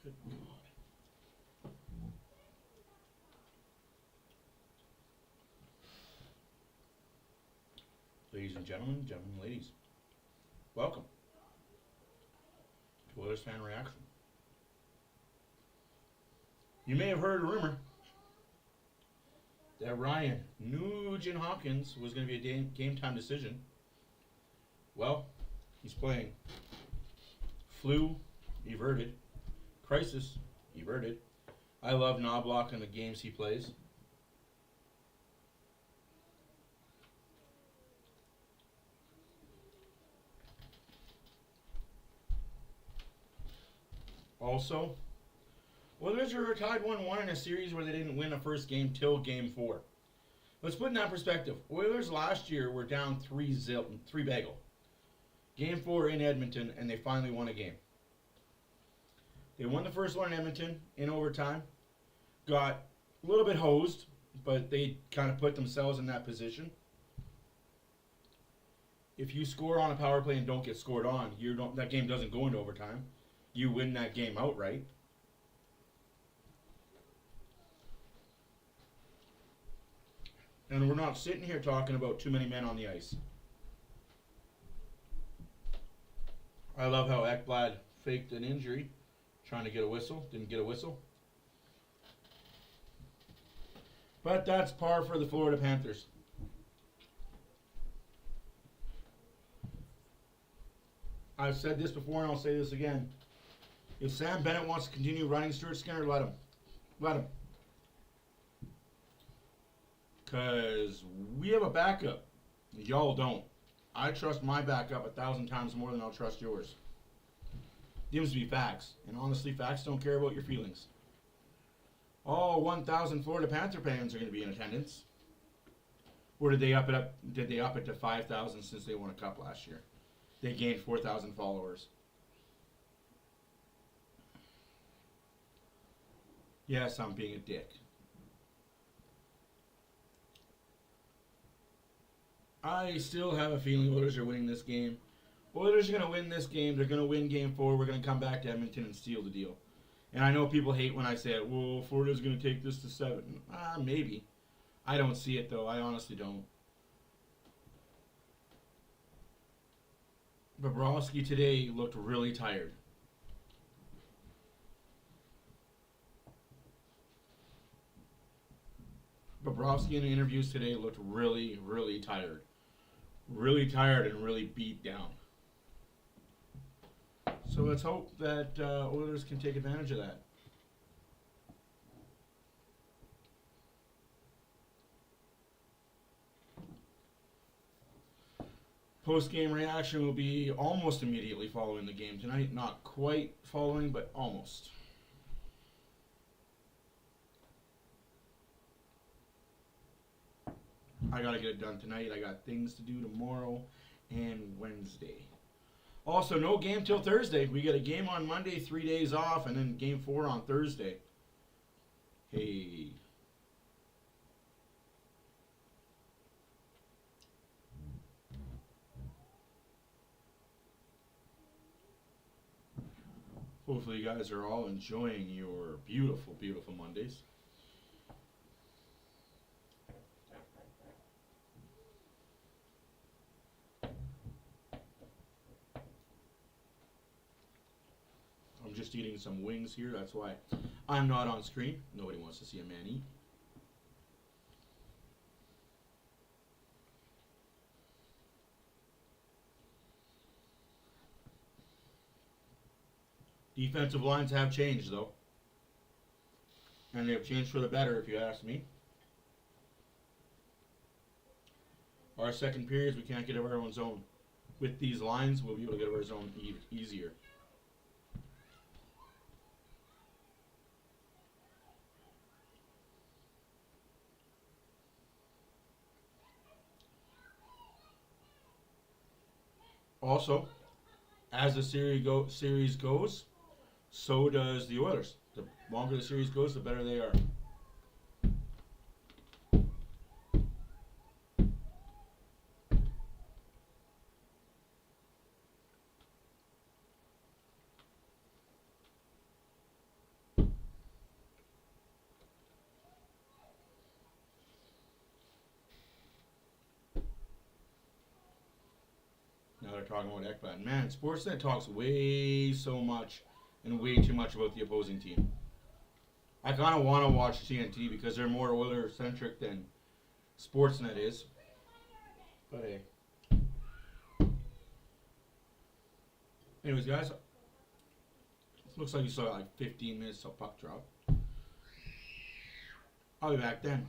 Good God. Ladies and gentlemen, ladies, welcome to OilersFanReaction. You may have heard a rumor that Ryan Nugent-Hopkins was going to be a game time decision. Well, he's playing. Flu everted. Crisis everted. I love Knobloch and the games he plays. Also, Oilers are tied 1-1 in a series where they didn't win a first game till game 4. Let's put in that perspective. Oilers last year were down 3-bagel. Game 4 in Edmonton, and they finally won a game. They won the first one in Edmonton in overtime. Got a little bit hosed, but they kind of put themselves in that position. If you score on a power play and don't get scored on, that game doesn't go into overtime. You win that game outright. And we're not sitting here talking about too many men on the ice. I love how Ekblad faked an injury, trying to get a whistle. Didn't get a whistle. But that's par for the Florida Panthers. I've said this before and I'll say this again. If Sam Bennett wants to continue running Stuart Skinner, let him. Let him. Because we have a backup. Y'all don't. I trust my backup 1,000 times more than I'll trust yours. Seems to be facts. And honestly, facts don't care about your feelings. All 1,000 Florida Panther fans are going to be in attendance. Or did they up it to 5,000 since they won a cup last year? They gained 4,000 followers. Yes, I'm being a dick. I still have a feeling Oilers are winning this game. Oilers are going to win this game. They're going to win game 4. We're going to come back to Edmonton and steal the deal. And I know people hate when I say it. Well, Florida's going to take this to 7. Maybe. I don't see it, though. I honestly don't. Bobrovsky today looked really tired. Bobrovsky in the interviews today looked really, really tired. Really tired and really beat down. So let's hope that Oilers can take advantage of that. Post-game reaction will be almost immediately following the game tonight. Not quite following, but almost. I gotta get it done tonight. I got things to do tomorrow and Wednesday. Also, no game till Thursday. We get a game on Monday, 3 days off, and then game 4 on Thursday. Hey. Hopefully you guys are all enjoying your beautiful, beautiful Mondays. I'm just eating some wings here. That's why I'm not on screen. Nobody wants to see a man eat. Defensive lines have changed, though. And they've changed for the better, if you ask me. Our second periods, we can't get over our own zone. With these lines, we'll be able to get over our zone easier. Also, as the series goes, so does the Oilers. The longer the series goes, the better they are. talking about Ekblad. Man, Sportsnet talks way so much and way too much about the opposing team. I kind of want to watch TNT because they're more Oilers-centric than Sportsnet is. But hey. Anyways, guys, looks like you still got like 15 minutes till puck drop. I'll be back then.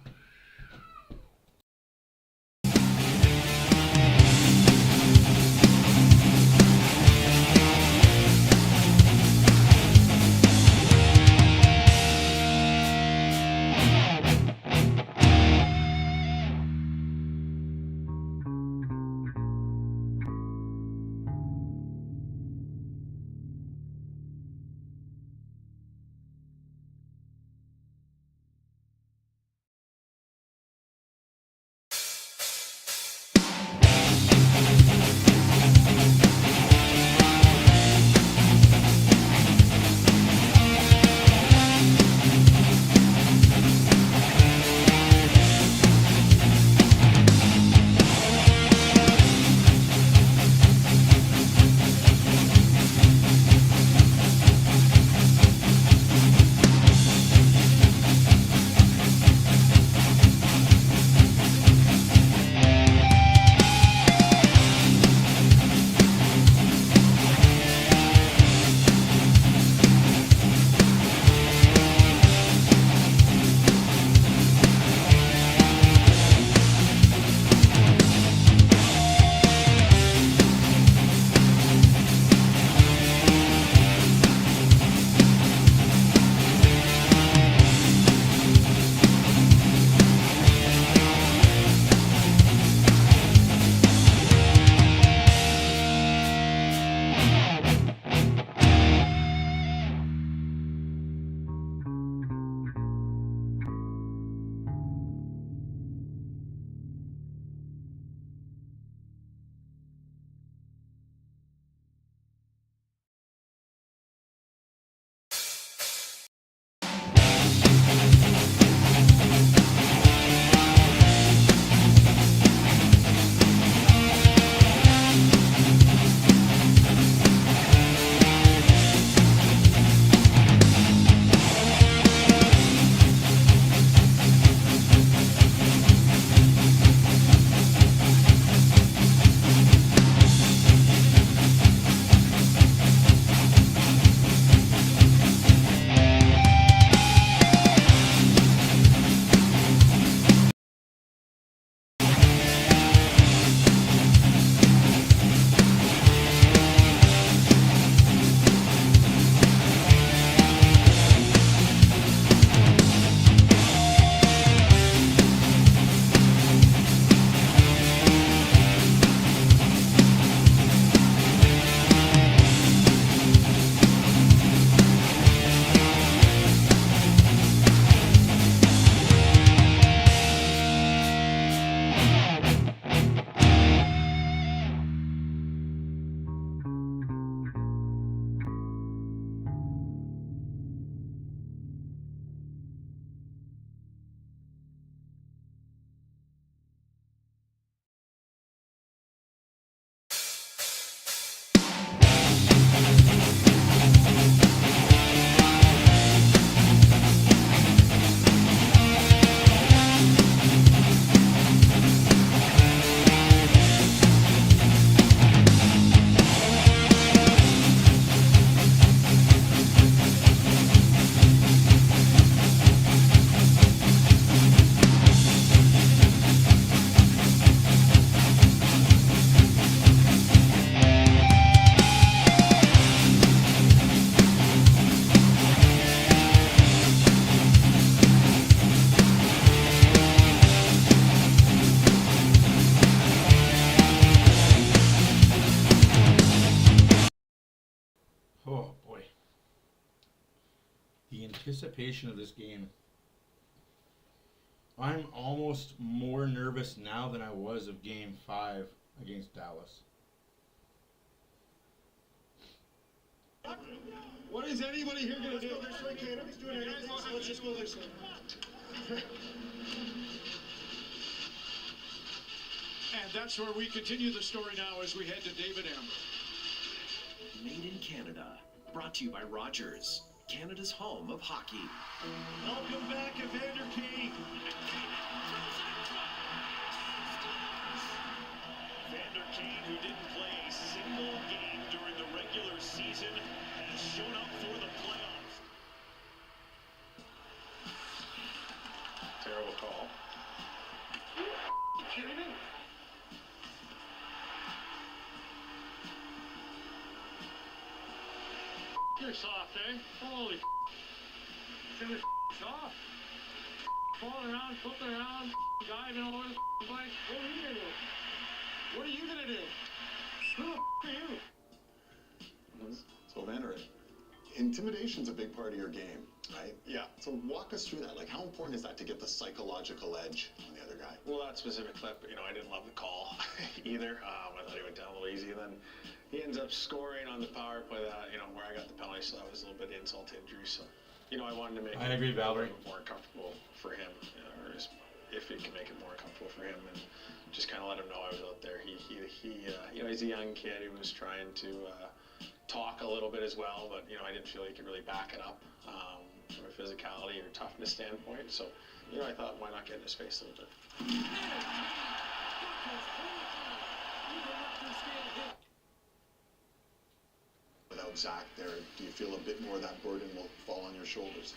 Anticipation of this game. I'm almost more nervous now than I was of Game 5 against Dallas. What is anybody here going to do? This way, Canada's doing anything, so let's just go this way. And that's where we continue the story now as we head to David M. Made in Canada. Brought to you by Rogers, Canada's home of hockey. Welcome back, Evander Kane. Evander Kane, who didn't play a single game during the regular season, has shown up for the playoffs. Terrible call. You kidding me? You're soft, eh? Holy finish soft. Falling around, flipping around, diving all over the place. What are you gonna do? What are you gonna do? Who the are you? So, Vander, intimidation's a big part of your game, right? Yeah. So walk us through that. Like, how important is that to get the psychological edge on the other guy? Well, that specific clip, I didn't love the call either. I thought he went down a little easy. Then he ends up scoring on the power play that, where I got the penalty, so that was a little bit of insult to injury. So, I wanted to make I agree, Valerie. it more comfortable for him, or if it can make it more comfortable for him, and just kind of let him know I was out there. He's a young kid who was trying to talk a little bit as well, but I didn't feel he could really back it up from a physicality or toughness standpoint. So, I thought, why not get in his face a little bit? Without Zach there, do you feel a bit more of that burden will fall on your shoulders?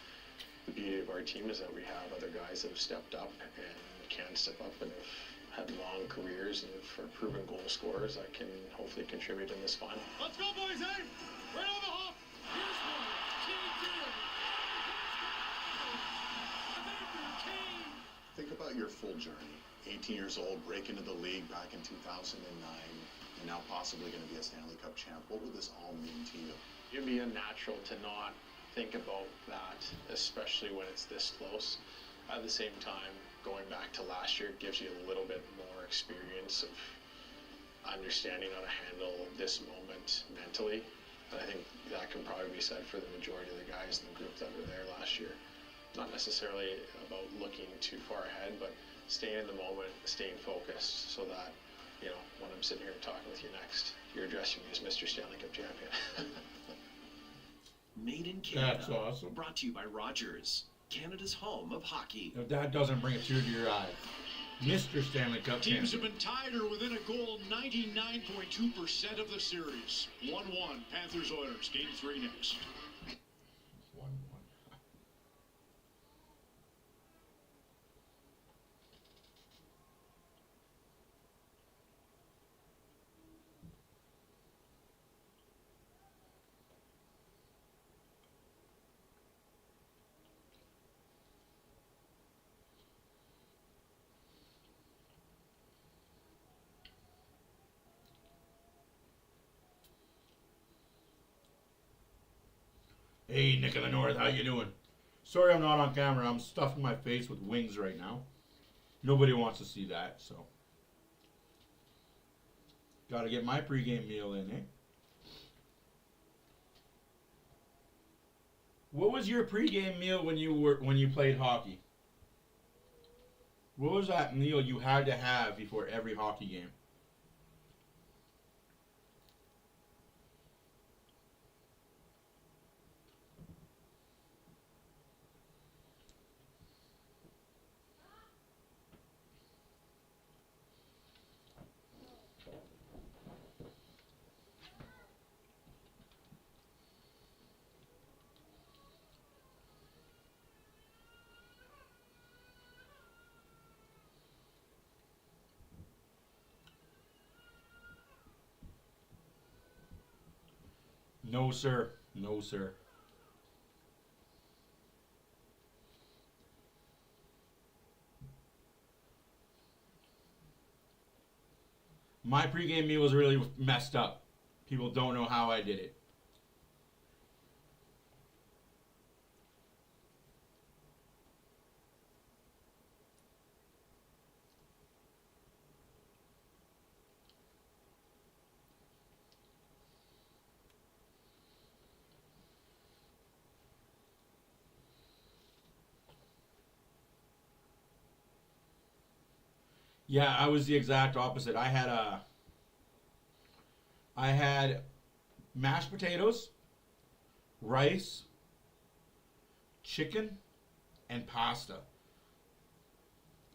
The beauty of our team is that we have other guys that have stepped up and can step up and have had long careers and are proven goal scorers that can hopefully contribute in this final. Let's go, boys, eh? Right on the hop. Here's one. Kane. Think about your full journey. 18 years old, break into the league back in 2009, and now possibly going to be a Stanley Cup champ. What would this all mean to you? It'd be unnatural to not think about that, especially when it's this close. At the same time, going back to last year, it gives you a little bit more experience of understanding how to handle this moment mentally. And I think that can probably be said for the majority of the guys in the group that were there last year. Not necessarily about looking too far ahead, but staying in the moment, staying focused, so that, when I'm sitting here talking with you next, you're addressing me as Mr. Stanley Cup champion. Made in Canada. That's awesome. Brought to you by Rogers, Canada's home of hockey. If that doesn't bring a tear to your eye, Mr. Stanley Cup Teams have champion. been tied or within a goal 99.2% of the series. 1-1, Panthers Oilers. Game 3 next. 1-1. Hey, Nick of the North, how you doing? Sorry I'm not on camera. I'm stuffing my face with wings right now. Nobody wants to see that, so. Gotta get my pregame meal in, eh? What was your pregame meal when you played hockey? What was that meal you had to have before every hockey game? No, sir. No, sir. My pregame meal was really messed up. People don't know how I did it. Yeah, I was the exact opposite. I had mashed potatoes, rice, chicken, and pasta.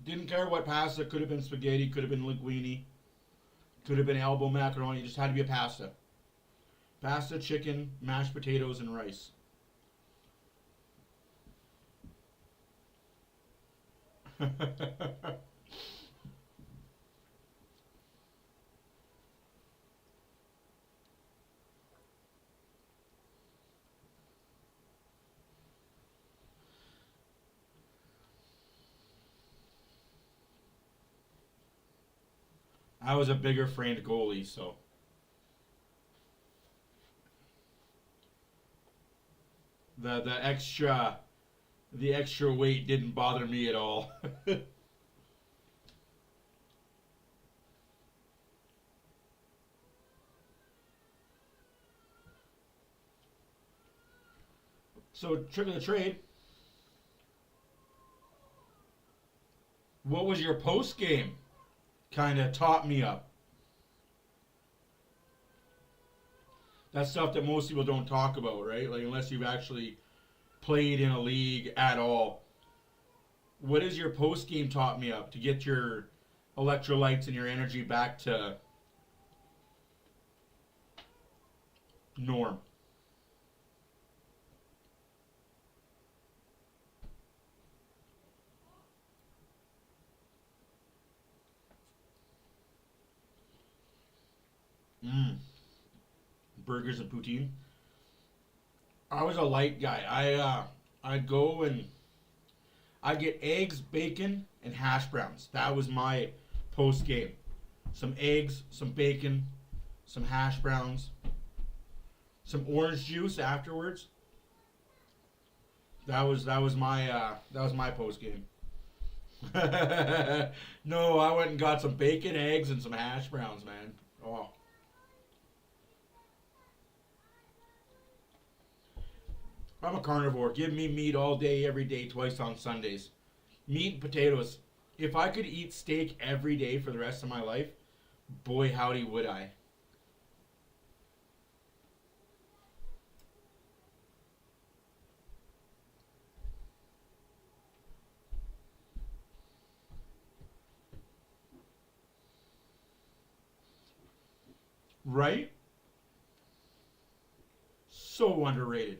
Didn't care what pasta. Could have been spaghetti, could have been linguine, could have been elbow macaroni. It just had to be a pasta. Pasta, chicken, mashed potatoes, and rice. I was a bigger framed goalie, so the extra weight didn't bother me at all. So, trick of the trade. What was your post game? Kind of taught me up. That's stuff that most people don't talk about, right? Like, unless you've actually played in a league at all. What has your post game taught me up to get your electrolytes and your energy back to norm? Burgers and poutine. I was a light guy. I'd go and I'd get eggs, bacon, and hash browns. That was my post game. Some eggs, some bacon, some hash browns, some orange juice afterwards. That was my post game. No, I went and got some bacon, eggs, and some hash browns, man. Oh. I'm a carnivore. Give me meat all day, every day, twice on Sundays. Meat and potatoes. If I could eat steak every day for the rest of my life, boy howdy would I. Right? So underrated.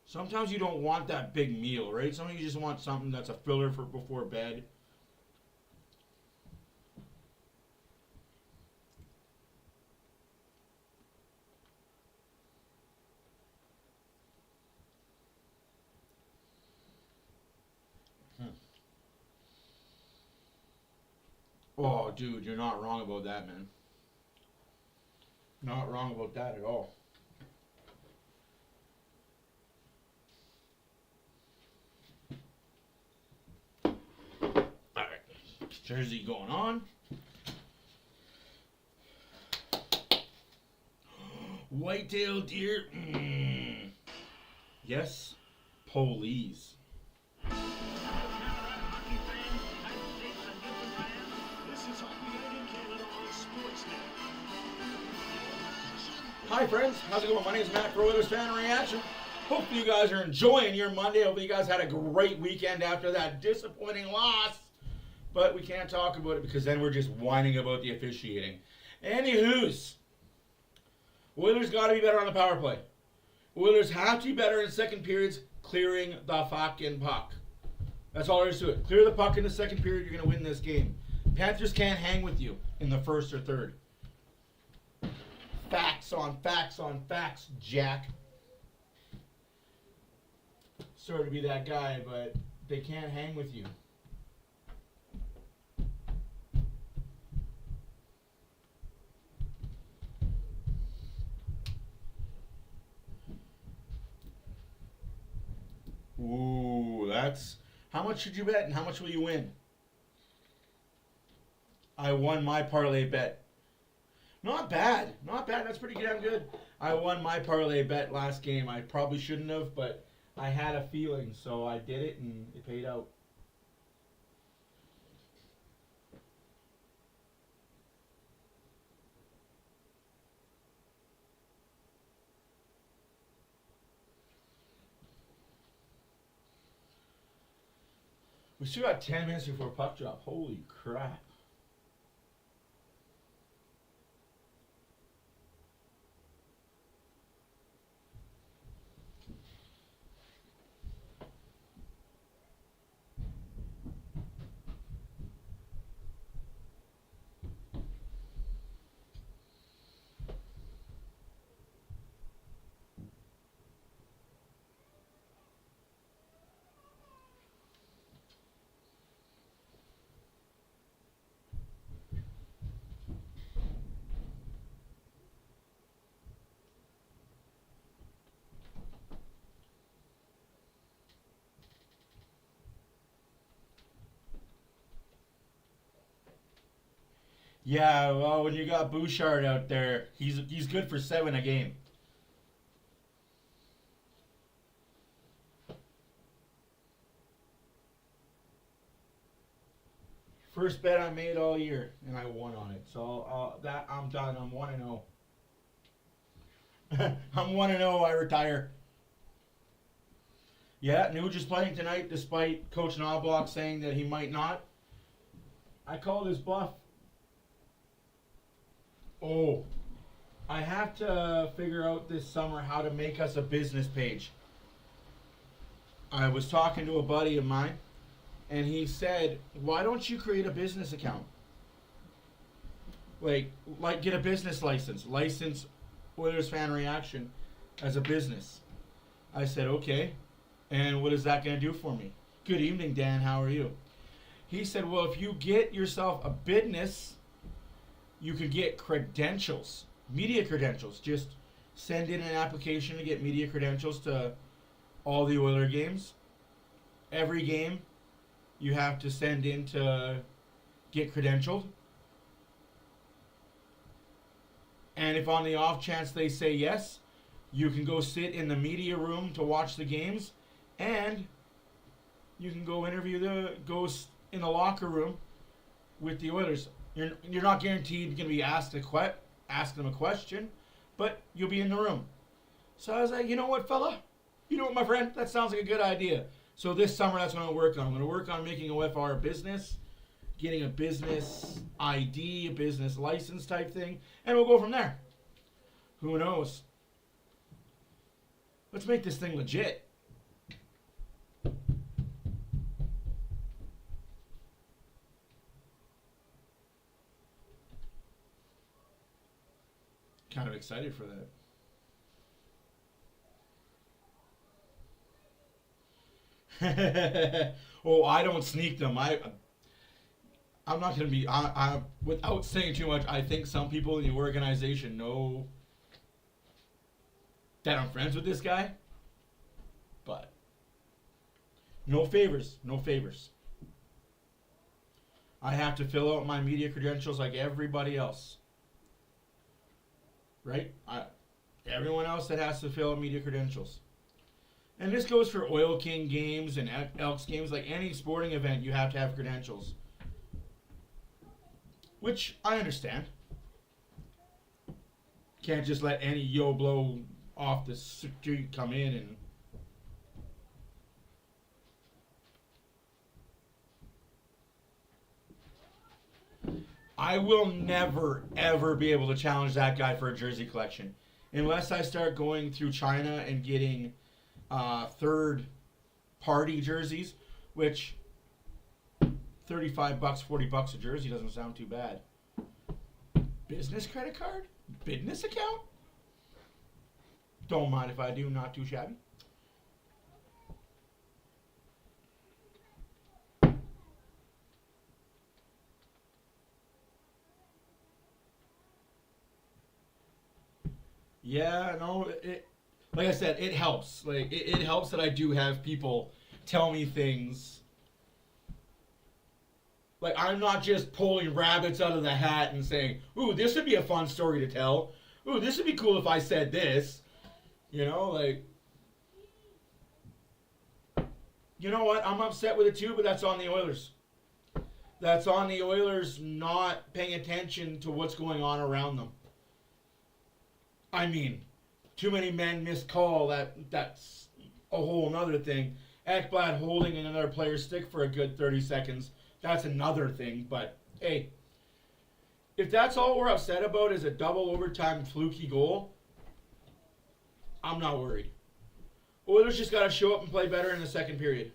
Sometimes you don't want that big meal, right? Sometimes you just want something that's a filler for before bed. Oh, dude, you're not wrong about that, man. Not wrong about that at all. Alright. Jersey going on. White-tailed deer. Yes, police. Hi friends, how's it going? My name is Matt for OilersFanReaction. Hopefully you guys are enjoying your Monday. Hopefully you guys had a great weekend after that disappointing loss. But we can't talk about it because then we're just whining about the officiating. Anywho's, Oilers got to be better on the power play. Oilers have to be better in second periods clearing the fucking puck. That's all there is to it. Clear the puck in the second period, you're going to win this game. Panthers can't hang with you in the first or third. Facts on facts on facts, Jack. Sorry to be that guy, but they can't hang with you. Ooh, that's... How much should you bet and how much will you win? I won my parlay bet. Not bad. Not bad. That's pretty damn good. I won my parlay bet last game. I probably shouldn't have, but I had a feeling, so I did it, and it paid out. We still got 10 minutes before puck drop. Holy crap. Yeah, well, when you got Bouchard out there, he's good for 7 a game. First bet I made all year, and I won on it. So that I'm done. I'm 1-0. I'm 1-0. I retire. Yeah, Nuge is playing tonight, despite Coach Knobloch saying that he might not. I called his bluff. Oh, I have to figure out this summer how to make us a business page. I was talking to a buddy of mine, and he said, why don't you create a business account? Like get a business license. License OilersFanReaction as a business. I said, okay. And what is that going to do for me? Good evening, Dan. How are you? He said, well, if you get yourself a business, you could get credentials, media credentials. Just send in an application to get media credentials to all the Oiler games. Every game you have to send in to get credentialed. And if on the off chance they say yes, you can go sit in the media room to watch the games, and you can go go in the locker room with the Oilers. You're not guaranteed going to be ask them a question, but you'll be in the room. So I was like, you know what, fella? You know what, my friend? That sounds like a good idea. So this summer, that's what I'm going to work on. I'm going to work on making OFR a business, getting a business ID, a business license type thing, and we'll go from there. Who knows? Let's make this thing legit. Kind of excited for that. Oh, I don't sneak them. I'm not going to be. I without saying too much, I think some people in the organization know that I'm friends with this guy, but no favors. No favors. I have to fill out my media credentials like everybody else. Right? Everyone else that has to fill out media credentials. And this goes for Oil King games and Elks games. Like any sporting event, you have to have credentials. Which I understand. Can't just let any yo-blow off the street come in and... I will never, ever be able to challenge that guy for a jersey collection. Unless I start going through China and getting third-party jerseys, which $35, $40 a jersey doesn't sound too bad. Business credit card? Business account? Don't mind if I do, not too shabby. Yeah, no, like I said, it helps. Like it helps that I do have people tell me things. Like, I'm not just pulling rabbits out of the hat and saying, ooh, this would be a fun story to tell. Ooh, this would be cool if I said this. You know, like... You know what? I'm upset with it too, but that's on the Oilers. That's on the Oilers not paying attention to what's going on around them. I mean, too many men missed call. That's a whole nother thing. Ekblad holding another player's stick for a good 30 seconds. That's another thing. But, hey, if that's all we're upset about is a double overtime fluky goal, I'm not worried. Oilers just got to show up and play better in the second period.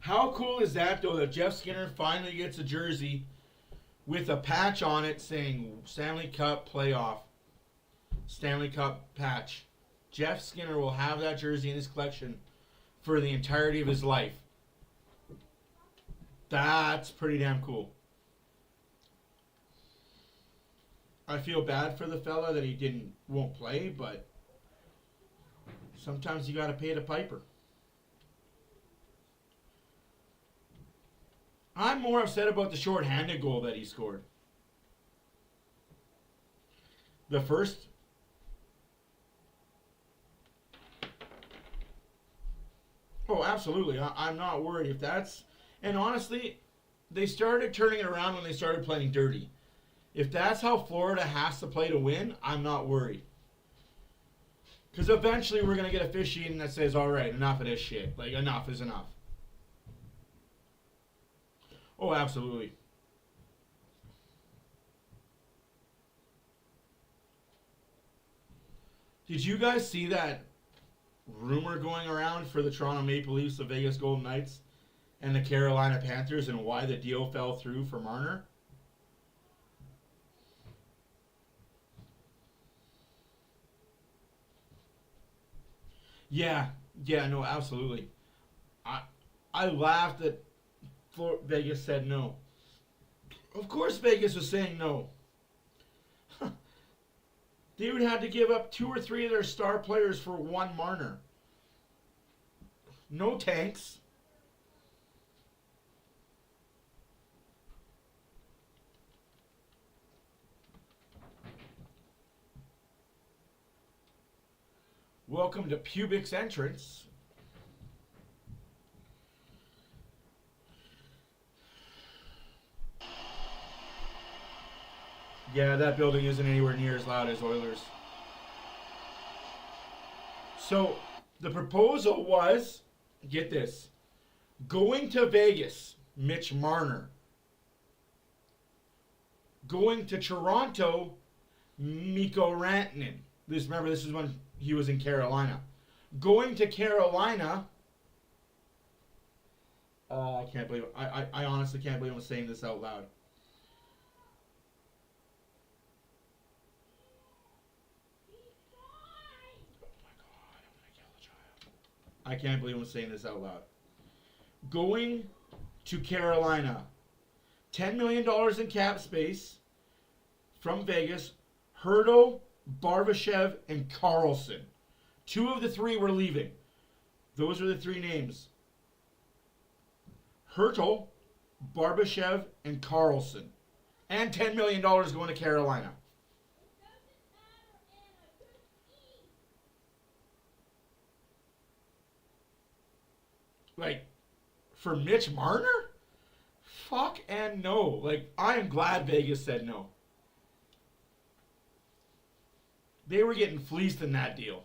How cool is that, though, that Jeff Skinner finally gets a jersey with a patch on it saying Stanley Cup playoff. Stanley Cup patch. Jeff Skinner will have that jersey in his collection for the entirety of his life. That's pretty damn cool. I feel bad for the fella that won't play, but sometimes you got to pay the piper. I'm more upset about the shorthanded goal that he scored. The first. Oh, absolutely. I'm not worried if that's... And honestly, they started turning it around when they started playing dirty. If that's how Florida has to play to win, I'm not worried. Because eventually we're going to get officiating that says, all right, enough of this shit. Like, enough is enough. Oh, absolutely. Did you guys see that rumor going around for the Toronto Maple Leafs, the Vegas Golden Knights, and the Carolina Panthers, and why the deal fell through for Marner? Yeah, no, absolutely. I laughed that Vegas said no. Of course Vegas was saying no. They would have to give up 2 or 3 of their star players for one Marner. No tanks. Welcome to Pubic's entrance. Yeah, that building isn't anywhere near as loud as Oilers. So, the proposal was, get this, going to Vegas, Mitch Marner. Going to Toronto, Mikko Rantanen. Remember, this is when he was in Carolina. Going to Carolina, I can't believe it. I honestly can't believe I'm saying this out loud. I can't believe I'm saying this out loud. Going to Carolina. $10 million in cap space from Vegas. Hurdle, Barbashev, and Carlson. 2 of the 3 were leaving. Those are the 3 names. Hurtle, Barbashev, and Carlson. And $10 million going to Carolina. Like, for Mitch Marner? Fuck and no. Like, I am glad Vegas said no. They were getting fleeced in that deal.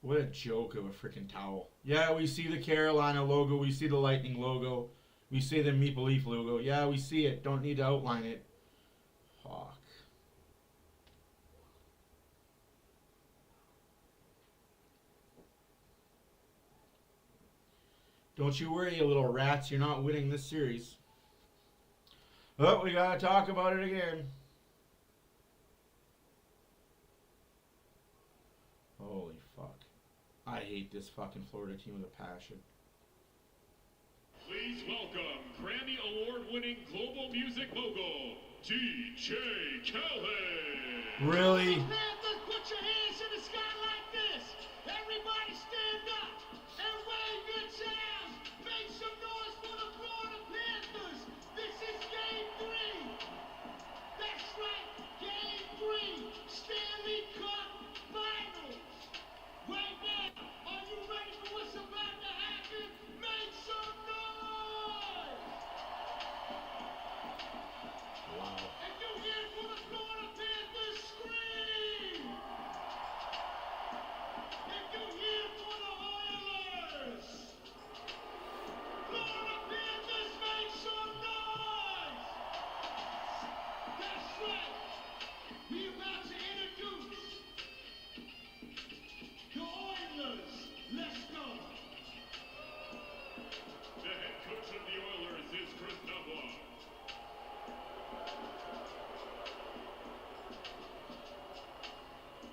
What a joke of a freaking towel. Yeah, we see the Carolina logo. We see the Lightning logo. We see the Maple Leaf logo. Yeah, we see it. Don't need to outline it. Fuck. Don't you worry, you little rats. You're not winning this series. Oh, we gotta talk about it again. I hate this fucking Florida team with a passion. Please welcome Grammy Award-winning global music mogul, DJ Khaled. Really? Panthers, put your hands in the sky like this. Everybody stand up and wave your tails. Make some noise for the Florida Panthers. This is Game 3. That's right, Game 3. Stanley Cup Finals. Right now, are you ready for what's about to happen? Make some noise. Wow. And you hear for the Florida Panthers scream! And you hear for the Oilers! Florida Panthers, make some noise! That's right! We about to introduce the Oilers. Let's go! The head coach of the Oilers is Chris Nabla.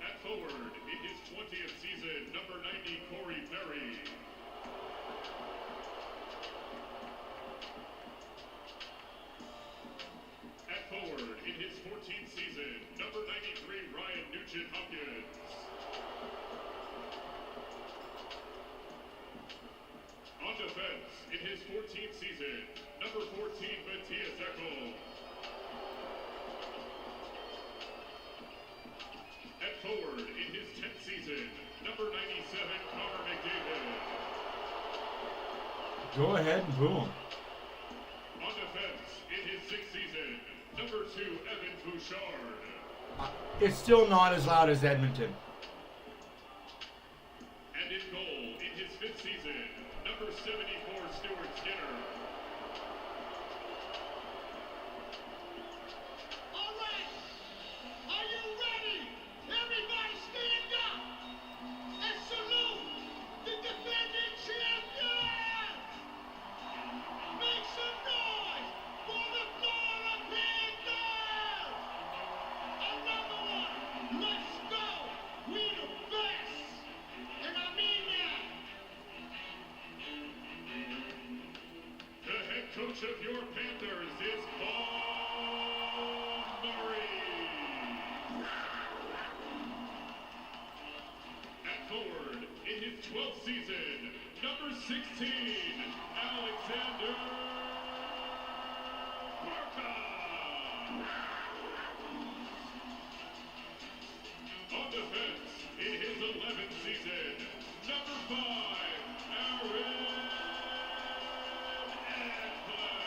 At forward, in his 20th season, number 90, Corey Perry. At forward, in his 14th season, number 93, Ryan Nugent-Hopkins. On defense, in his 14th season, number 14, Matthias Eckel. At forward, in his 10th season, number 97, Connor McDavid. Go ahead and boom. On defense, in his 6th season, number 2, Evan Bouchard. It's still not as loud as Edmonton. And in goal, in his 5th season, number 74, Stuart Skinner. All right! Are you ready? Everybody stand up and salute the defending champion! Make some noise for the Florida Panthers! Another one! Let's go! We the best! And I mean that! The head coach of your Panthers is Paul Murray. At forward, in his 12th season, number 16, Alexander Barca. On defense, in his 11th season, number 5, Aaron Ekblad.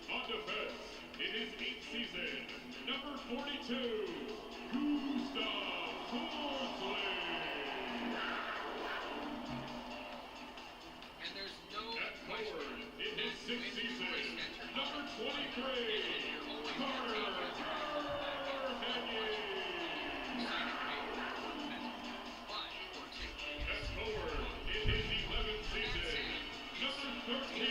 On defense, in his 8th season, number 42, Gustav Forsling. And there's no At forward, in his 6th season, number 23, Carter Hagee. At forward, in his 11th season, number 13,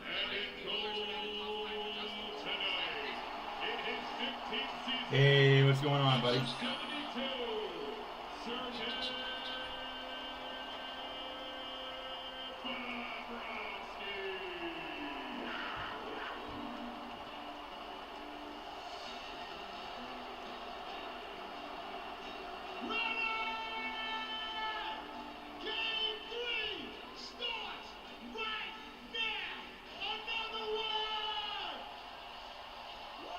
and in goal tonight, in his 15th season, Hey, what's going on, buddy? 72, Sergei Bobrovsky. Game 3 starts right now! Another one! Woo!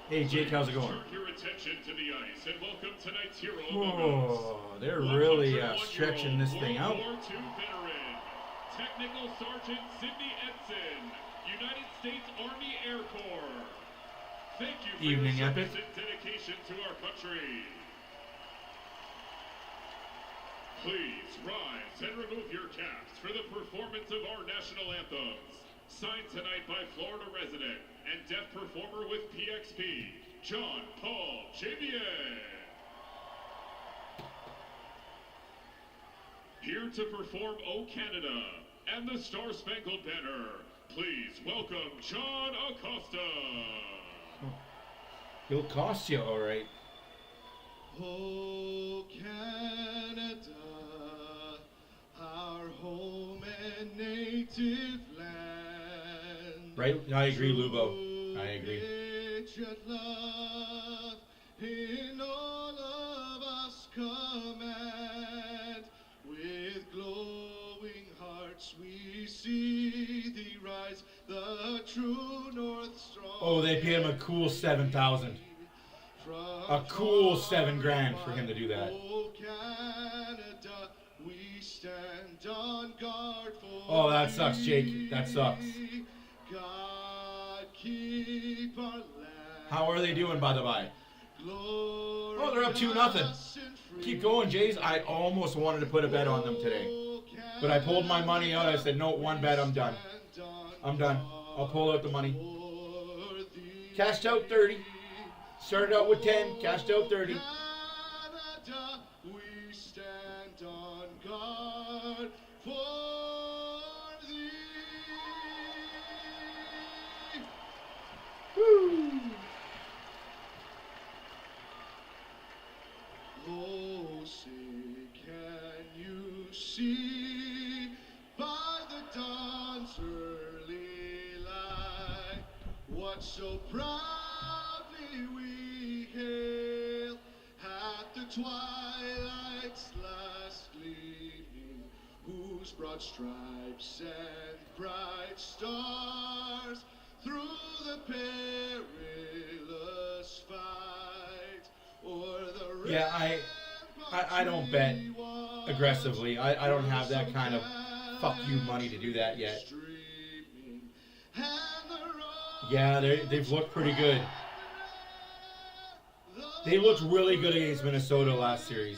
Hey, Jake, how's it going? Turn your attention to the ice and welcome tonight's hero of the Whoa, Moose. they're really 101-year-old stretching this thing out. World War II veteran, Technical Sergeant Sidney Edson, United States Army Air Corps. Thank you for Evening, your Epic. service and dedication to our country. Please rise and remove your caps for the performance of our national anthems. Signed tonight by Florida resident and deaf performer with PXP, John Paul Javier. Here to perform O Canada and the Star Spangled Banner, please welcome John Acosta. He'll cost you, all right. Oh, Canada, our home and native land. Right? I agree, Lubo. I agree. Love in all of us command. With glowing hearts we see thee rise, the true North Star. Oh, they paid him a cool 7,000. A cool $7,000 for him to do that. Oh, Canada, we stand on guard for. Oh, that sucks, Jake. That sucks. God keep our land. How are they doing, by the by? Oh, they're up 2-0. Keep going, Jays. I almost wanted to put a bet on them today, but I pulled my money out. I said, no, one bet, I'm done. I'm done. I'll pull out the money. Cashed out 30. Started out with 10, cashed out 30. Canada, we stand on guard for thee. Woo! Oh, say, can you see by the dawn's early light what so proudly we hail at the twilight's last gleaming, whose broad stripes and bright stars through the perilous fight o'er the Yeah, I don't bet aggressively. I don't have that kind of fuck you money to do that yet. Yeah, they've looked pretty good. They looked really good against Minnesota last series.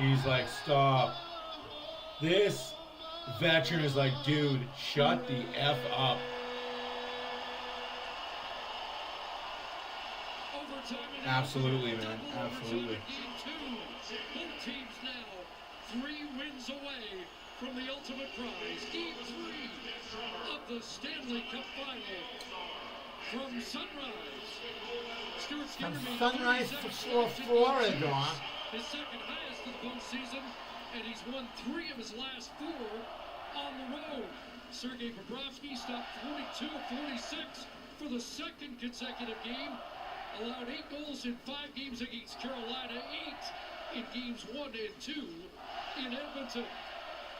He's like, stop. This veteran is like, dude, shut the F up. Absolutely, man. Absolutely. Both teams now 3 wins away from the ultimate prize. Game 3 of the Stanley Cup Final. From Sunrise. Stuart Skinner made Sunrise, 37 Florida. his second highest of the postseason, and he's won 3 of his last 4 on the road. Sergei Bobrovsky stopped 42 of 46 for the second consecutive game. Allowed 8 goals in 5 games against Carolina, 8 in games 1 and 2 in Edmonton.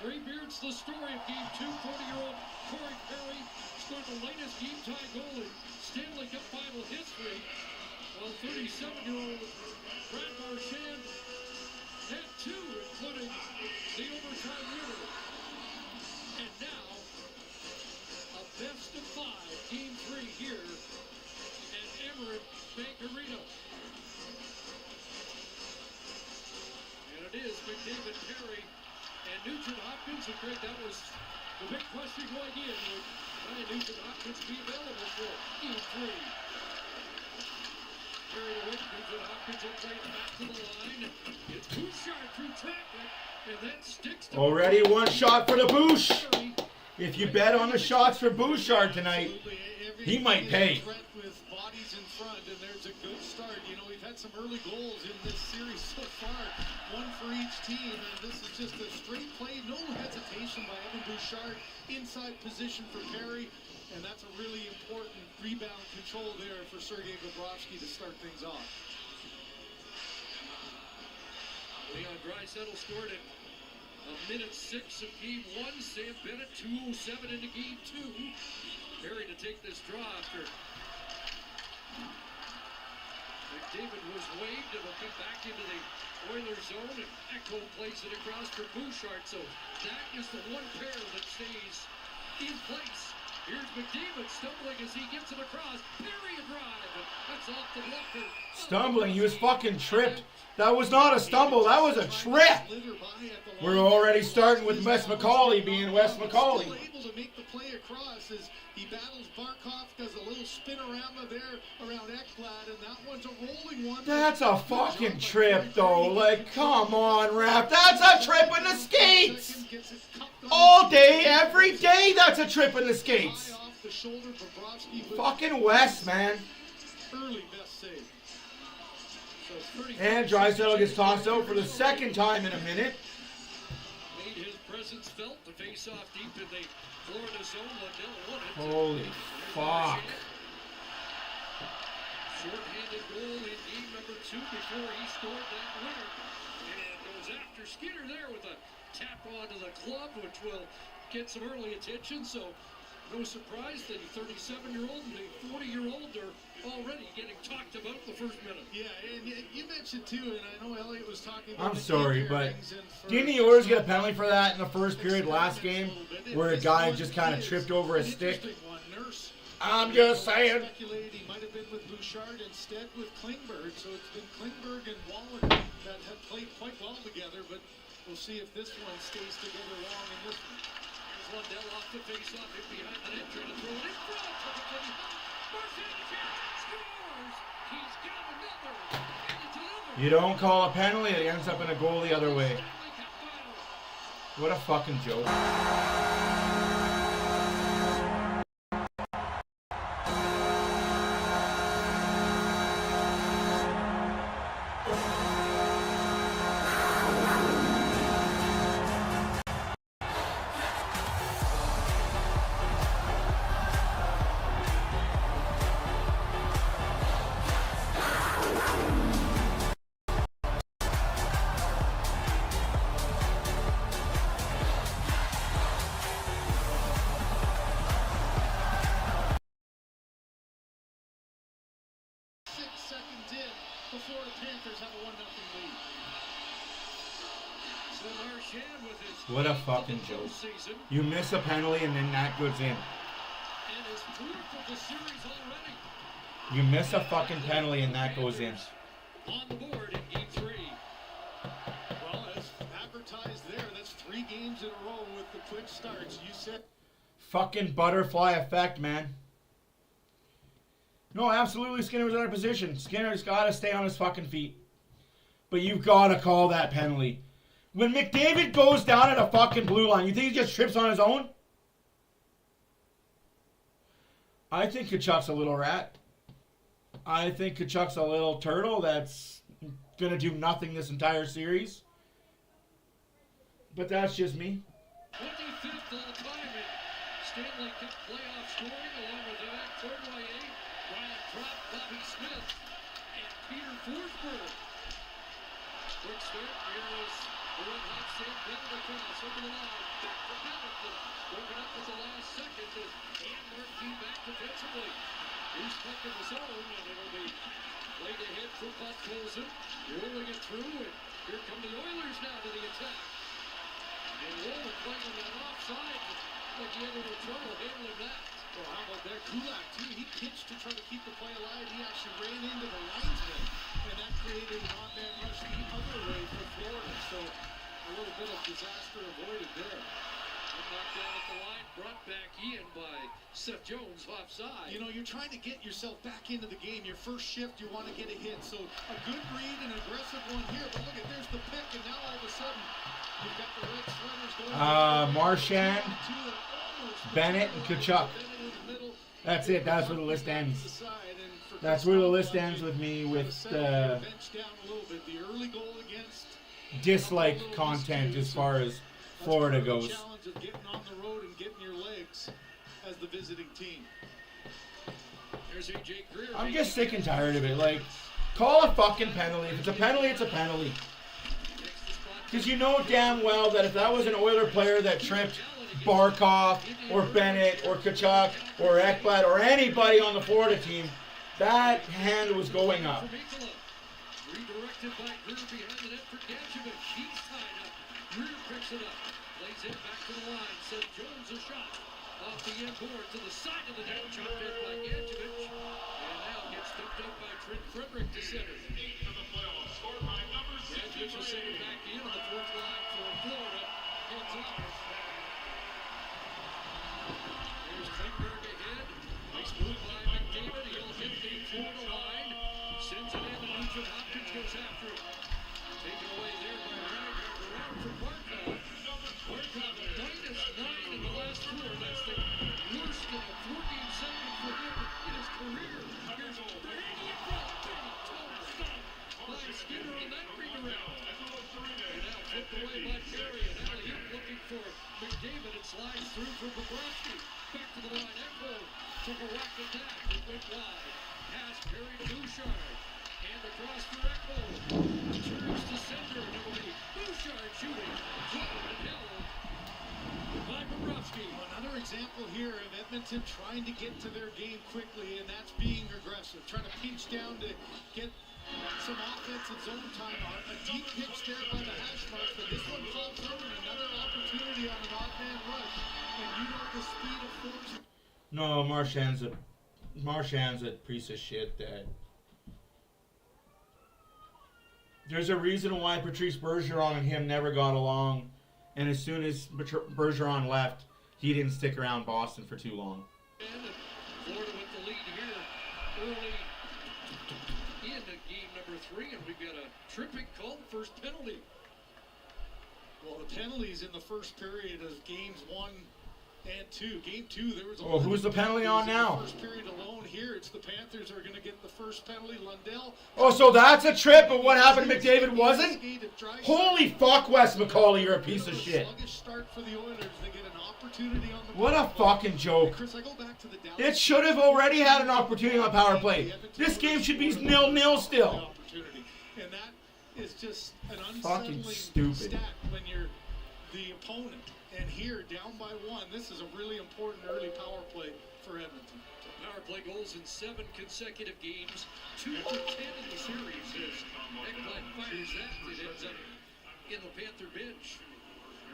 Graybeard's the story of game 2. 40-year-old Corey Perry scored the latest game-tie goal in Stanley Cup Final history, while 37-year-old Brad Marchand had 2, including the overtime winner. And now, a best of 5, game 3 here at Emirates Bank Arena. And it is McDavid, Perry, and Nugent Hopkins. And Greg, that was the big question going in. Will Nugent Hopkins be available for game 3? Carried away, Nugent Hopkins will play back to the line. It's Bouchard through traffic, and that sticks to Already one shot for the Bouch. If you bet on the shots for Bouchard tonight, he might pay. With bodies in front, and there's a good start. You know, we've had some early goals in this series so far, 1 for each team, and this is just a straight play, no hesitation by Evan Bouchard, inside position for Perry, and that's a really important rebound control there for Sergei Bobrovsky to start things off. Leon Draisaitl scored at minute 6 of game 1. Sam Bennett 2:07 into game 2. Perry to take this draw after McDavid was waived and will come back into the Oilers zone, and Echo plays it across for Bouchard. So that is the one pair that stays in place. Here's McDavid stumbling as he gets it across. Period drive. That's off the blocker. Stumbling. He was fucking tripped. That was not a stumble. That was a trip. We're already starting with Wes McCauley being Wes McCauley. Able to make the play across as he battles Barkov, does a little spinorama there around Ekblad, and that one's a rolling one. That's a fucking trip, though. Like, come on, ref. That's a trip in the skates. All day, every day, that's a trip in the skates. Fucking Wes, man. Early best save. And Draisaitl gets tossed out for the second time in a minute. Made his presence felt to face off deep in the Florida zone. Lundell won it. Holy fuck. Short-handed goal in game number 2 before he scored that winner. And goes after Skinner there with a tap onto the club, which will get some early attention. So no surprise that the 37-year-old and the 40-year-old are already getting talked about the first minute. Yeah, and you mentioned too, and I know Elliot was talking about. I'm sorry, but didn't the Oilers get a penalty for that in the first period last game, where a guy just kind of tripped over a stick? I'm just saying. Speculated he might have been with Bouchard instead with Klingberg, so it's been Klingberg and Wallen that have played quite well together, but we'll see if this one stays together long in this one. Lundell off the face-off, hit behind the net, trying to throw it in front. Marchand scores! He's got another! And it's another! You don't call a penalty, it ends up in a goal the other way. What a fucking joke. Before the Panthers have a 1-0 lead. So Marchand with his What a fucking joke. season, You miss a penalty and then that goes in. and his 4th of the series already. You miss a fucking penalty and that goes in. On the board in game 3. Well, as advertised there, that's 3 games in a row with the quick starts. You said Fucking butterfly effect, man. No, absolutely, Skinner was out of position. Skinner's got to stay on his fucking feet. But you've got to call that penalty. When McDavid goes down at a fucking blue line, you think he just trips on his own? I think Kachuk's a little rat. I think Kachuk's a little turtle that's going to do nothing this entire series. But that's just me. 25th all-time in Stanley Cup playoff scoring, along with Evac Cournoyer, Ryan Kropp, Bobby Smith, and Peter Forsberg. Quick start, here is the red hot stand, Bennett across, over the line, back to Bennett, broken up at the last second, and Markey back defensively. He's puck in the zone, and it'll be played ahead for Buckholzen, rolling it through, and here come the Oilers now to the attack. And Roller playing that offside, like he had a little trouble handling that. well, how about that? Kulak, too, he pitched to try to keep the play alive. He actually ran into the linesman, and that created an on-man rush the other way for Florida. So a little bit of disaster avoided there. Knocked down at the line, brought back in by Seth Jones offside. You know, you're trying to get yourself back into the game. Your first shift, you want to get a hit. So a good read, an aggressive one here. But look at, there's the pick, and now all of a sudden, you've got the red sweaters going. Marchand, Bennett, and Kachuk. That's it. That's where the list ends. That's where the list ends with me with the dislike content as far as Florida goes. Challenge of getting on the road and getting your legs as the visiting team. There's AJ Greer. I'm just sick and tired of it. Like, call a fucking penalty. If it's a penalty, it's a penalty. Because you know damn well that if that was an Oiler player that tripped Barkov or Bennett or Kachuk or Ekblad or anybody on the Florida team, That hand was going up. Redirected by Greer behind the net for Gadjevich. He's tied up. Greer picks it up. Lays it back to the line. Seth Jones a shot. Off the end board to the side of the net. Chopped in by Gadjevich. And now gets dumped up by Trent Frederick to center. Gadjevich will send it back in on the fourth line for Florida. Heads off. Here's Klingberg ahead. Nice move by McDavid. He'll hit the Florida line. Sends it in. Nugent Hopkins goes after it. Taken away there by Reinhardt. Around for Barkov. Barkov -9 in the last four. That's the worst in a 4-game segment for him in his career. Here's Brady in front. Big total stop by Skinner on that redirect. And now flipped away by Perry. And now he's looking for McDavid. It slides through for Bobrovsky. Back to the line. Echo took a whack at that. It went wide. Pass Perry to Bouchard. And across for Echo. Turns to center. It'll be Bouchard shooting. Floated and held by Bobrovsky. Another example here of Edmonton trying to get to their game quickly, and that's being aggressive. Trying to pinch down to get some offensive zone time on. A deep pitch there by the hash marks, but this one falls through and another opportunity on an odd man rush. And you know the speed of force. No, Marchand's a piece of shit that... There's a reason why Patrice Bergeron and him never got along. And as soon as Bergeron left, he didn't stick around Boston for too long. And Florida with the lead here early in game number 3. And we've got a tripping call, first penalty. Well, the penalties in the first period of games 1 and 2. Game 2, there was. Well, who's the penalty on now? In the first period alone here, it's the Panthers are going to get the first penalty. Lundell. Oh, so that's a trip, but what happened to McDavid wasn't? Holy fuck, Wes McCauley, you're a piece of shit. Sluggish start for the Oilers. They get an opportunity on the what a fucking joke. Chris, I go back to the Dallas. It should have already had an opportunity on power play. This game should be 0-0 still. And that is just an Fucking unsettling stupid stat when you're the opponent. And here, down by 1, this is a really important early power play for Edmonton. So power play goals in 7 consecutive games, 2 for 10 in the series. As Ekblad fires that, it ends up in the Panther bench.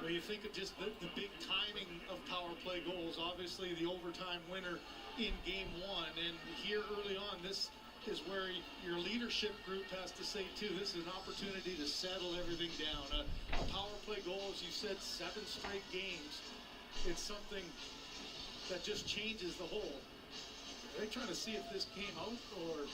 Well, you think of just the big timing of power play goals. Obviously, the overtime winner in game 1. And here early on, this is where your leadership group has to say, too, this is an opportunity to settle everything down. A power play goal, as you said, 7 straight games. It's something that just changes the whole. Are they trying to see if this came out, or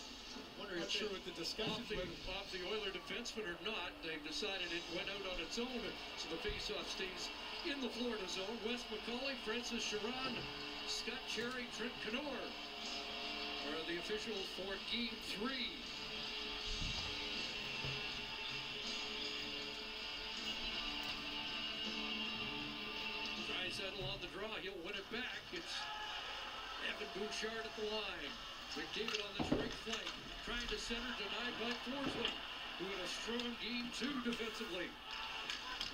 I'm not sure what the discussion off the Oiler defenseman or not, they've decided it went out on its own, so the faceoff stays in the Florida zone. Wes McCauley, Francis Chiron, Scott Cherry, Trent Knorr are the officials for game 3. Draisaitl on the draw, he'll win it back. It's Evan Bouchard at the line. McDavid on this right flank, trying to center, denied by Forsman, who had a strong game 2 defensively.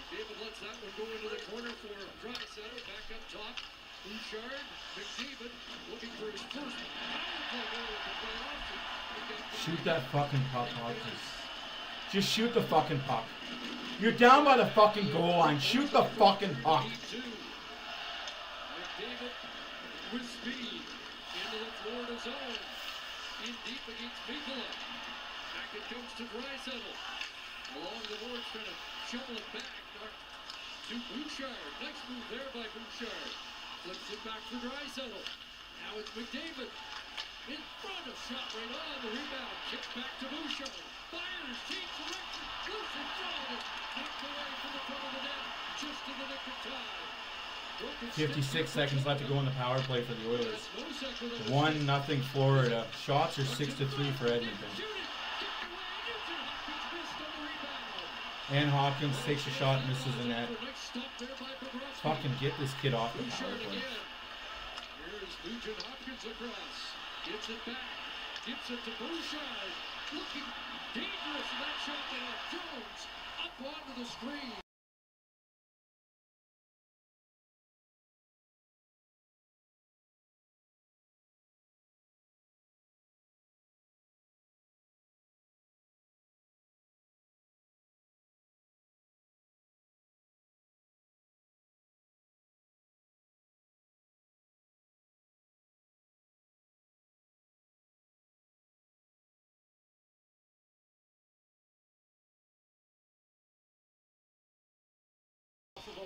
McDavid lets that one go into the corner for Draisaitl, back up top. Bouchard, McDavid, looking for his first power play goal of the playoffs. Shoot that fucking puck, Marcus. Just shoot the fucking puck. You're down by the fucking goal line. Shoot the fucking puck. McDavid with speed into the Florida zone. In deep against Mikula. Back it comes to Draisaitl. Along the boards, trying to shovel it back to Bouchard. Nice move there by Bouchard. Flips it back for Draisaitl. Now it's McDavid. In front of shot right on the rebound. Kick back to Bouchard. Fires, change direction. Loose in front of it. Knocked away from the front of the net. Just in the nick of time. 56 seconds left to go in the power play for the Oilers. 1-0 Florida. Shots are 6-3 for Edmonton. And Hopkins takes a shot, misses the net. Fucking get this kid off the power play. Here's Nugent Hopkins across. Gets it back. Gives it to Bouchard. Looking dangerous in that shot. Jones up onto the screen.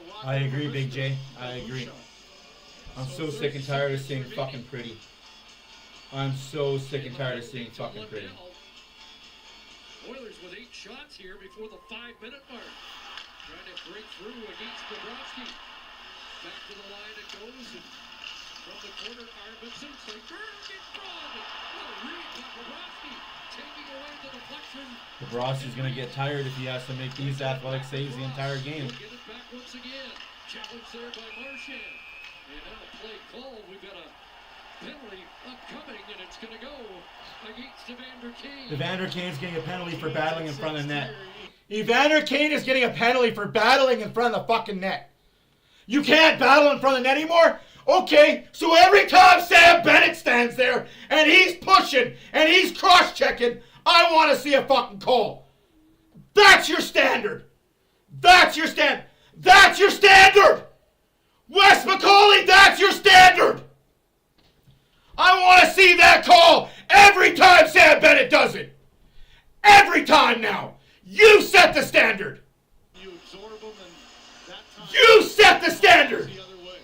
rock I agree, over Big J. Christmas. I agree. Bouchard. I'm so sick and tired of seeing fucking pretty. I'm so sick and tired of seeing fucking pretty. Oilers with 8 shots here before the 5-minute mark. Trying to break through against Bobrovsky. Back to the line it goes. And from the corner, Arvidsson. Berg in front. What a read by Bobrovsky. Taking away the deflection. Bobrovsky's going to get tired if he has to make these athletic saves the entire game. Get it back once again. Challenge there by Marchand. And now a play called. We've got a penalty upcoming, and it's going to go against Evander Kane. Evander Kane's getting a penalty for battling in front of the net. Evander Kane is getting a penalty for battling in front of the fucking net. You can't battle in front of the net anymore? Okay, so every time Sam Bennett stands there and he's pushing and he's cross-checking, I want to see a fucking call. That's your standard. That's your standard. That's your standard. Wes McCauley, that's your standard. I want to see that call every time Sam Bennett does it. Every time now. You set the standard. You absorb them, and that time You set the standard. the other way.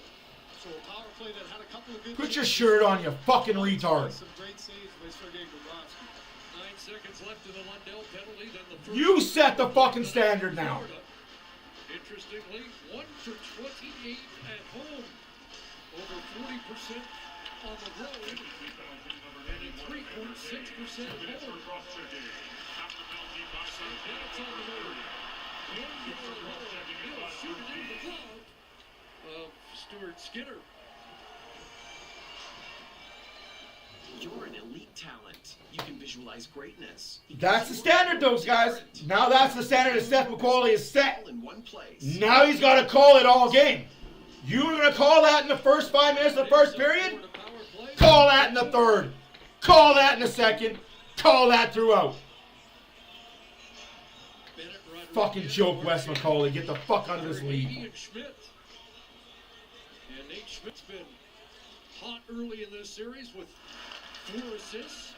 So a power play that had a couple of good Put your shirt on, you fucking retard. Some great saves by Sergei Bobrovsky. 9 seconds left in the Lundell penalty. Then the first You set the fucking standard now. Interestingly, 1 for 28 at home. Over 40% on the road. And at 3.6% at home. Bennett's on the road. He'll shoot it into the glove of Stuart Skinner. You're an elite talent. You can visualize greatness. That's the standard, those guys. Now that's the standard that Seth McCauley is set. All in one place. Now he's got to call it all game. You were going to call that in the first 5 minutes of the first period? Call that in the third. Call that in the second. Call that throughout. Fucking joke, Wes McCauley. Get the fuck out of this league. And Nate Schmidt's been hot early in this series with 4 assists.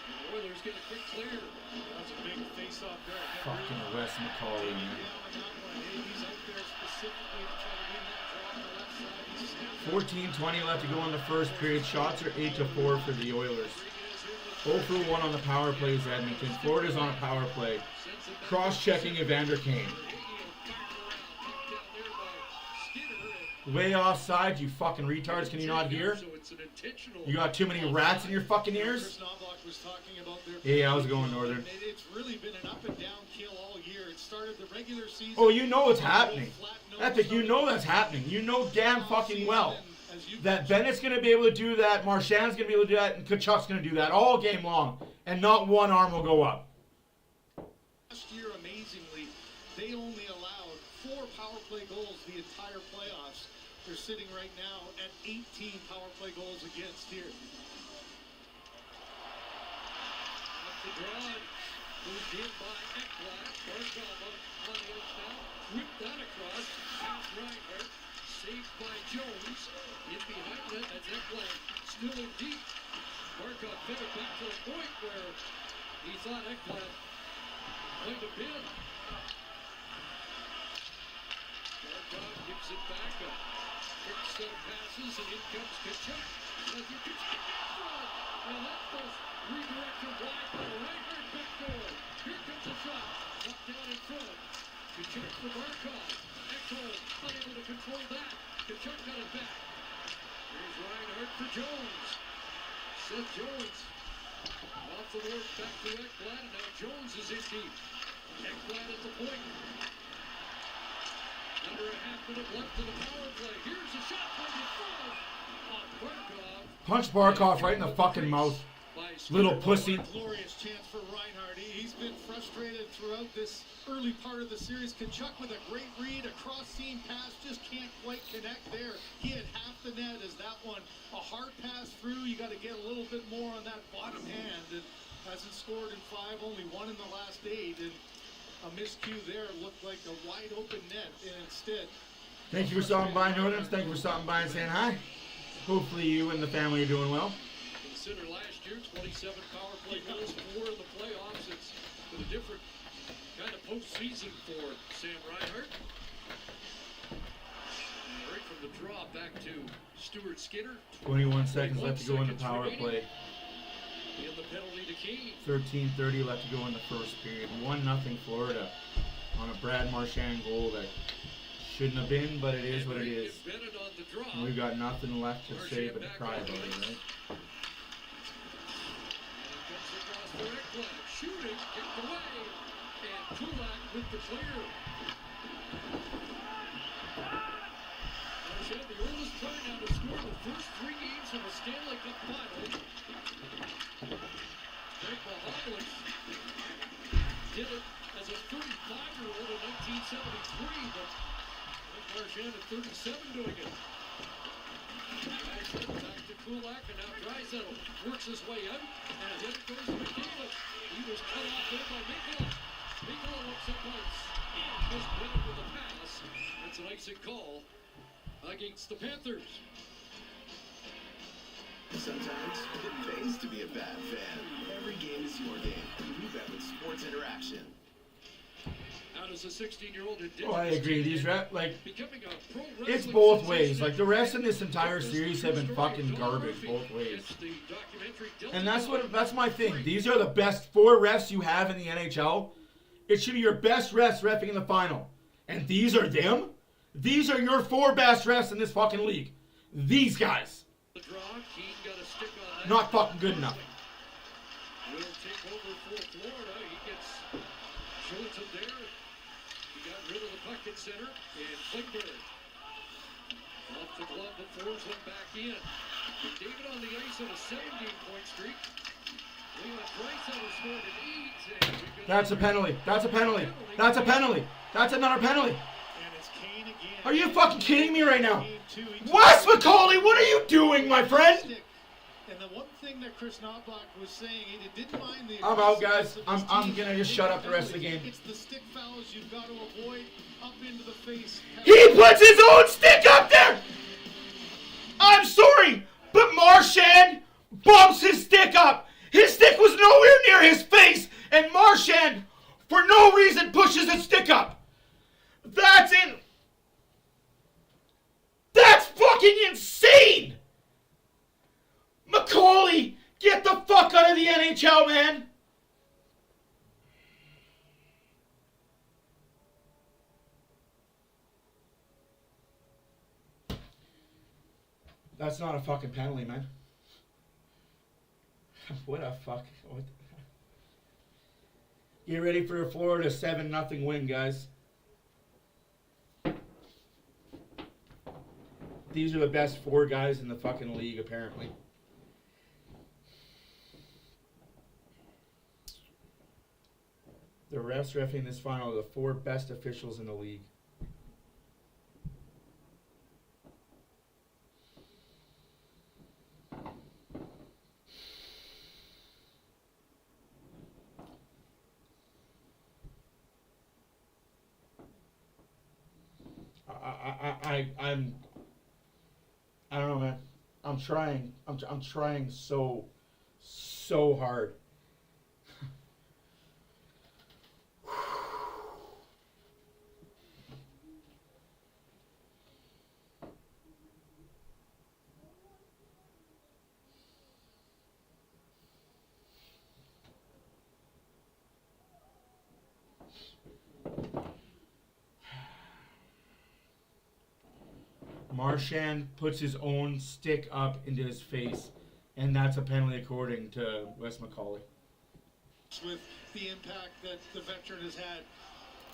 And the Oilers get a quick clear. That's a big face-off there. Fucking Wes McCauley, man. He's out there specifically to try to win that draw on the left side. He's 14:20 left to go in the first period. Shots are 8-4 for the Oilers. 0 for 1 on the power plays, Edmonton. Florida's on a power play. Cross-checking Evander Kane. Way offside, you fucking retards. Can you not hear? You got too many rats in your fucking ears? Chris Knobloch was talking about their Hey, how's it going, Northern? It's really been an up and down kill all year. It started the regular season. Oh, you know what's happening. Epic, you know that's happening. You know damn fucking well that Bennett's going to be able to do that, Marchand's going to be able to do that, and Kachuk's going to do that all game long, and not one arm will go up. Last year, amazingly, they only allowed 4 power play goals the entire playoffs. They're sitting right now at 18 power play goals against here. Up the draw, moved in by Ekblad. Barkov on the edge now. Whipped that across. Pass Reinhardt. Saved by Jones. In behind it, that's Ekblad. Still in deep. Barkov fed it back to the point where he thought Ekblad might have been. Barkov gives it back up. Quick set of passes, and in comes Kachuk. As he gets back in front. And that was redirected wide by Reinhardt backdoor. Here comes a shot. Knocked down in front. Kachuk for Barkov. Ekholm unable to control that. Kachuk got it back. Here's Reinhardt for Jones. Seth Jones. Off the board, back to Ekblad, and now Jones is in deep. Ekblad at the point. Under a half minute left to the power play. Here's a shot from the front on Barkov. Punch Barkov right in the fucking mouth. Little pussy. Glorious chance for Reinhardt. He's been frustrated throughout this early part of the series. Kachuk with a great read, a cross-seam pass, just can't quite connect there. He had half the net as that one. A hard pass through, you got to get a little bit more on that bottom hand. And hasn't scored in 5, only 1 in the last 8. And a miscue there looked like a wide open net, and instead. Thank you for stopping by, Northerns. Thank you for stopping by and saying hi. Hopefully you and the family are doing well. Consider last year 27 power play goals, 4 in the playoffs. It's been a different kind of postseason for Sam Reinhardt. draw back to Stuart Skinner. 21 seconds left to go in the power play. In the penalty to Kane. 13:30 left to go in the first period. 1-0 Florida on a Brad Marchand goal that shouldn't have been, but it is what it is. And we've got nothing left to say but to cry about it, right? Shooting, kicked away, and Kulak with the clear. Marchand, the oldest player now to score the first 3 games of a Stanley Cup final. Greg Mahovlich did it as a 35-year-old in 1973, but Marchand at 37 doing it. Back to Kulak, and now Draisaitl works his way out, and then it goes to McDavid. He was cut off there by Mikkola. Mikkola looks at once, and missed Bennett with a pass. That's an icing call against the Panthers. Sometimes it pays to be a bad fan. Every game is your game. You bet with Sports Interaction. How does a 16-year-old Oh, I agree. These becoming a pro it's both ways. Like the rest of this entire series have been fucking garbage both ways. And that's my thing. These are the best 4 refs you have in the NHL. It should be your best refs reffing in the final. And these are them? These are your 4 best refs in this fucking league. These guys. Not fucking good enough. Will take over for Florida. He gets Schultz there. He got rid of the puck at center. And Klingberg off the glove but forwards him back in. David on the ice on a 17-point streak. Leon Draisaitl scored an 8. That's a penalty. That's a penalty. That's a penalty. That's another penalty. And it's Kane again. Are you fucking kidding me right now? Wes McCauley, what are you doing, my friend? And the one thing that Chris Knobloch was saying, he didn't mind the... I'm out, guys. I'm gonna just shut up the rest of the game. It's the stick fouls you've got to avoid up into the face. He puts his own stick up there! I'm sorry, but Marchand bumps his stick up. His stick was nowhere near his face, and Marchand, for no reason, pushes his stick up. That's fucking insane! McCauley, get the fuck out of the NHL, man! That's not a fucking penalty, man. What a fuck. Get ready for a Florida 7-0 win, guys. These are the best 4 guys in the fucking league, apparently. The refs reffing this final are the 4 best officials in the league. I don't know, man. I'm trying so hard. Marchand puts his own stick up into his face, and that's a penalty according to Wes McCauley. With the impact that the veteran has had,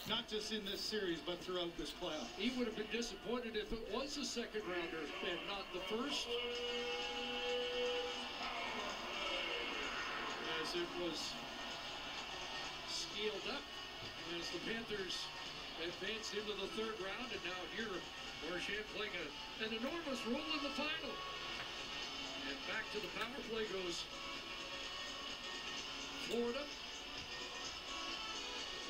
not just in this series, but throughout this playoff. He would have been disappointed if it was a second rounder and not the first. As it was scaled up as the Panthers advanced into the 3rd round, and now here Marchand playing an enormous role in the final. And back to the power play goes Florida.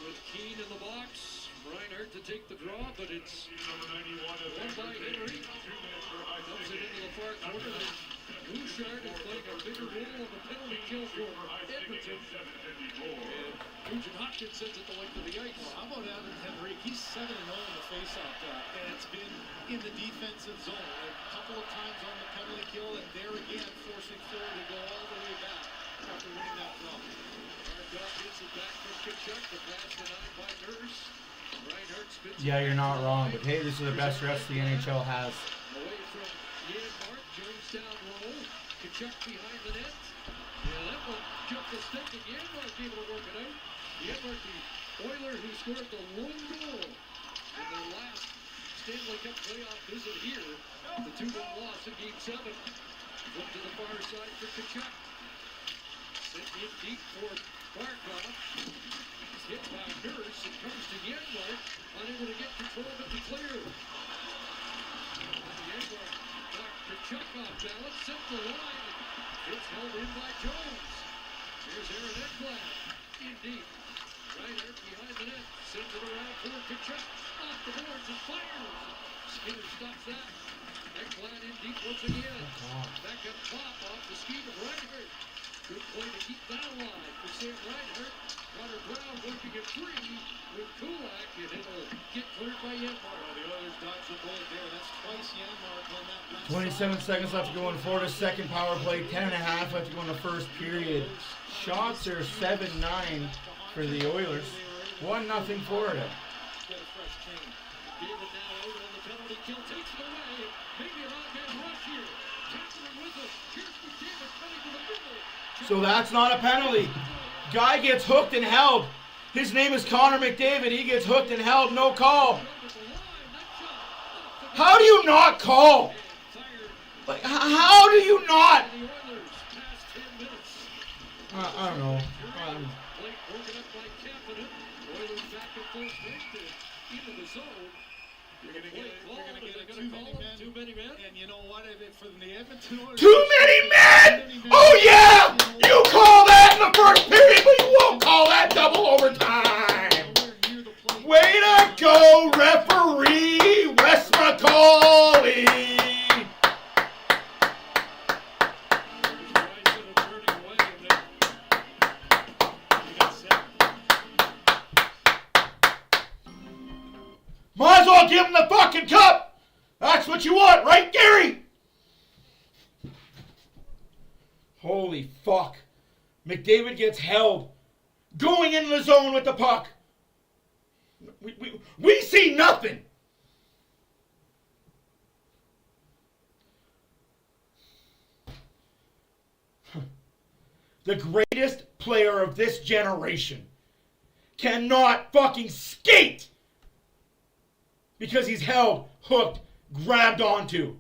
With Keane in the box. Reinhardt to take the draw, but it's won by Henry. Comes it into the far corner. Bouchard is playing a bigger role on the penalty kill for Edmonton. And Nugent Hopkins sends it the length of the ice. Well, how about Adam Henrique? He's 7-0 in the faceoff dot, and it's been in the defensive zone a couple of times on the penalty kill, and there again forcing Fleur to go all the way back after winning that draw. Hard gets it back from Kachuk. The pass denied by Nurse. Reinhardt spins. Yeah, you're not wrong, but hey, this is the best rest the NHL has. Away from Janmark, Jones down low. Kachuk behind the net. Yeah, that one jumped the stick, and Janmark able to work it out. Janmark, the Oiler who scored the lone goal in their last Stanley Cup playoff visit here. The 2-1 loss in Game 7. Flip to the far side for Kachuk. Sent in deep for Barkov. He's hit by Nurse. It comes to Janmark. Unable to get control of it to clear. Janmark knocked Kachuk off balance. Sent the line. It's held in by Jones. Here's Aaron Ekblad. In deep. Reinhardt behind the net. Sends it around for Kachuk. Off the boards and fires. Skinner stops that. Ekblad in deep once again. Back up top off the skate of Reinhardt. Good play to keep that alive for Sam Reinhardt. Connor Brown working at 3 with Kulak, and it'll get cleared by Janmark. The Oilers dodged the bullet there. That's twice Janmark on that last 27 seconds left to go in Florida's second power play. 10.5 left to go in the first period. Shots are 7-9 for the Oilers. 1-0 Florida. Get a fresh change. David now out on the penalty kill. Takes it away. Maybe an odd man rush here. Catherine with it. Here's McDavid coming to the middle. So that's not a penalty. Guy gets hooked and held. His name is Connor McDavid. He gets hooked and held. No call. How do you not call? Like, how do you not? I don't know. Broken up by Kapanen. Oilers back at full strength into the zone. You're going to get too many men. And you know what? For the Edmonton Oilers, Too many men! Oh yeah! You call that in the first period, but you won't call that double overtime. Way to go, referee Wes McCauley! Might as well give him the fucking cup! That's what you want, right, Gary? Holy fuck. McDavid gets held. Going into the zone with the puck. We see nothing. The greatest player of this generation cannot fucking skate because he's held, hooked, grabbed onto.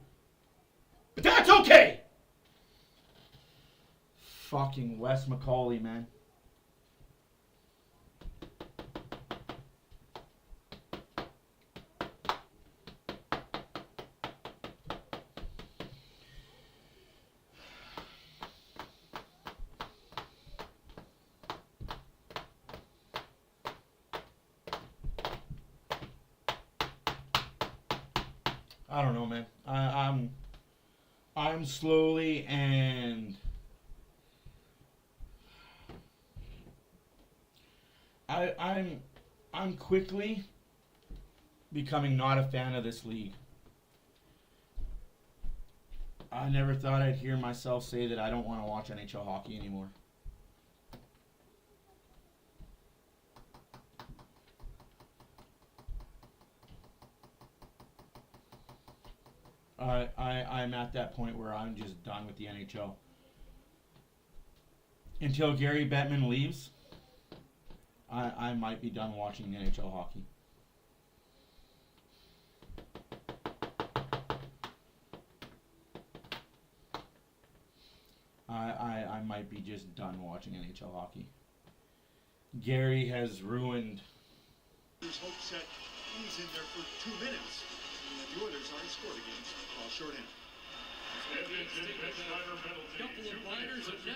But that's okay. Fucking Wes McCauley, man. I don't know, man. I'm slowly and I'm quickly becoming not a fan of this league. I never thought I'd hear myself say that I don't want to watch NHL hockey anymore. I'm at that point where I'm just done with the NHL. Until Gary Bettman leaves, I might be done watching NHL hockey. I might be just done watching NHL hockey. Gary has ruined. There's hopes that he's in there for 2 minutes. The Oilers already scored against shorthand. Couple of liners, and now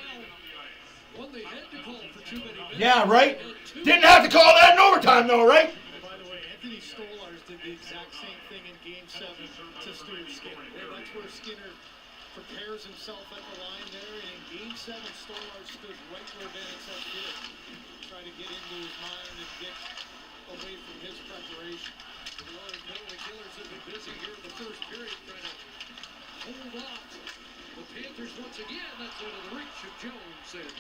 one they had to call for too many minutes. Yeah, right? Didn't have to call that in overtime, though, right? By the way, Anthony Stolarz did the exact same thing in Game 7 to Stuart Skinner. That's where Skinner prepares himself at the line there, and in Game 7, Stolarz stood right where Vanacek did. Try to get into his mind and get away from his preparation. The Oilers penalty killers have been busy here in the first period trying to hold off the Panthers once again. That's out of the reach of Jones and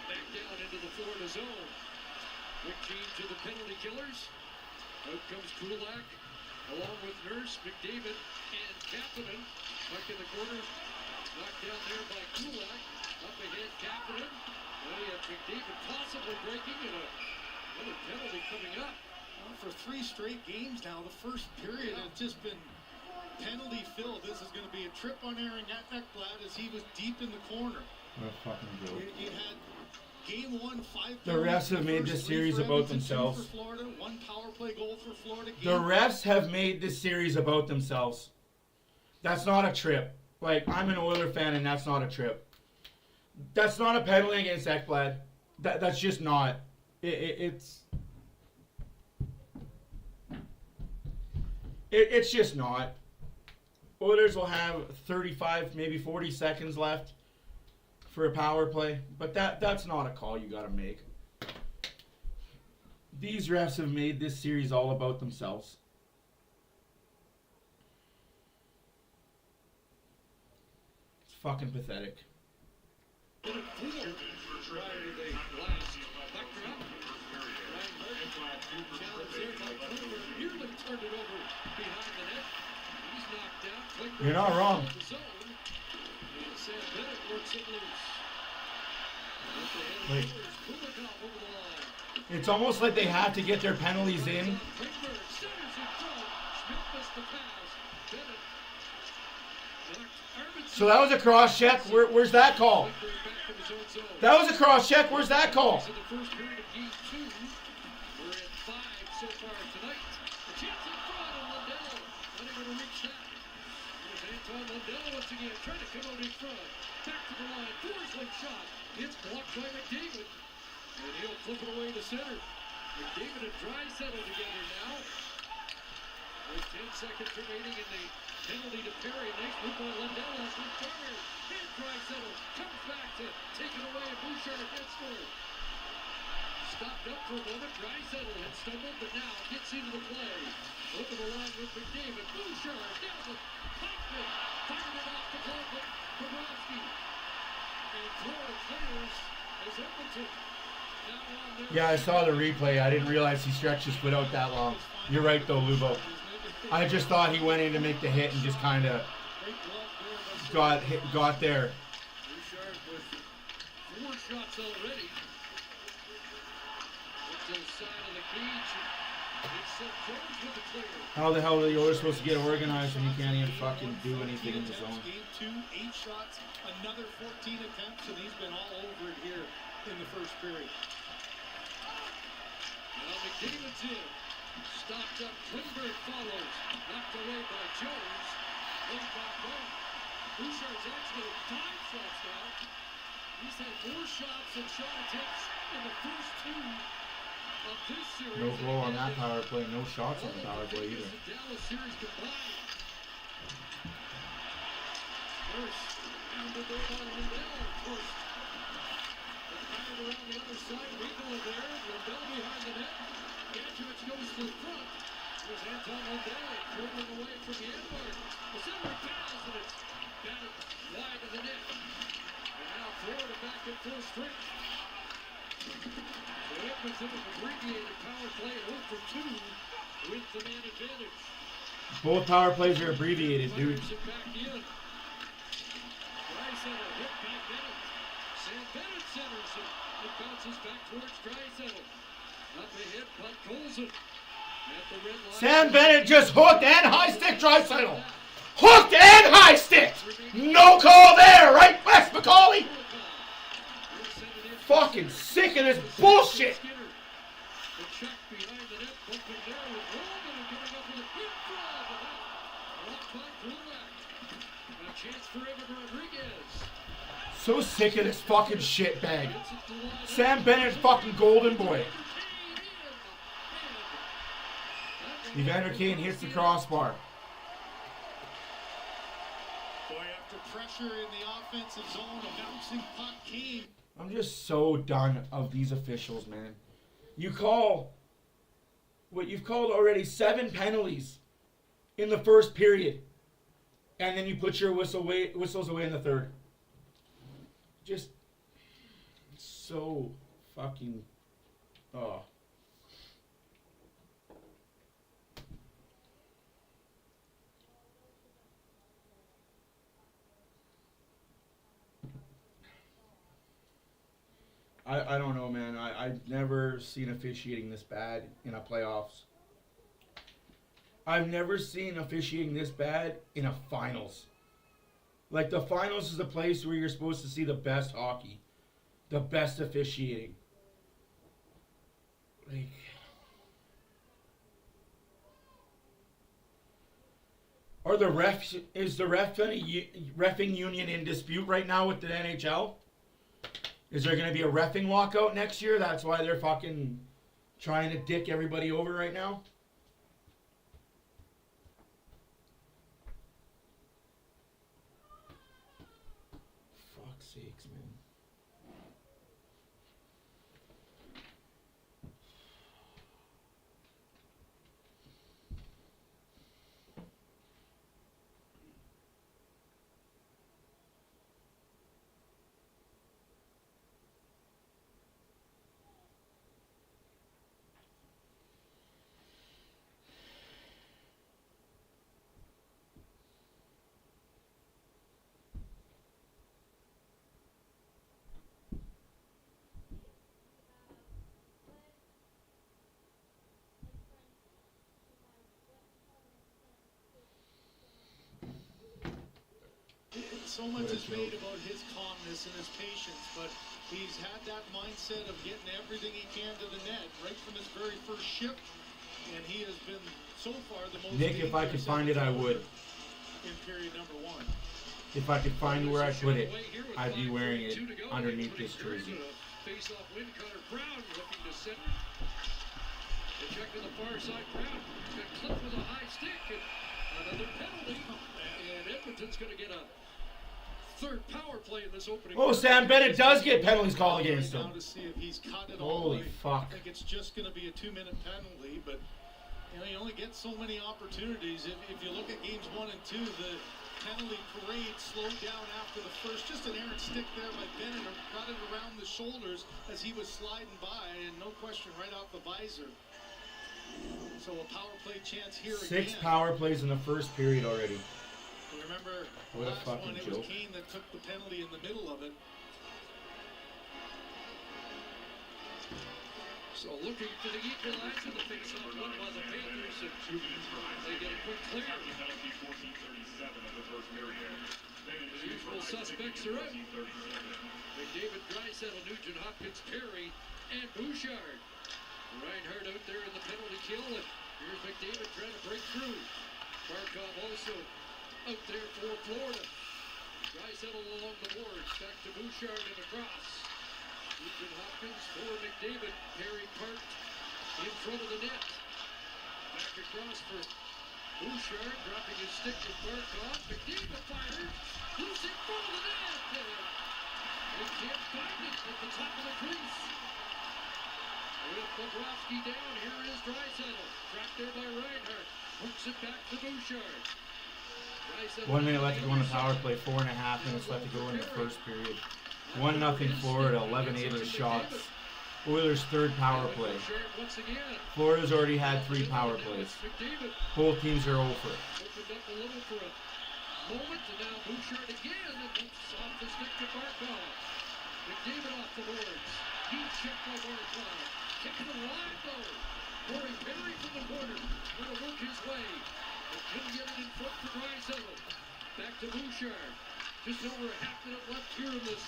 back down into the Florida zone. Quick change to the penalty killers. Out comes Kulak along with Nurse, McDavid, and Kapanen. Back in the corner. Knocked down there by Kulak. Up ahead, Kapanen. Now you have McDavid possibly breaking and another penalty coming up. Well, for 3 straight games now, the first period has just been penalty filled. This is going to be a trip on Aaron Ekblad as he was deep in the corner. What a fucking joke. You had Game 1, 5 The refs have made this series about themselves. For Florida, 1 power play goal for Florida. The refs have made this series about themselves. That's not a trip. Like, I'm an Oiler fan, and that's not a trip. That's not a penalty against Ekblad. That's just not. It's just not. Oilers will have 35, maybe 40 seconds left for a power play, but that's not a call you got to make. These refs have made this series all about themselves. It's fucking pathetic. You're not wrong. Like, it's almost like they have to get their penalties in. So that was a cross check. Where's that call? That was a cross check. Where's that call? Trying to come out in front. Back to the line. Forsling shot. It's blocked by McDavid. And he'll flip it away to center. McDavid and Draisaitl together now. With 10 seconds remaining in the penalty to Perry. Nice move by Lundell. Retired. And Draisaitl comes back to take it away. Bouchard gets scored. Stopped up for a moment. Draisaitl had stumbled, but now gets into the play. Over the line with McDavid. Bouchard down with Hoffman. Fired it off the glove with Bobrovsky. And Florida clears as Edmonton now on their... Yeah, I saw the replay. I didn't realize he stretched his foot out that long. You're right, though, Lubo. I just thought he went in to make the hit and just kind of got there. Bouchard with 4 shots already. It's inside of the cage. It's Jones with the clear. How the hell are the Oilers supposed to get organized when you can't even fucking do anything in the zone? Game 2, 8 shots, another 14 attempts, and he's been all over it here in the first period. Now McDavid's in. Stopped up. Klingberg follows. Knocked away by Jones. Goes back home. Bouchard's actually 5 shots now. He's had more shots and shot attempts in the first 2 of this series. No goal on that power play. No shots on the power play either. The Dallas series combined. First, pounded there by Lundell first. Fired around the other side. Riegel in there. Lundell behind the net. Gadjevich goes to the front. There's Anton Lundell dribbling away from the end mark. The center pass, and it's batted wide of the net. And now Florida back at full strength. So Edmonton an abbreviated power play 0 for 2 with the man advantage. Both power plays are abbreviated, dude. Back in. Draisaitl hit by Bennett. Sam Bennett centers it. It bounces back towards Draisaitl. Up ahead, Bud Colson. At the red line. Sam Bennett just hooked and high stick Draisaitl. Hooked and high stick. No call there, right, Wes McCauley? Fucking sick of this bullshit. The check behind the net, bumping there with Roman and coming up with a good throw. Blocked by Kulak. A chance for Evan Rodriguez. So sick of this fucking shit bag. Sam Bennett's fucking golden boy. Evander Kane hits the crossbar. Boy, after pressure in the offensive zone, a bouncing puck came. I'm just so done of these officials, man. You call what you've called already 7 penalties in the first period, and then you put your whistles away in the third. Just so fucking. Oh. I don't know, man. I've never seen officiating this bad in a playoffs. I've never seen officiating this bad in a finals. Like, the finals is the place where you're supposed to see the best hockey. The best officiating. Like... Is the reffing union in dispute right now with the NHL? Is there going to be a reffing lockout next year? That's why they're fucking trying to dick everybody over right now? Fuck's sakes, man. So much is made about his calmness and his patience, but he's had that mindset of getting everything he can to the net right from his very first shift, and he has been so far the most. Nick, if I could find it, I would. In period number 1. If I could find where I put it, I'd be wearing it underneath this jersey. Face-off win, Connor Brown looking to center. They check to the far side. Brown got clipped with a high stick, and another penalty. And Edmonton's going to get a third power play in this opening. Oh, Sam Bennett does get penalties called against him. To see if he's cut it Holy fuck. I think it's just going to be a 2-minute penalty, but you know, you only get so many opportunities. If you look at games 1 and 2, the penalty parade slowed down after the first. Just an errant stick there by Bennett, got it around the shoulders as he was sliding by, and no question, right off the visor. So a power play chance here 6 again. power plays in the first period already. Remember, what a last fucking one, it joke. was Kane that took the penalty in the middle of it. So looking for the equalizer, the face-off won by the Panthers, and they get a quick clear. The usual suspects are up. McDavid, Draisaitl, Nugent Hopkins, Perry, and Bouchard. Reinhardt out there in the penalty kill, and here's McDavid trying to break through. Barkov also out there for Florida. Draisaitl along the boards, back to Bouchard and across. Nugent Hopkins for McDavid. Perry parked in front of the net. Back across for Bouchard, dropping his stick to Barkov. McDavid fires. Loose in front of the net. They can't find it at the top of the crease. With Bobrovsky down, here is Draisaitl. Trapped there by Reinhardt. Hooks it back to Bouchard. 1 minute left to go in the power play, 4.5 minutes left to go in the first period. 1-0 Florida, 11 Oilers shots. Oilers' third power play. Florida's already had 3 power plays. Both teams are over. Opened up a little for a moment, and now Bouchard again, and hooks off the stick to Barkov. McDavid off the boards. Heat check by Barkov. Kept it alive though. Corey Perry from the corner. Going to work his way. But couldn't get it in front for Draisaitl. Back to Bouchard. Just over a half minute left here in this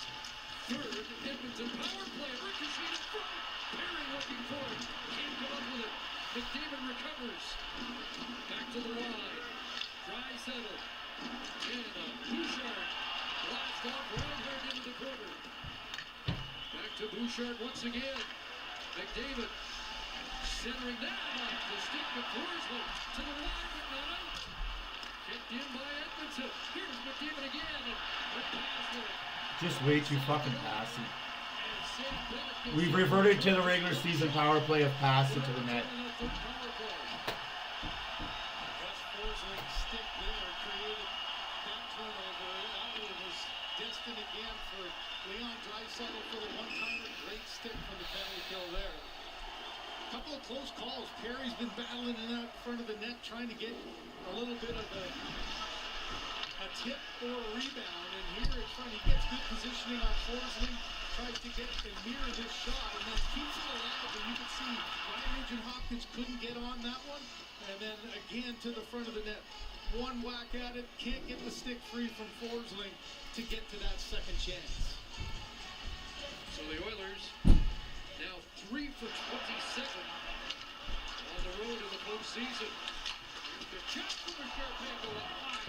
third. Edmonton power play. Ricochet in front. Perry looking for it. Can't come up with it. McDavid recovers. Back to the line. Draisaitl. And Bouchard. Blast off Reinhardt into the corner. Back to Bouchard once again. McDavid centering now. The stick with Forsman to the line, but not out. Tipped in by Edmonton. Here's McDavid again. And pass it. Just way too fucking passy. And Sam Bennett goes We've in. reverted to the regular season power play of pass it to the net. On the third power play. Gus Forsling stick there created that turnover. That one was destined again for Leon Draisaitl for the one-timer. Great stick from the penalty kill there. Couple of close calls. Perry's been battling in out front of the net, trying to get a little bit of a tip or a rebound. And here in front, he gets good positioning on Forsling, tries to get and mirror this shot, and then keeps it alive. And you can see Ryan Nugent Hopkins couldn't get on that one. And then again to the front of the net. One whack at it, can't get the stick free from Forsling to get to that second chance. So the Oilers now 3 for 27 on the road in the postseason. Here's the check from the sharp angle high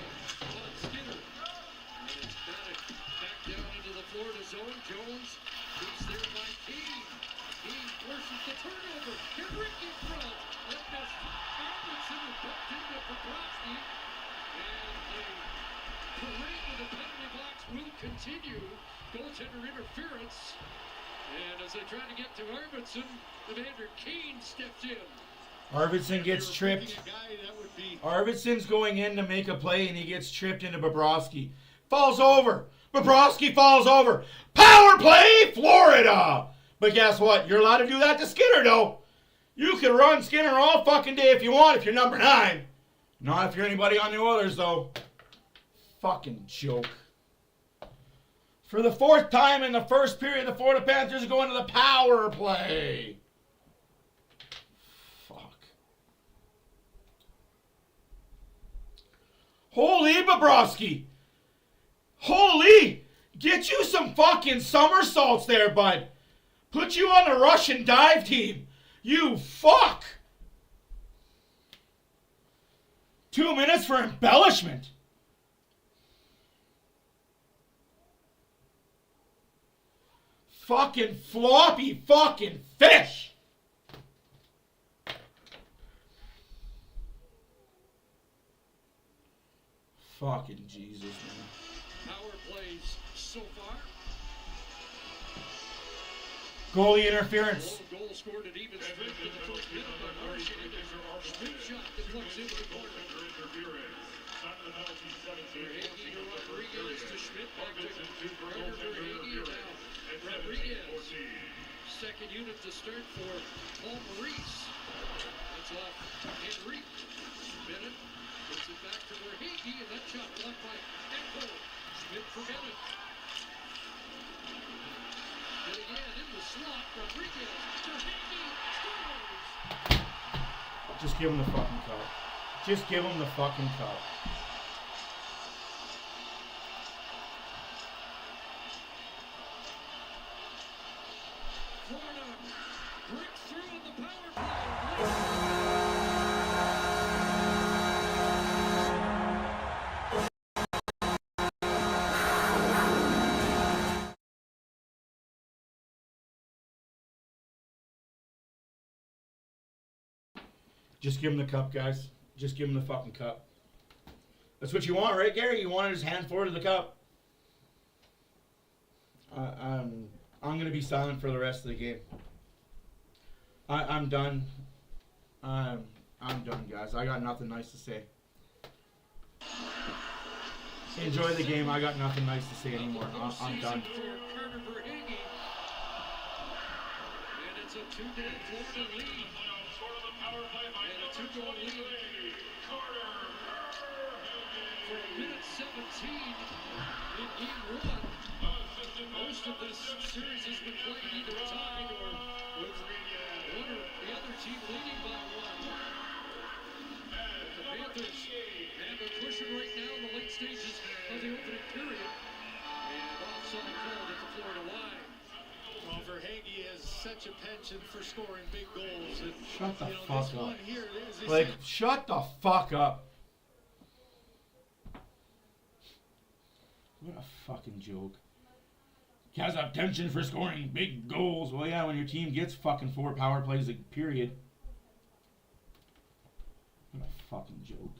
on Skinner. And it's batted back down into the Florida zone. Jones beats there by Keane. Keane forces the turnover. Henrik in front. That missed. Anderson is bumped into Bobrovsky. And the parade of the penalty blocks will continue. Goaltender interference. And as they try to get to Arvidsson, Evander Kane steps in. Arvidsson gets tripped. Arvidsson's going in to make a play, and he gets tripped into Bobrovsky. Falls over. Bobrovsky falls over. Power play, Florida! But guess what? You're allowed to do that to Skinner, though. You can run Skinner all fucking day if you want, if you're number 9. Not if you're anybody on the Oilers, though. Fucking joke. For the 4th time in the first period, the Florida Panthers are going to the power play. Fuck. Holy Bobrovsky. Holy. Get you some fucking somersaults there, bud. Put you on the Russian dive team. You fuck. 2 minutes for embellishment. Fucking floppy fucking fish. Fucking Jesus, man. Power plays so far. Goalie interference. Goal scored at even strength in the first minute by Marchand. Big shot that plugs into the corner. Verhage to Rodriguez to Schmidt. Back to Carter Verhage now. Rodriguez. Second unit to start for Paul Maurice. That's off Henry. Bennett puts it back to Verhage, and that shot blocked by Echo. Schmidt for Bennett. And again in the slot, Rodriguez. Verhage scores. Just give him the fucking cup. Just give him the fucking cup. Florida breaks through in the power play. Just give him the cup, guys. Just give him the fucking cup. That's what you want, right, Gary? You wanted his hand forward to the cup. I'm going to be silent for the rest of the game. I'm done. I'm done, guys. I got nothing nice to say. Enjoy the game. I got nothing nice to say anymore. I'm done. And it's a 2-game Florida lead. And a 2-goal lead. For a minute 17 in game 1. Most of this series has been played either tied or with one or the other team leading by 1. But the Panthers have a cushion right now in the late stages of the opening period. And offside called at the Florida line. Well, Verhage has such a penchant for scoring big goals. And, Shut the fuck this up. one here, as Like, said, shut the fuck up. What a fucking joke. Guys have tension for scoring big goals. Well, yeah, when your team gets fucking 4 power plays a period. What a fucking joke.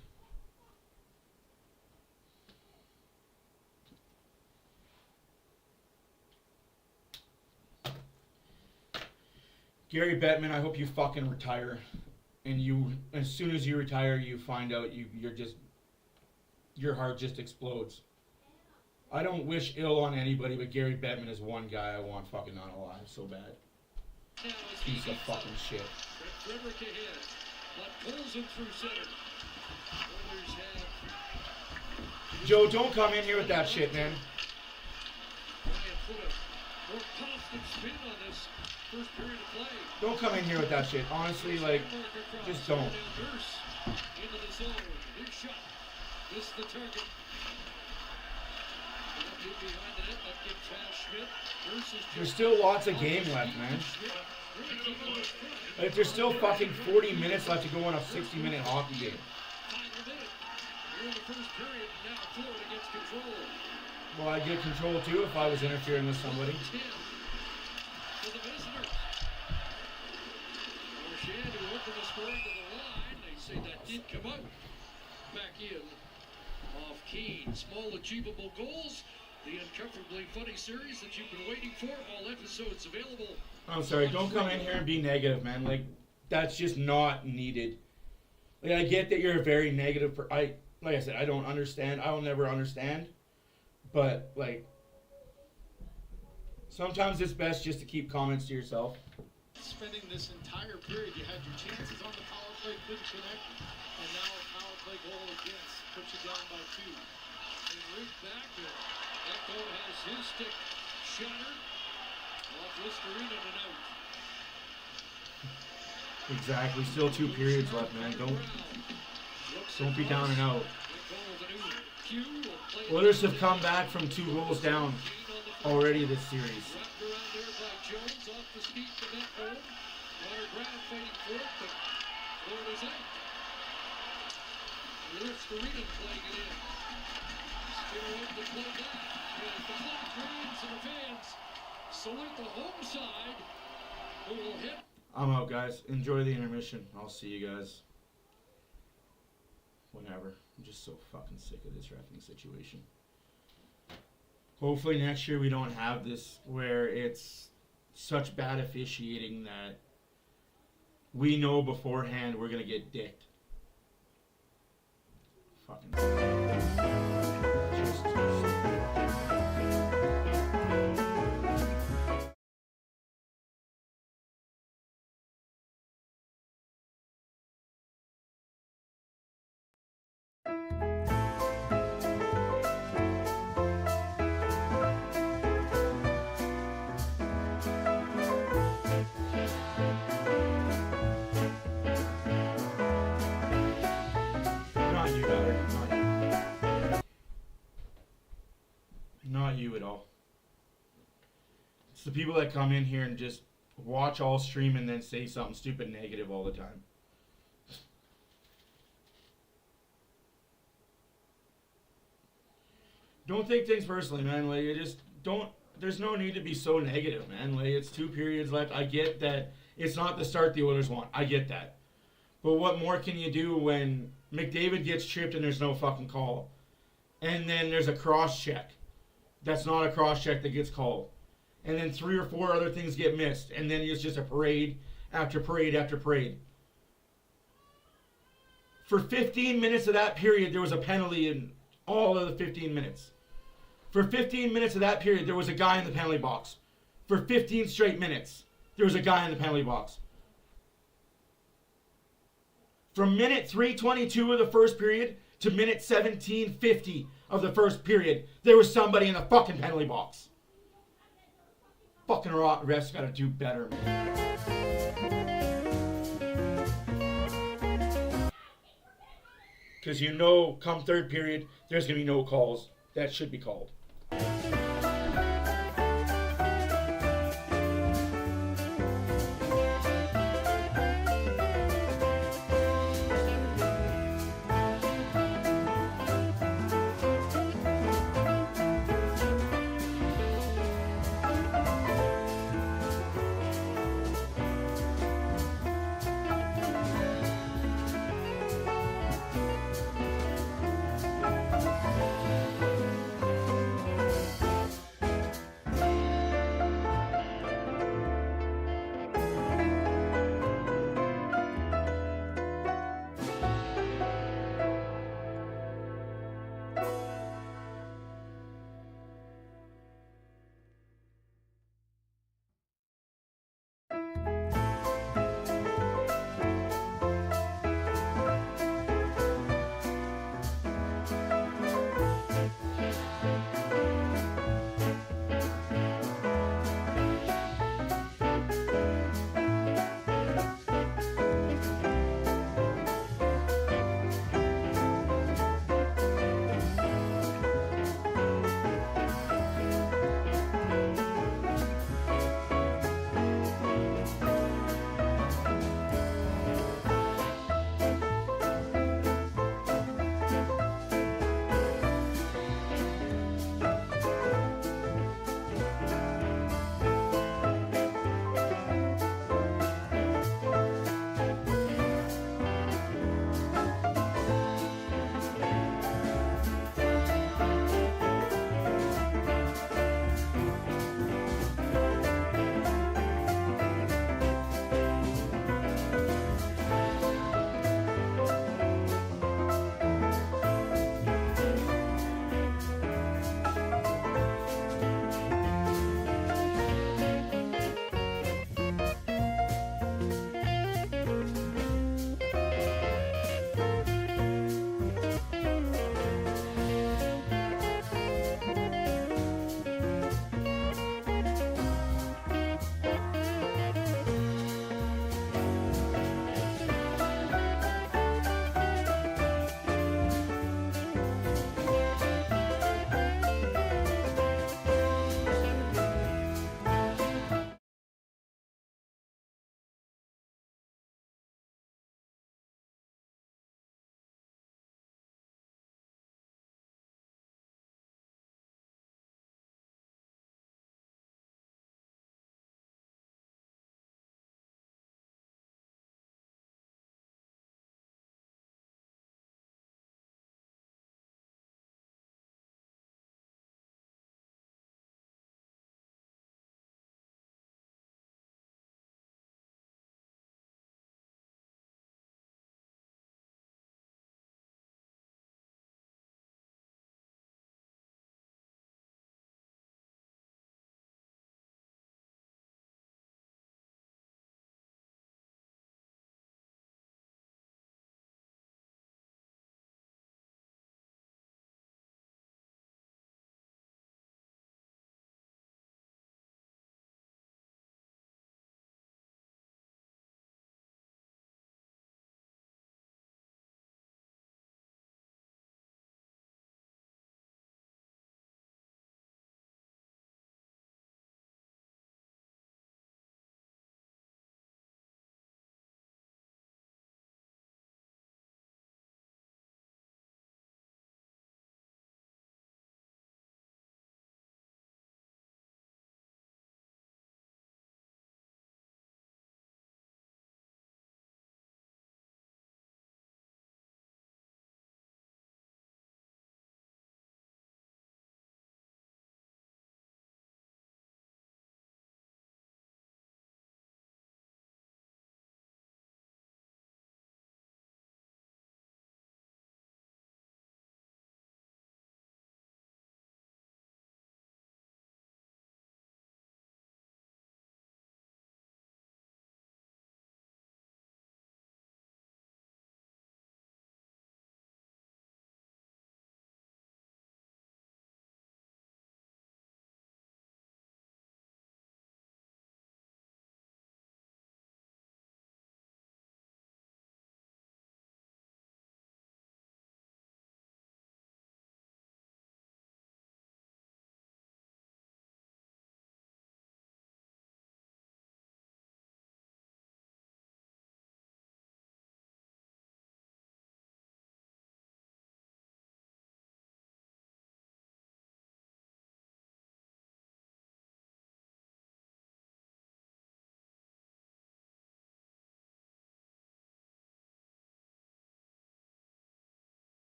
Gary Bettman, I hope you fucking retire. And you, as soon as you retire, you find out your heart just explodes. I don't wish ill on anybody, but Gary Bettman is one guy I want fucking not alive so bad. Piece of fucking shit. Frederick ahead. But pulls him through center. Oilers have... Joe, don't come in here with that shit, man. Put a more positive spin on this first period of play. Don't come in here with that shit. Honestly, like, just don't. Into the zone. Big shot. Missed the target. Behind the net. That gives Schmidt. There's still lots of game left, man. Like, there's still fucking 40 minutes left to go on a 60-minute hockey game. You're in the first period. Now Florida gets control. Well, I'd get control too if I was interfering with somebody. For the visitors. Marchand, who opened the scoring to the line. They say that did come out. Back in. Off Keane. Small achievable goals. The uncomfortably funny series that you've been waiting for. All episodes available. I'm sorry, don't come in here and be negative, man. Like, that's just not needed. Like, I get that you're a very negative like I said, I don't understand. I will never understand. But, like, sometimes it's best just to keep comments to yourself. Spending this entire period, you had your chances on the power play, couldn't connect, and now a power play goal against puts you down by 2. And right back there. Echo has his stick shattered. Off Listerine and out. Exactly. Still 2 periods left, man. Don't be down and out. Oilers have come back from 2 goals down already this series. Wrapped around there by Jones off the skate to that home. Water Brown fighting for it, but Florida's out. Listerine playing it in. Skinner up to play back. As the clock reigns and the fans salute the home side, who will hit. I'm out, guys. Enjoy the intermission. I'll see you guys whenever. I'm just so fucking sick of this reffing situation. Hopefully next year we don't have this where it's such bad officiating that we know beforehand we're going to get dicked. Fucking... Not you at all. It's the people that come in here and just watch all stream and then say something stupid negative all the time. Don't take things personally, man. Like, you just don't. There's no need to be so negative, man. Like, it's 2 periods left. I get that it's not the start the Oilers want. I get that. But what more can you do when McDavid gets tripped and there's no fucking call? And then there's a cross check. That's not a cross check that gets called. And then 3 or 4 other things get missed. And then it's just a parade after parade after parade. For 15 minutes of that period, there was a penalty in all of the 15 minutes. For 15 minutes of that period, there was a guy in the penalty box. For 15 straight minutes, there was a guy in the penalty box. From minute 3:22 of the first period to minute 17:50 of the first period, there was somebody in the fucking penalty box. Fucking refs gotta do better, man. Because you know, come third period, there's gonna be no calls that should be called.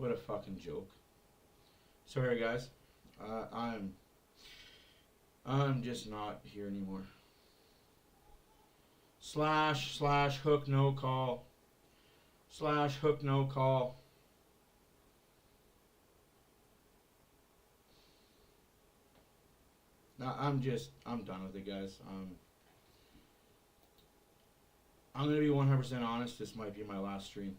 What a fucking joke. Sorry, guys. I'm just not here anymore. Slash hook no call. Slash hook no call. No, I'm done with it, guys. I'm gonna be 100% honest. This might be my last stream.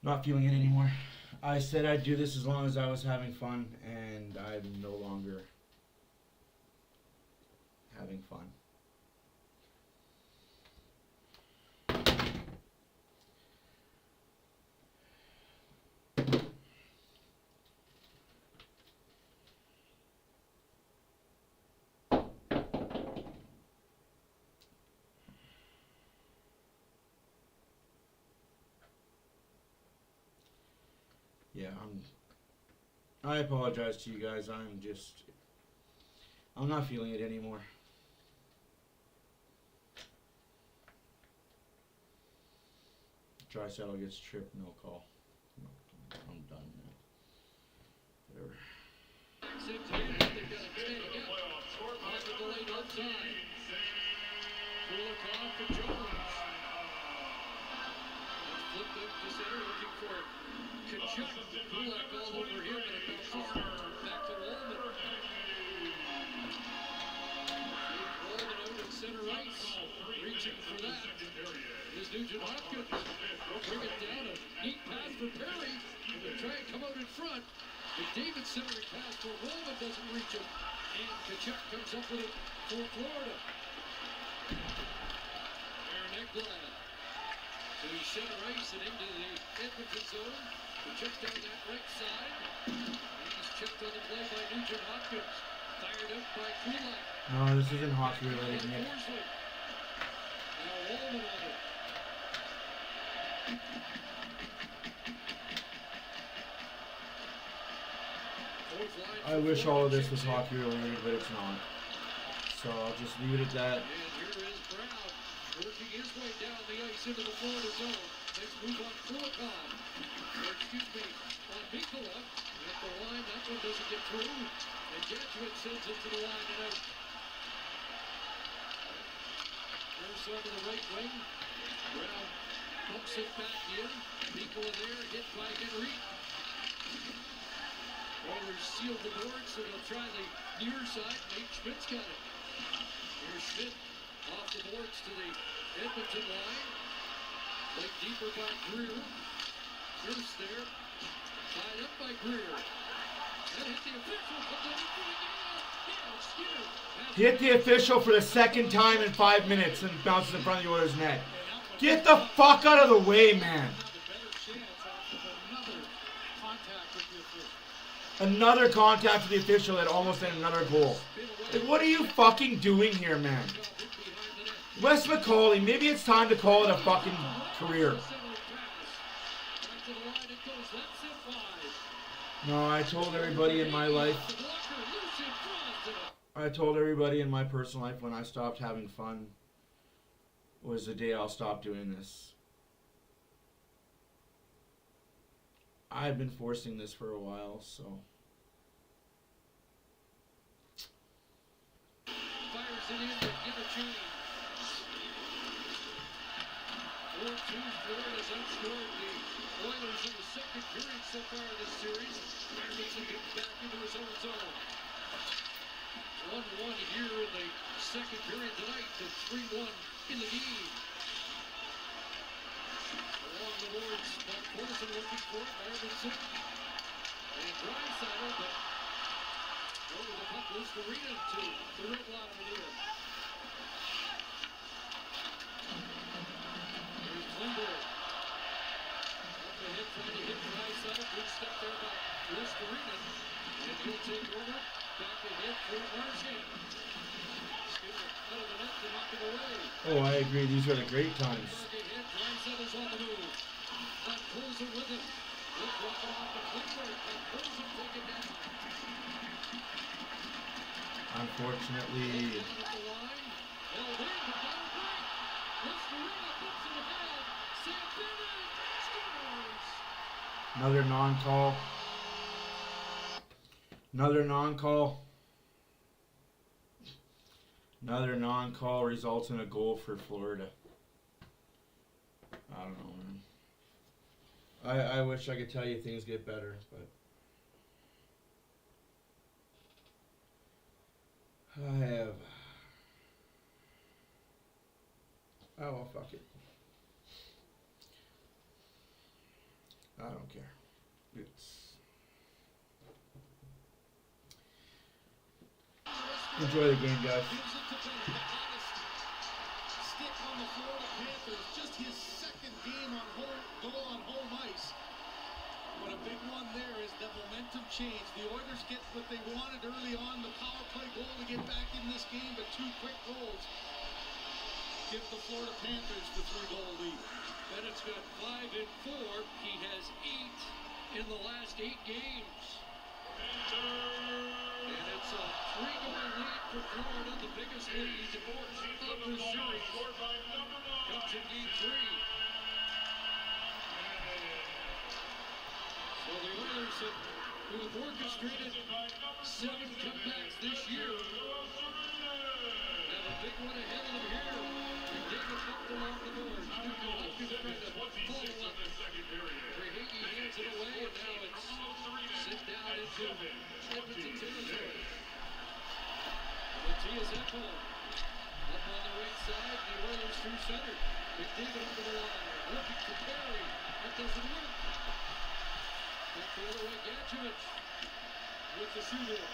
Not feeling it anymore. I said I'd do this as long as I was having fun, and I'm no longer having fun. Yeah, I apologize to you guys. I'm not feeling it anymore. Dry saddle gets tripped, no call. I'm done, man. Whatever. Flipped up to center, looking for Kachuk. Kulak all over him, and it bounces back to Wallman. Wallman out at center ice, reaching for that. Is Nugent Hopkins. Bring it down, a neat pass for Perry. They try and come out in front. McDavid centering pass for Wallman doesn't reach him. And Kachuk comes up with it for Florida. Aaron Ekblad to center ice and into the Edmonton zone. Kachuk down that right side. He's checked on the play by Nugent Hopkins. Fired up by Kulak. No, this isn't hockey related, Nick. Now Wallman on it. I wish all of this was hockey related, but it's not. So I'll just leave it at that. And here is Brown working his way down the ice into the Florida zone. Next move on Kulikov. On Mikula. At the line, that one doesn't get through. And Jesuit sends it to the line and out. There's on to the right wing. Brown pumps it back in. Mikula there, hit by Henry. Oilers sealed the board, so they'll try the near side. Nate Schmidt's got it. Here's Schmidt off the boards to the Edmonton line. Played deeper by Greer. Bruce there. Tied up by Greer. That hit the official. Hit the official for the second time in 5 minutes and bounces in front of the Oilers' net. Get the fuck out of the way, man. Another contact to the official that almost had another goal. Like, what are you fucking doing here, man? Wes McCauley, maybe it's time to call it a fucking career. No, I told everybody in my life. I told everybody in my personal life when I stopped having fun was the day I'll stop doing this. I've been forcing this for a while, so. Fires it in to interchange. 4-2, Florida's outscored the Oilers in the second period so far in this series. Edmonton gets back into his own zone. 1-1 here in the second period tonight, and 3-1 in the game. Along the boards, Mark Olsen looking for it, Edmonton. And Draisaitl, but over the puck goes to Arena to the red line of it in. There's Lindor. Up the hit, trying to hit Draisaitl. Good step there by Arena. And he'll take over. Back ahead for Marchand. Skinner out of the net to knock it away. Oh, I agree. These are the great times. Draisaitl's on the move. And pulls it with him. He'll drop it off to Clifford. And pulls him, take it down. Unfortunately. Down at the line. Held in, but down break. Listerina puts it ahead. Sam Bennett. Another non-call. Another non-call. Another non-call results in a goal for Florida. I don't know, man. I wish I could tell you things get better, but I have. Oh well, fuck it. I don't care. Enjoy the game, guys. Stick on the Florida Panthers. Just his second game on goal on home ice. But a big one there is the momentum change. The Oilers get what they wanted early on, the power play goal to get back in this game, but 2 quick goals give the Florida Panthers the 3-goal lead. Bennett's got 5 in 4. He has 8 in the last 8 games. And it's a 3-goal lead for Florida, the biggest lead of the series. Comes in game 3. So the Oilers who have orchestrated 7 comebacks this year have a big one ahead of them here. And David Hunt along the boards. Nuka Hunt is trying to follow up. Verhage hands it away, and now it's sent down into Edmonton territory. Matthias Ekholm up on the right side, the Oilers through center. McDavid over the line, looking for Perry. That doesn't work. Back the other way, Gadjevich with the shooter.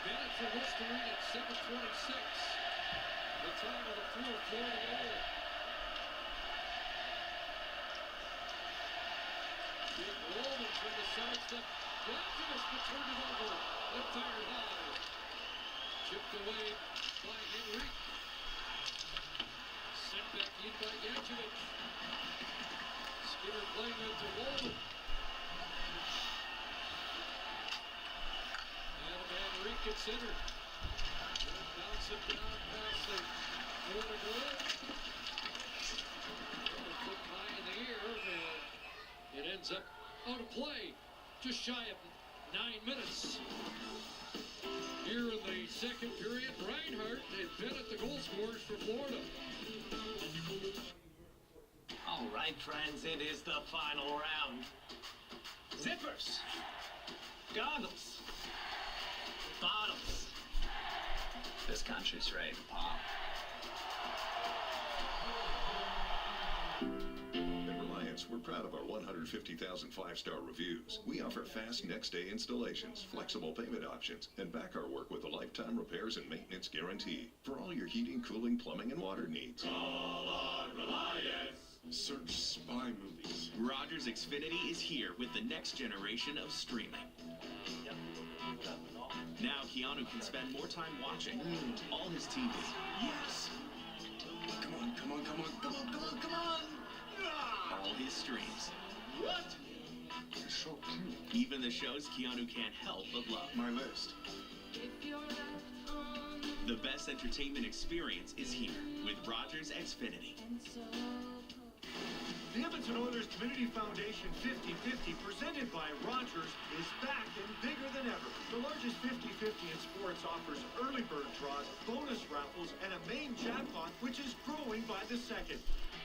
Bennett for Listerine at 7:26. The time of the 4th Florida goal. Big Roman from the sidestep. Gadjevich but turned it over. And fired high. Chipped away by Henrique. Sent back in by Gadjevich. Skinner playing it to Roman. And Henrique at center. Bounce it down past the Florida goal. Put high in the air, and it ends up out of play. Just shy of 9 minutes. Here in the second period, Reinhart and Bennett, the goal scorers for Florida. All right, friends, it is the final round. Zippers, goggles, bottles. This country's ready to pop. At Reliance, we're proud of our 150,000 5-star reviews. We offer fast next-day installations, flexible payment options, and back our work with a lifetime repairs and maintenance guarantee for all your heating, cooling, plumbing, and water needs. All on Reliance. Search spy movies. Rogers Xfinity is here with the next generation of streaming. Now Keanu can spend more time watching all his TV. Yes! Come on, come on, come on, come on, come on, come on! All his streams. What? You're so cute. Even the shows Keanu can't help but love. My list. The best entertainment experience is here with Rogers Xfinity. The Edmonton Oilers Community Foundation 50-50, presented by Rogers, is back and bigger than ever. The largest 50-50 in sports offers early bird draws, bonus raffles, and a main jackpot, which is growing by the second.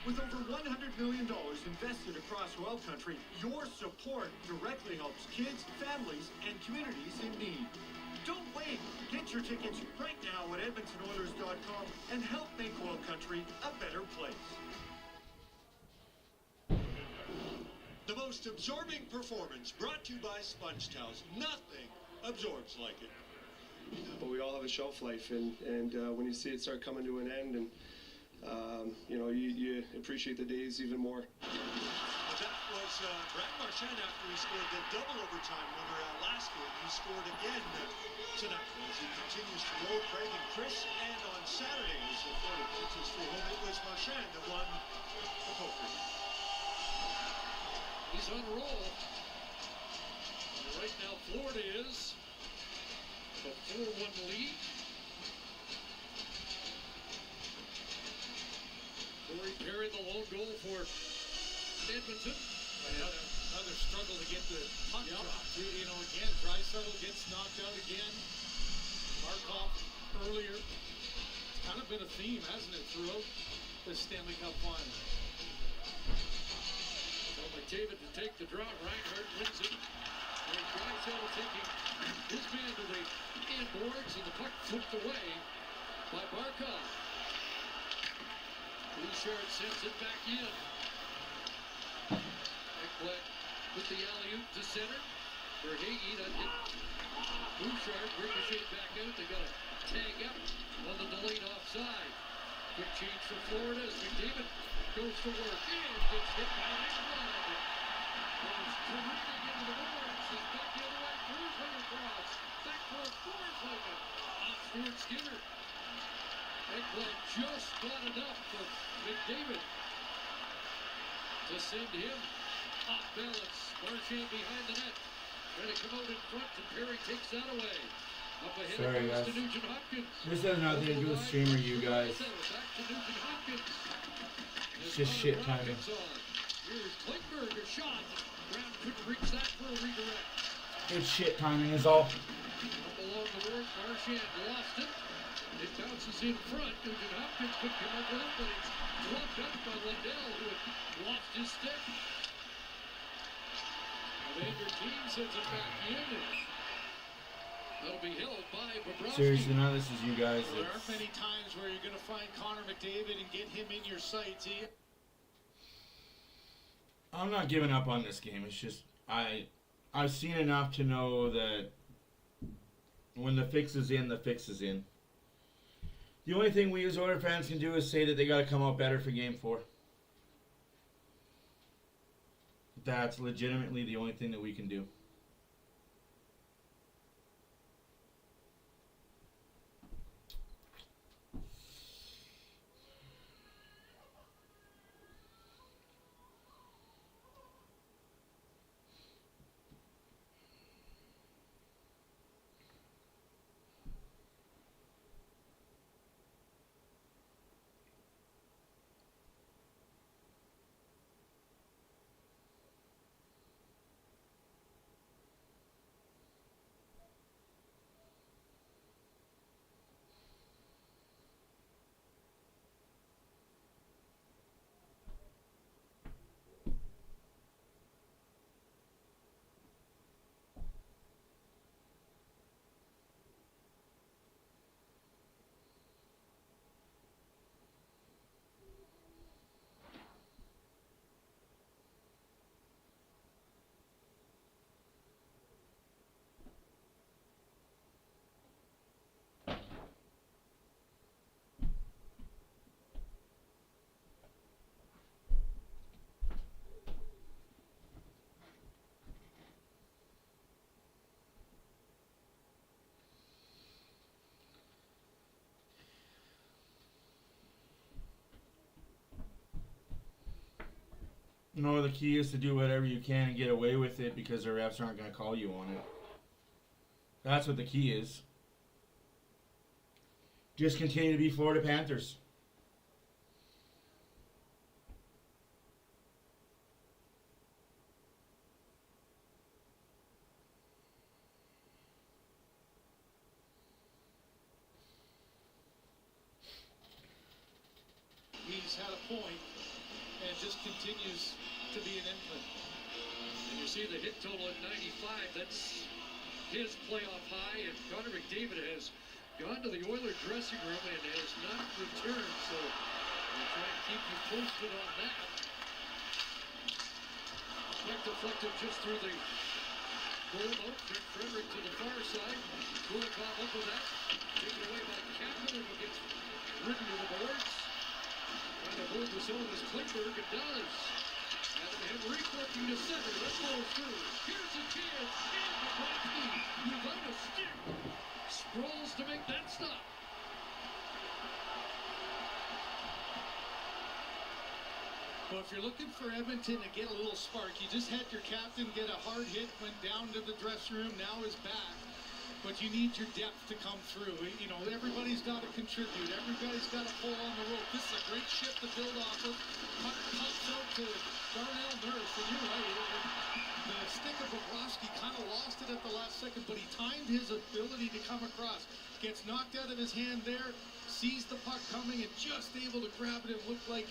With over $100 million invested across oil country, your support directly helps kids, families, and communities in need. Don't wait. Get your tickets right now at EdmontonOilers.com and help make oil country a better place. The most absorbing performance brought to you by Sponge Towels. Nothing absorbs like it. But we all have a shelf life, and when you see it start coming to an end, and you appreciate the days even more. That was Brad Marchand after he scored the double overtime winner last game. He scored again tonight as he continues to roll. Craig and Chris, and on Saturday as the Florida pitches through home, it was Marchand that won the poker. He's on a roll. And right now, Florida is a 4-1 lead. Corey Perry, the lone goal for Edmonton. Another struggle to get the puck dropped. You know, again, Draisaitl gets knocked out again. Markov earlier. It's kind of been a theme, hasn't it, throughout the Stanley Cup final? So McDavid to take the draw. Reinhardt wins it. And Draisaitl taking his man to the end boards, and the puck flipped away by Barkov. Bouchard sends it back in. Ekblad with the alley-oop to center for Hagee. That hit Bouchard, ricocheted back out. They got a tag up on the delayed offside. Quick change for Florida as McDavid goes to work and gets hit by Ekblad. Goes careening into the boards. He's back the other way. Forsberg across. Back for Forsberg. Off Stuart Skinner. Ekblad just got enough of McDavid to send him off balance. Marchand behind the net. Trying to come out in front, and Perry takes that away. Up ahead Sorry, it goes guys. to Nugent Hopkins. This has nothing to do with streamer, you guys. Back to Nugent Hopkins. It's just shit timing. Here's Klingberg, a shot. Brown couldn't reach that for a redirect. It's shit timing is all. Up along the board, Marchand lost it. It bounces in front. Nugent Hopkins could come up with it, but it's dropped up by Lundell, who had lost his stick. Evander Kane sends it back in, and that'll be held by Bobrovsky. Seriously, now this is you guys. Well, there aren't many times where you're going to find Connor McDavid and get him in your sights. I'm not giving up on this game. It's just I've seen enough to know that when the fix is in, the fix is in. The only thing we as Oilers fans can do is say that they got to come out better for Game 4. That's legitimately the only thing that we can do. No, the key is to do whatever you can and get away with it because the refs aren't going to call you on it. That's what the key is. Just continue to be Florida Panthers. He's had a point and just continues to be an infant. And you see the hit total at 95. That's his playoff high. And Connor McDavid has gone to the Oilers dressing room and has not returned. So we'll try and keep you posted on that. Quick deflected just through the goal out. Trent Frederick to the far side. Kulikov up with that. Taken away by Kaplan, who gets ridden to the boards. Trying to move the zone as Klingberg, it does. Adam Henry working to center. That goes through. Here's a chance. And Bobrovsky without a stick. Scrolls to make that stop. Well, if you're looking for Edmonton to get a little spark, you just had your captain get a hard hit, went down to the dressing room, now is back. But you need your depth to come through. You know, everybody's got to contribute. Everybody's got to pull on the rope. This is a great shift that build off of. Puck pops out to Darnell Nurse, and you're right. The stick of Bobrovsky kind of lost it at the last second, but he timed his ability to come across. Gets knocked out of his hand there, sees the puck coming, and just able to grab it. It looked like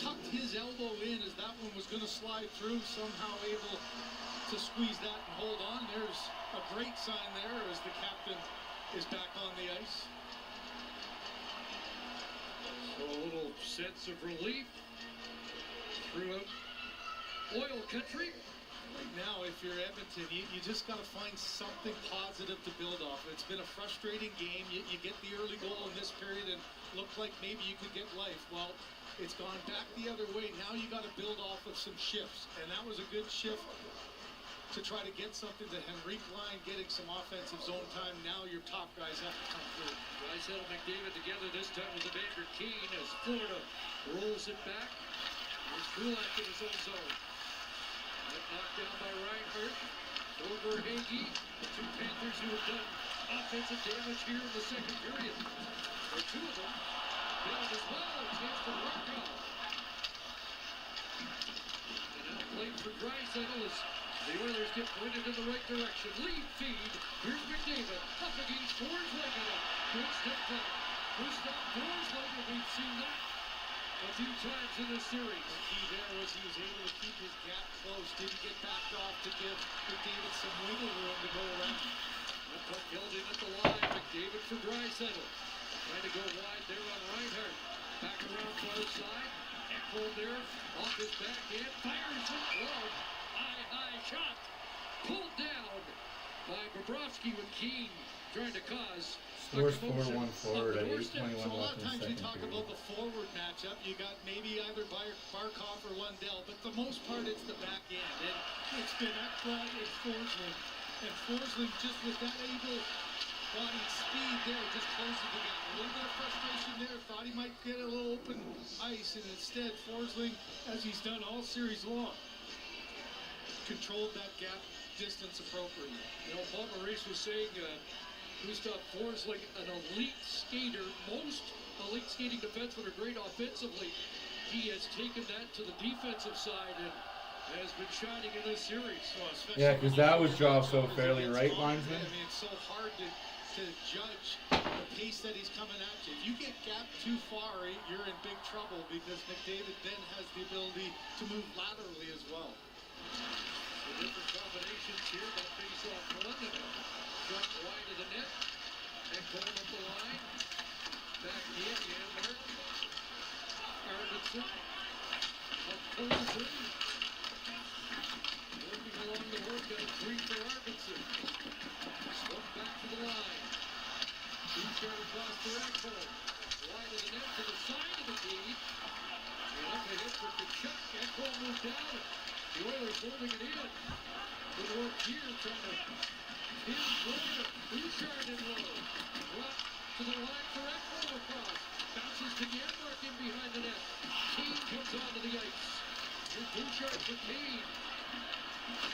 tucked his elbow in as that one was going to slide through, somehow able to squeeze that and hold on. There's a great sign there as the captain is back on the ice. So a little sense of relief throughout oil country. Right now, if you're Edmonton, you just got to find something positive to build off. It's been a frustrating game. You get the early goal in this period and looked like maybe you could get life. Well, it's gone back the other way. Now you got to build off of some shifts, and that was a good shift to try to get something to Henrique Line, getting some offensive zone time. Now your top guys have to come through. Draisaitl and McDavid together this time with Evander Kane as Florida rolls it back. There's Kulak in his own zone. Knocked down by Reinhardt. Over Hagee. The two Panthers who have done offensive damage here in the second period. Or two of them. Down as well. Chance for Markov. And now played for Draisaitl as the Oilers get pointed in the right direction. Lead feed. Here's McDavid. Up against Forsling. Good step back. Gustav Forsling. We've seen that a few times in this series. The key there was he was able to keep his gap close. Didn't get backed off to give McDavid some wiggle room to go around. That puck held in at the line. McDavid for Draisaitl. Trying to go wide there on Reinhardt. Back around far side. Ekholm there. Off his backhand. Fires from glove. High shot. Pulled down by Bobrovsky with Keane trying to cause Scores 4-1 forward at 8:21 So a lot left of in the times you second talk period. about the forward matchup. You got maybe either Barkov or Lundell, but the most part it's the back end. And it's been Ekblad and Forsling. And Forsling just with that able-bodied speed there just closes the gap. A little bit of frustration there. Thought he might get a little open ice, and instead Forsling, as he's done all series long, controlled that gap distance appropriately. You know, Paul Maurice was saying Gustav Forsling, an elite skater. Most elite skating defensemen are great offensively. He has taken that to the defensive side and has been shining in this series. Well, Yeah, because that was dropped so fairly, right, linesman? I mean, it's so hard to judge the pace that he's coming at you. If you get gapped too far, you're in big trouble because McDavid then has the ability to move laterally as well. The different combinations here. That face off one and a shot wide of the net. And going up the line. Back in, Yandler. Arvidsson. Up Colson. Working along the board, got a three for Arvidsson. Swung back to the line. Two-shot across the Ekholm. Wide of the net to the side of the gate. And up ahead for Kachuk. Ekholm moved down. The Oilers holding it in. Good work here, trying to pin Florida. Bouchard in low. Brought to the line for Ekholm across. Bounces to Yanmark in behind the net. Kane comes onto the ice. Here's Bouchard for Kane.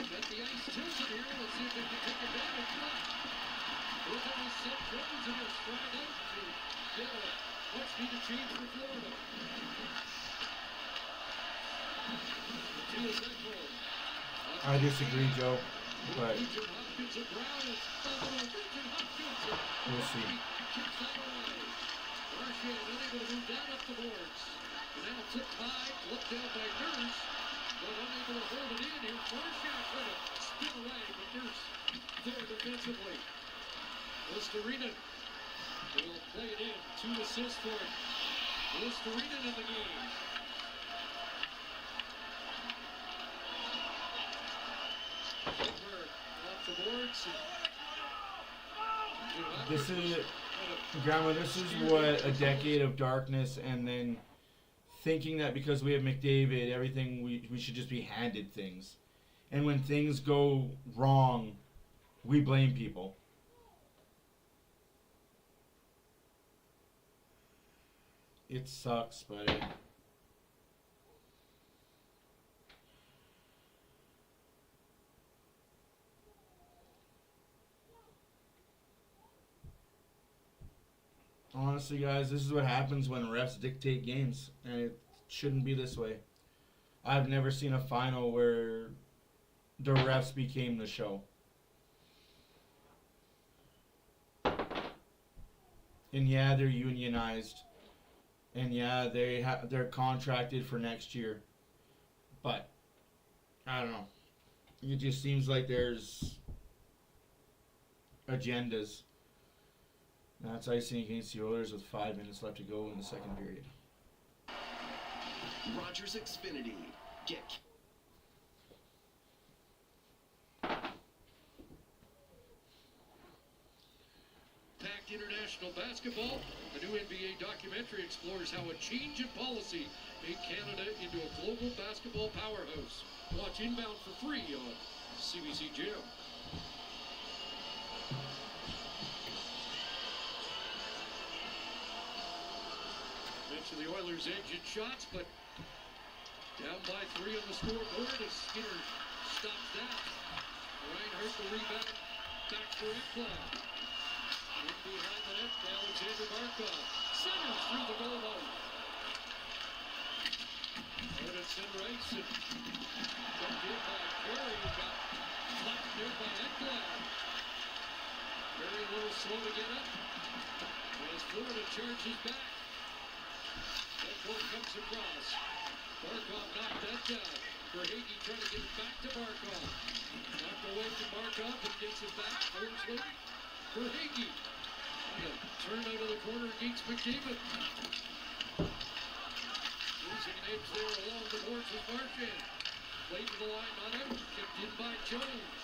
Got the ice tilted here. Let's see if they can take advantage. There's only Seth Jones in there. Stride out to get a much-needed change for Florida. Matthias Ekholm. I disagree, Joe, but we'll see. Marchand unable to move down up the boards. Now tipped high, looked down by Nurse, but unable to hold it in here. Marchand trying to spin away, but Nurse there defensively. Listerinen will play it in. 2 assists for Listerinen in the game. This is, Grandma, this is what a decade of darkness, and then thinking that because we have McDavid, everything, we should just be handed things. And when things go wrong, we blame people. It sucks, buddy. Honestly. honestly, guys, this is what happens when refs dictate games, and it shouldn't be this way. I've never seen a final where the refs became the show. And yeah, they're unionized, and yeah, they're contracted for next year. But I don't know. It just seems like there's agendas. That's icing against the Oilers with 5 minutes left to go in the second period. Rogers Xfinity. Get Packed international basketball. A new NBA documentary explores how a change in policy made Canada into a global basketball powerhouse. Watch Inbound for free on CBC Gym. Mention the Oilers' edge in shots, but down by 3 on the scoreboard as Skinner stops that. Reinhardt the rebound. Back for Ekblad. In behind the net, Alexander Barkov. Centers through the goal line. Out at center ice and dumped in by Perry. Got flapped there by Ekblad. Perry a little slow to get up. As Florida charges back. That one comes across. Barkov knocked that down. Verhaeghe trying to get it back to Barkov. Knocked away from Barkov and gets it back. Forsley. Verhaeghe. Turn out of the corner against McDavid. Losing an edge there along the boards with Marchand. Played to the line, not out. Kept in by Jones.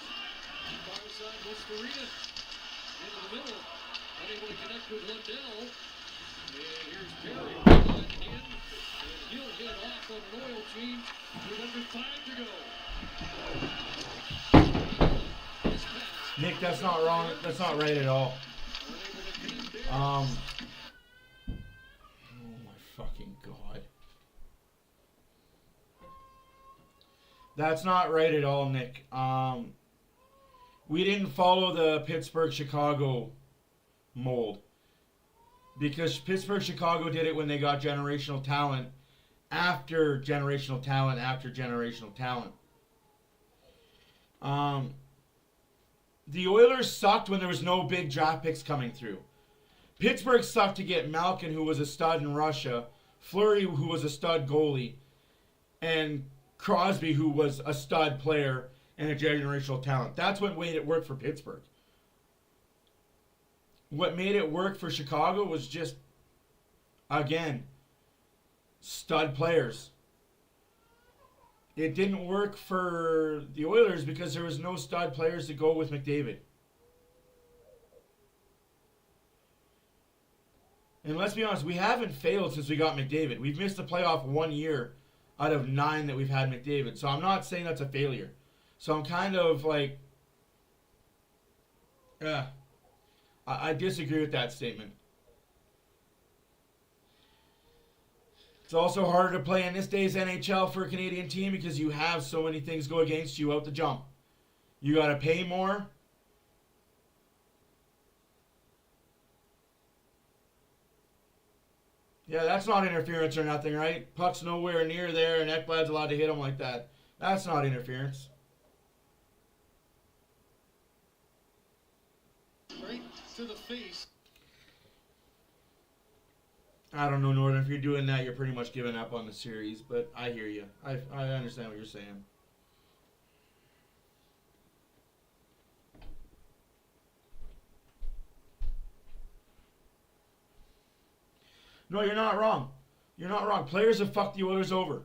Far side was Farina. Into the middle. Unable to connect with Lundell. And here's Perry. Line in. And he'll hit off on an oil change with under 5 to go. Nick, that's not wrong. That's not right at all. Oh my fucking God. That's not right at all, Nick. We didn't follow the Pittsburgh-Chicago mold. Because Pittsburgh-Chicago did it when they got generational talent after generational talent after generational talent. The Oilers sucked when there was no big draft picks coming through. Pittsburgh sucked to get Malkin, who was a stud in Russia, Fleury, who was a stud goalie, and Crosby, who was a stud player and a generational talent. That's what made it work for Pittsburgh. What made it work for Chicago was just, again, stud players. It didn't work for the Oilers because there was no stud players to go with McDavid. And let's be honest, we haven't failed since we got McDavid. We've missed the playoff 1 year out of 9 that we've had McDavid. So I'm not saying that's a failure. So I'm kind of like, I disagree with that statement. It's also harder to play in this day's NHL for a Canadian team because you have so many things go against you out the jump. You got to pay more. Yeah, that's not interference or nothing, right? Puck's nowhere near there and Ekblad's allowed to hit him like that. That's not interference. Right to the face. I don't know, Northern. If you're doing that, you're pretty much giving up on the series. But I hear you. I understand what you're saying. No, you're not wrong. You're not wrong. Players have fucked the Oilers over.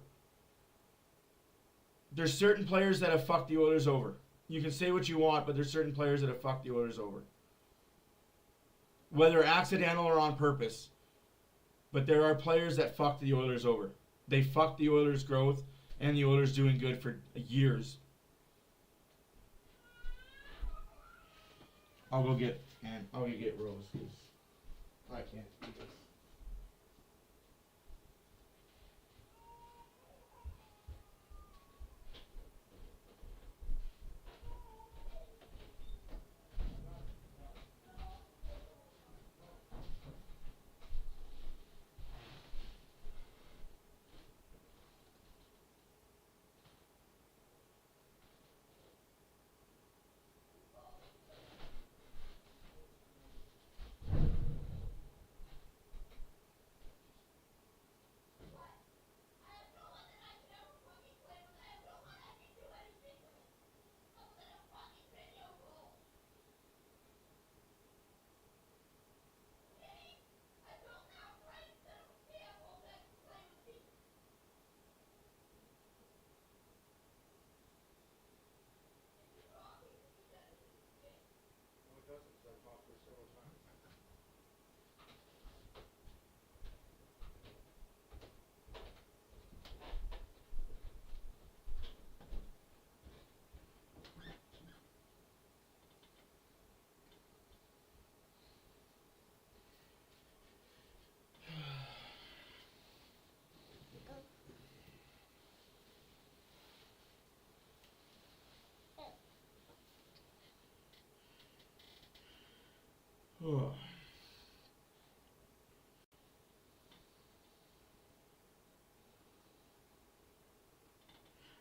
There's certain players that have fucked the Oilers over. You can say what you want, but there's certain players that have fucked the Oilers over. Whether accidental or on purpose. But there are players that fucked the Oilers over. They fucked the Oilers' growth and the Oilers doing good for years. I'll go get Rose because I can't do this.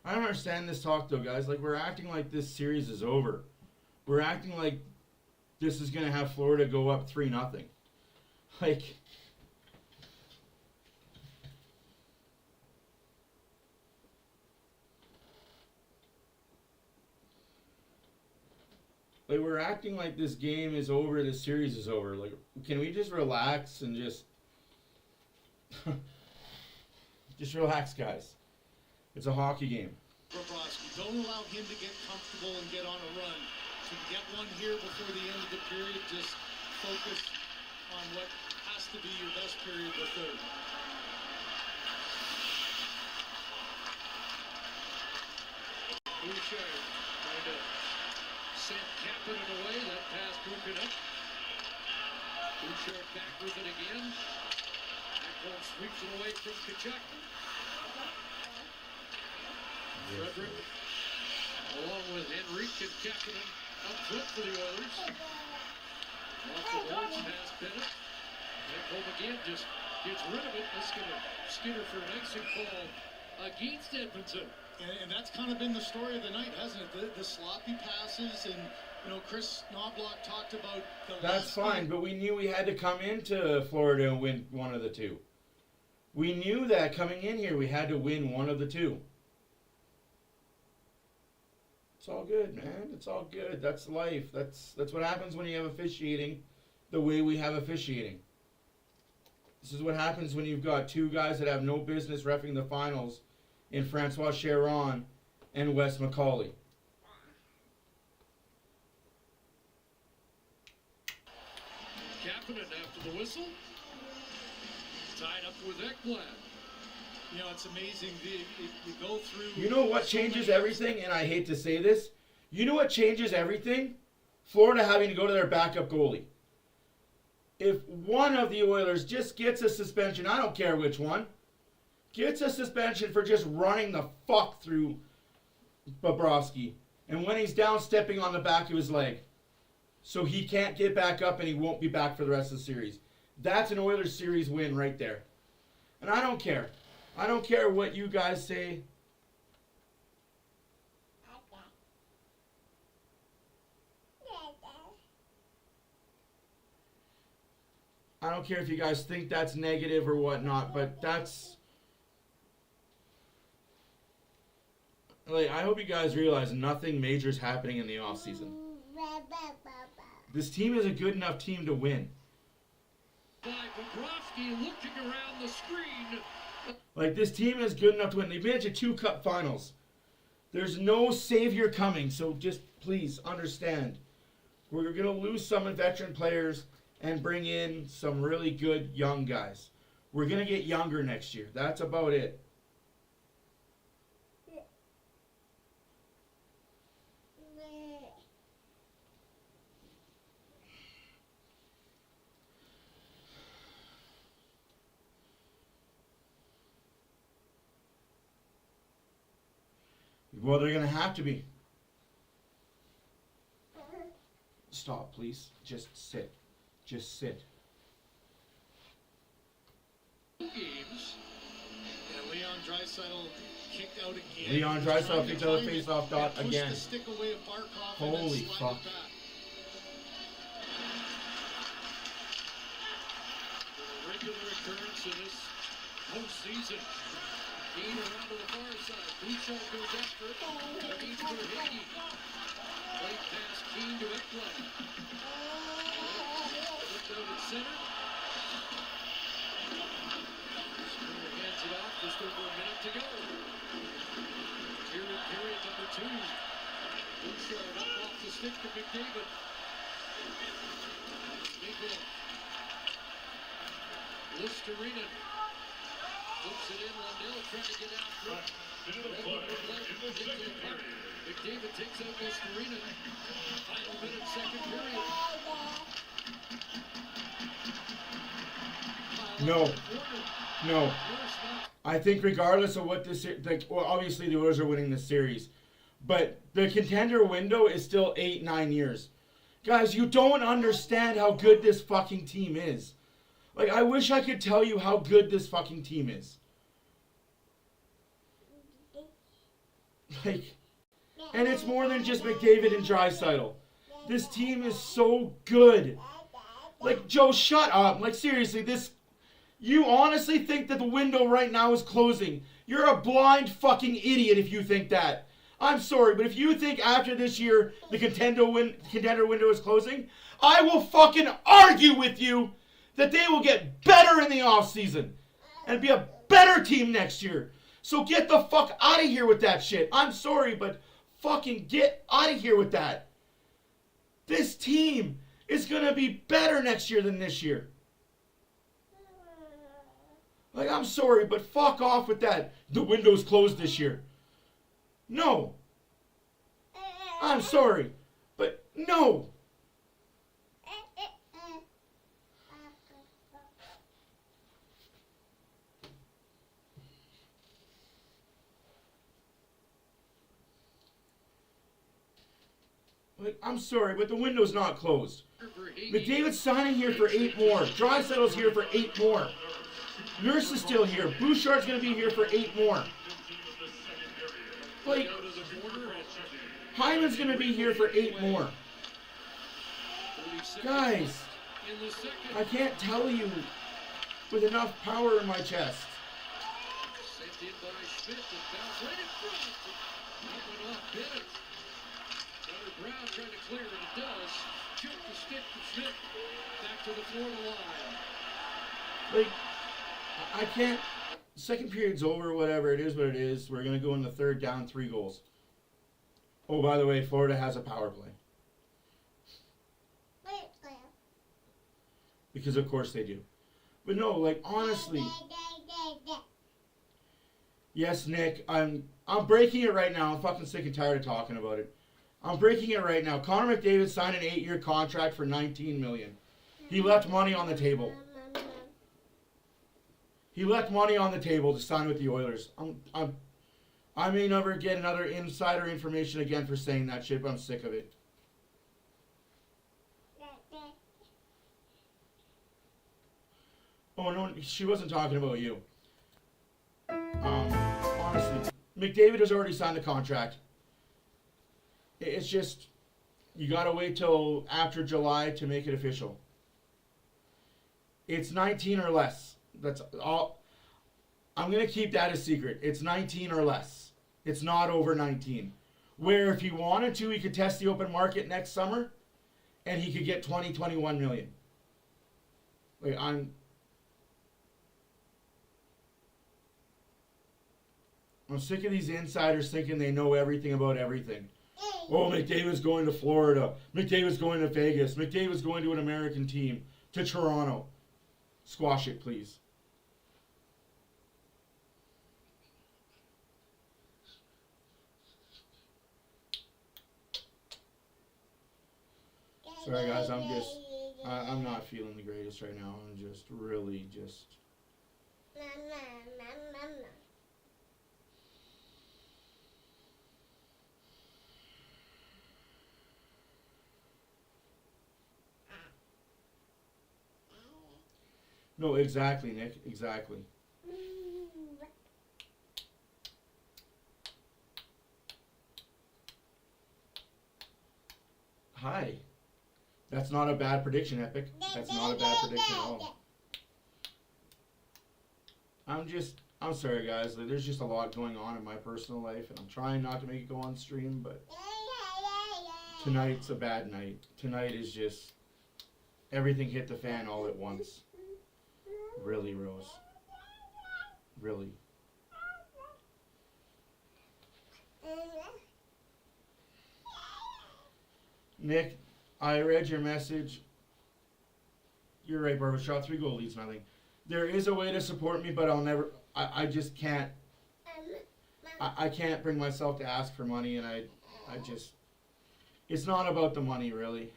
I don't understand this talk though, guys. Like, we're acting like this series is over. We're acting like this is gonna have Florida go up 3-0. Like, we're acting like this game is over, this series is over. Like, can we just relax and just just relax, guys? It's a hockey game. Bobrovsky, don't allow him to get comfortable and get on a run. To get one here before the end of the period, just focus on what has to be your best period, the third. Bouchard trying to send Kapanen away. That pass broken up. Bouchard back with it again. Ekholm sweeps it away from Tkachuk. Frederick, along with Henrique and Kapanen, up front for the Oilers. Off the boards, pass Bennett. Ekholm again just gets rid of it. That's going to skitter for an exit call against Edmonton. And that's kind of been the story of the night, hasn't it? The sloppy passes, and Chris Knobloch talked about the. That's fine, but we knew we had to come into Florida and win one of the two. We knew that coming in here we had to win one of the two. It's all good, man. It's all good. That's life. That's what happens when you have officiating the way we have officiating. This is what happens when you've got two guys that have no business reffing the finals in Francois Charon and Wes McCauley. Kapanen after the whistle. Tied up with Ekblad. It's amazing. You go through. You know what changes everything? And I hate to say this. You know what changes everything? Florida having to go to their backup goalie. If one of the Oilers just gets a suspension, I don't care which one, gets a suspension for just running the fuck through Bobrovsky, and when he's down, stepping on the back of his leg, so he can't get back up and he won't be back for the rest of the series. That's an Oilers series win right there. And I don't care. I don't care what you guys say. I don't care if you guys think that's negative or whatnot, but that's... Like, I hope you guys realize nothing major is happening in the offseason. This team is a good enough team to win. By Bobrovsky looking around the screen. Like, this team is good enough to win. They've been to 2 Cup finals. There's no savior coming, so just please understand. We're going to lose some veteran players and bring in some really good young guys. We're going to get younger next year. That's about it. Well, they're going to have to be. Stop, please. Just sit. Just sit. Games. And Leon Draisaitl kicked out again. Leon Draisaitl kicked out the face-off dot again. The stick away of Barkov. Holy fuck. Regular occurrence in this postseason. Keane around to the far side. Bouchard goes after it. Keane for Hickey. Late pass Keane to Ekblad. Looked out at center. Springer hands it off. Just over a minute to go. Here in period number 2. Bouchard up off the stick to McDavid. Big one. Listerinen. Flips it in, Lundell trying to get out. McDavid takes out Listerinen. Final minute, second period. No. I think regardless of what this, well, obviously the Oilers are winning this series, but the contender window is still 8-9 years. Guys, you don't understand how good this fucking team is. Like, I wish I could tell you how good this fucking team is. Like, and it's more than just McDavid and Draisaitl. This team is so good. Like, Joe, shut up. Like, seriously, you honestly think that the window right now is closing? You're a blind fucking idiot if you think that. I'm sorry, but if you think after this year the contender window is closing, I will fucking argue with you that they will get better in the offseason and be a better team next year. So get the fuck out of here with that shit. I'm sorry, but fucking get out of here with that. This team is going to be better next year than this year. Like, I'm sorry, but fuck off with that. The window's closed this year. No. I'm sorry, but no. Like, I'm sorry, but the window's not closed. McDavid's signing here for 8 more. Draisaitl's here for 8 more. Nurse is still here. Bouchard's going to be here for 8 more. Like, Hyman's going to be here for 8 more. Guys, I can't tell you with enough power in my chest. Sent in by Smith and bounced right in front. That went off Bennett. Tyler Brown trying to clear it. It does. Chip the stick to Smith. Back to the Florida line. Like, I can't. Second period's over, whatever. It is what it is. We're going to go in the third, down 3 goals. Oh, by the way, Florida has a power play. Because of course they do. But no, like, honestly. Yes, Nick, I'm breaking it right now. I'm fucking sick and tired of talking about it. I'm breaking it right now. Connor McDavid signed an 8-year contract for $19 million. He left money on the table. He left money on the table to sign with the Oilers. I may never get another insider information again for saying that shit, but I'm sick of it. Oh, no, she wasn't talking about you. Honestly, McDavid has already signed the contract. It's just, you gotta wait till after July to make it official. It's 19 or less. That's all. I'm going to keep that a secret. It's 19 or less. It's not over 19. Where if he wanted to, he could test the open market next summer and he could get 20, 21 million. Like, I'm sick of these insiders thinking they know everything about everything. Oh, McDavid's going to Florida. McDavid's going to Vegas. McDavid's going to an American team. To Toronto. Squash it, please. Sorry, guys. I'm not feeling the greatest right now. I'm just really just. No, exactly, Nick. Exactly. Hi. That's not a bad prediction, Epic. That's not a bad prediction at all. I'm sorry, guys. There's just a lot going on in my personal life, and I'm trying not to make it go on stream, but tonight's a bad night. Tonight is just everything hit the fan all at once. Really, Rose. Really. Nick, I read your message. You're right, Barbara. Shot 3 goal leads nothing. There is a way to support me, but I'll never. I just can't. I can't bring myself to ask for money, and I just. It's not about the money, really.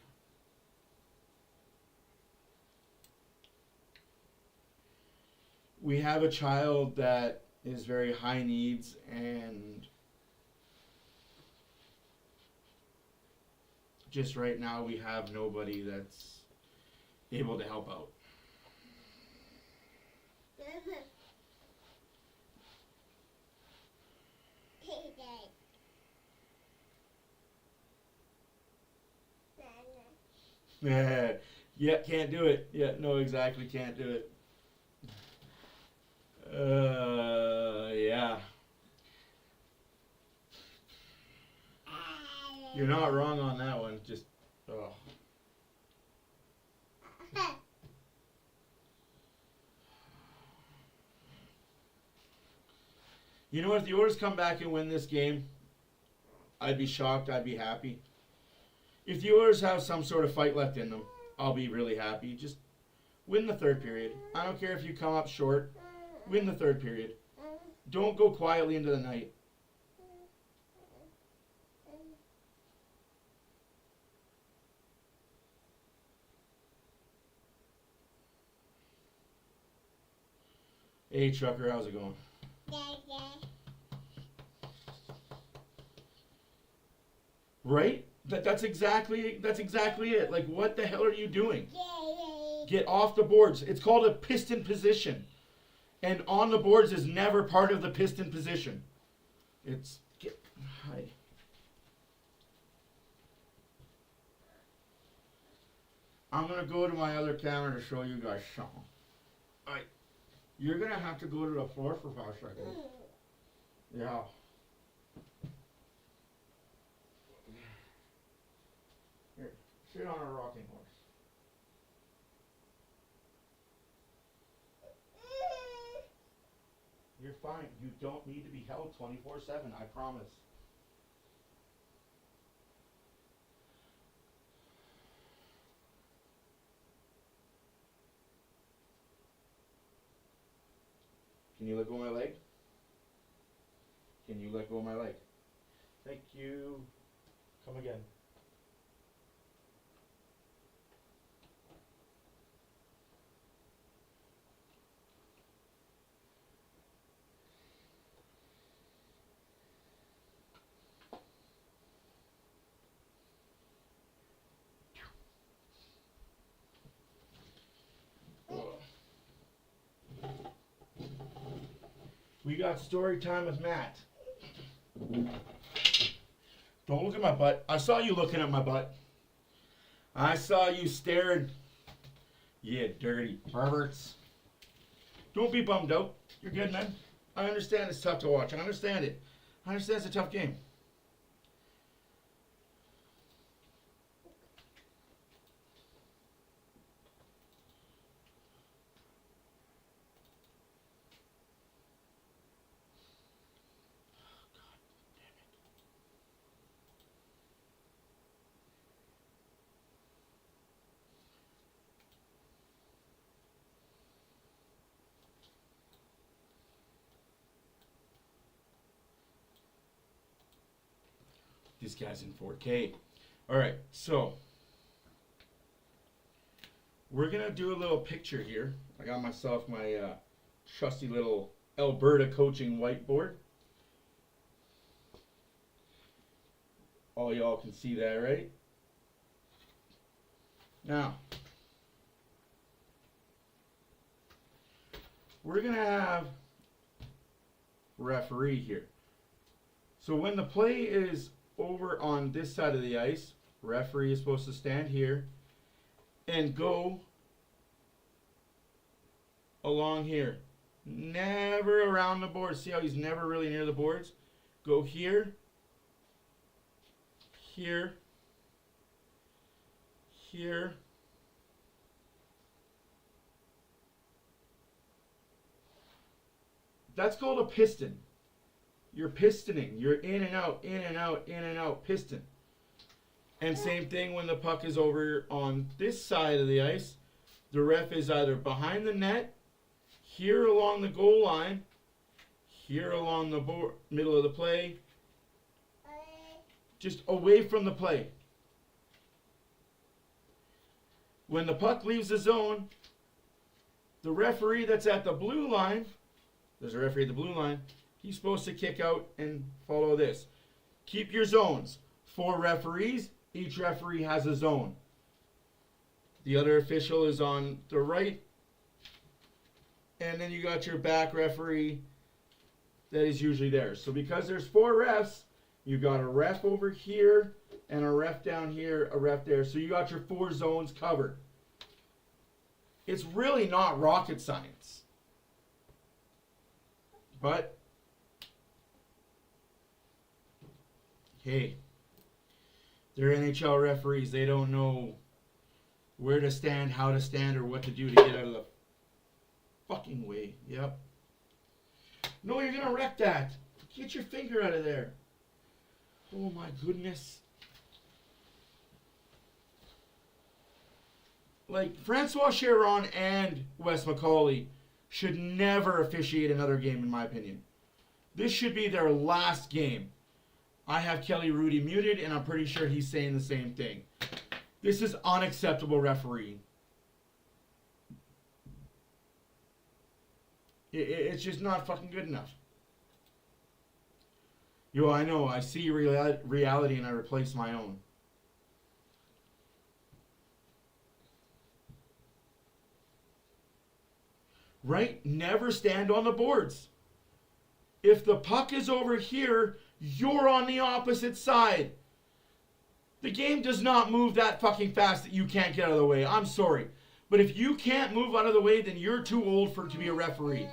We have a child that is very high needs, and just right now we have nobody that's able to help out. Yeah, can't do it. Yeah, no, exactly, can't do it. Yeah. You're not wrong on that one. Just, oh. You know what? If the Oilers come back and win this game, I'd be shocked. I'd be happy. If the Oilers have some sort of fight left in them, I'll be really happy. Just win the third period. I don't care if you come up short. Win the third period. Don't go quietly into the night. Hey, Trucker, how's it going? Right? That's exactly it. Like, what the hell are you doing? Get off the boards. It's called a piston position. And on the boards is never part of the piston position. It's... Hi. I'm going to go to my other camera to show you guys something. Alright. You're going to have to go to the floor for 5 seconds. Yeah. Here, sit on a rocking horse. You're fine. You don't need to be held 24/7, I promise. Can you let go of my leg? Can you let go of my leg? Thank you. Come again. We got story time with Matt. Don't look at my butt. I saw you looking at my butt. I saw you staring. Yeah, dirty perverts. Don't be bummed out. You're good, man. I understand it's tough to watch. I understand it. I understand it's a tough game. This guy's in 4K. All right, so we're gonna do a little picture here. I got myself my trusty little Alberta coaching whiteboard. All y'all can see that, right? Now, we're gonna have referee here. So when the play is over on this side of the ice, referee is supposed to stand here and go along here. Never around the boards. See how he's never really near the boards? Go here, here, here. That's called a piston. You're pistoning. You're in and out, in and out, in and out, piston. And same thing when the puck is over on this side of the ice. The ref is either behind the net, here along the goal line, here along the middle of the play, just away from the play. When the puck leaves the zone, the referee that's at the blue line, there's a referee at the blue line, he's supposed to kick out and follow this. Keep your zones. For referees, Each referee has a zone. The other official is on the right. And then you got your back referee that is usually there. So because there's 4 refs, you got a ref over here and a ref down here, a ref there. So you got your 4 zones covered. It's really not rocket science. But, hey, they're NHL referees. They don't know where to stand, how to stand, or what to do to get out of the fucking way. Yep. No, you're going to wreck that. Get your finger out of there. Oh my goodness. Like, Francois Chiron and Wes McCauley should never officiate another game, in my opinion. This should be their last game. I have Kelly Rudy muted, and I'm pretty sure he's saying the same thing. This is unacceptable refereeing. It's just not fucking good enough. Yo, I know. I see reality and I replace my own. Right? Never stand on the boards. If the puck is over here, you're on the opposite side. The game does not move that fucking fast that you can't get out of the way. I'm sorry. But if you can't move out of the way, then you're too old to be a referee.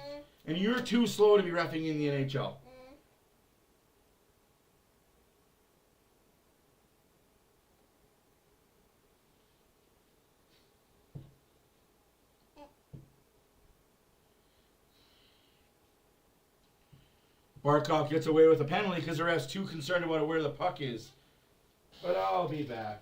And you're too slow to be reffing in the NHL. Barkov gets away with a penalty because the ref's too concerned about where the puck is. But I'll be back.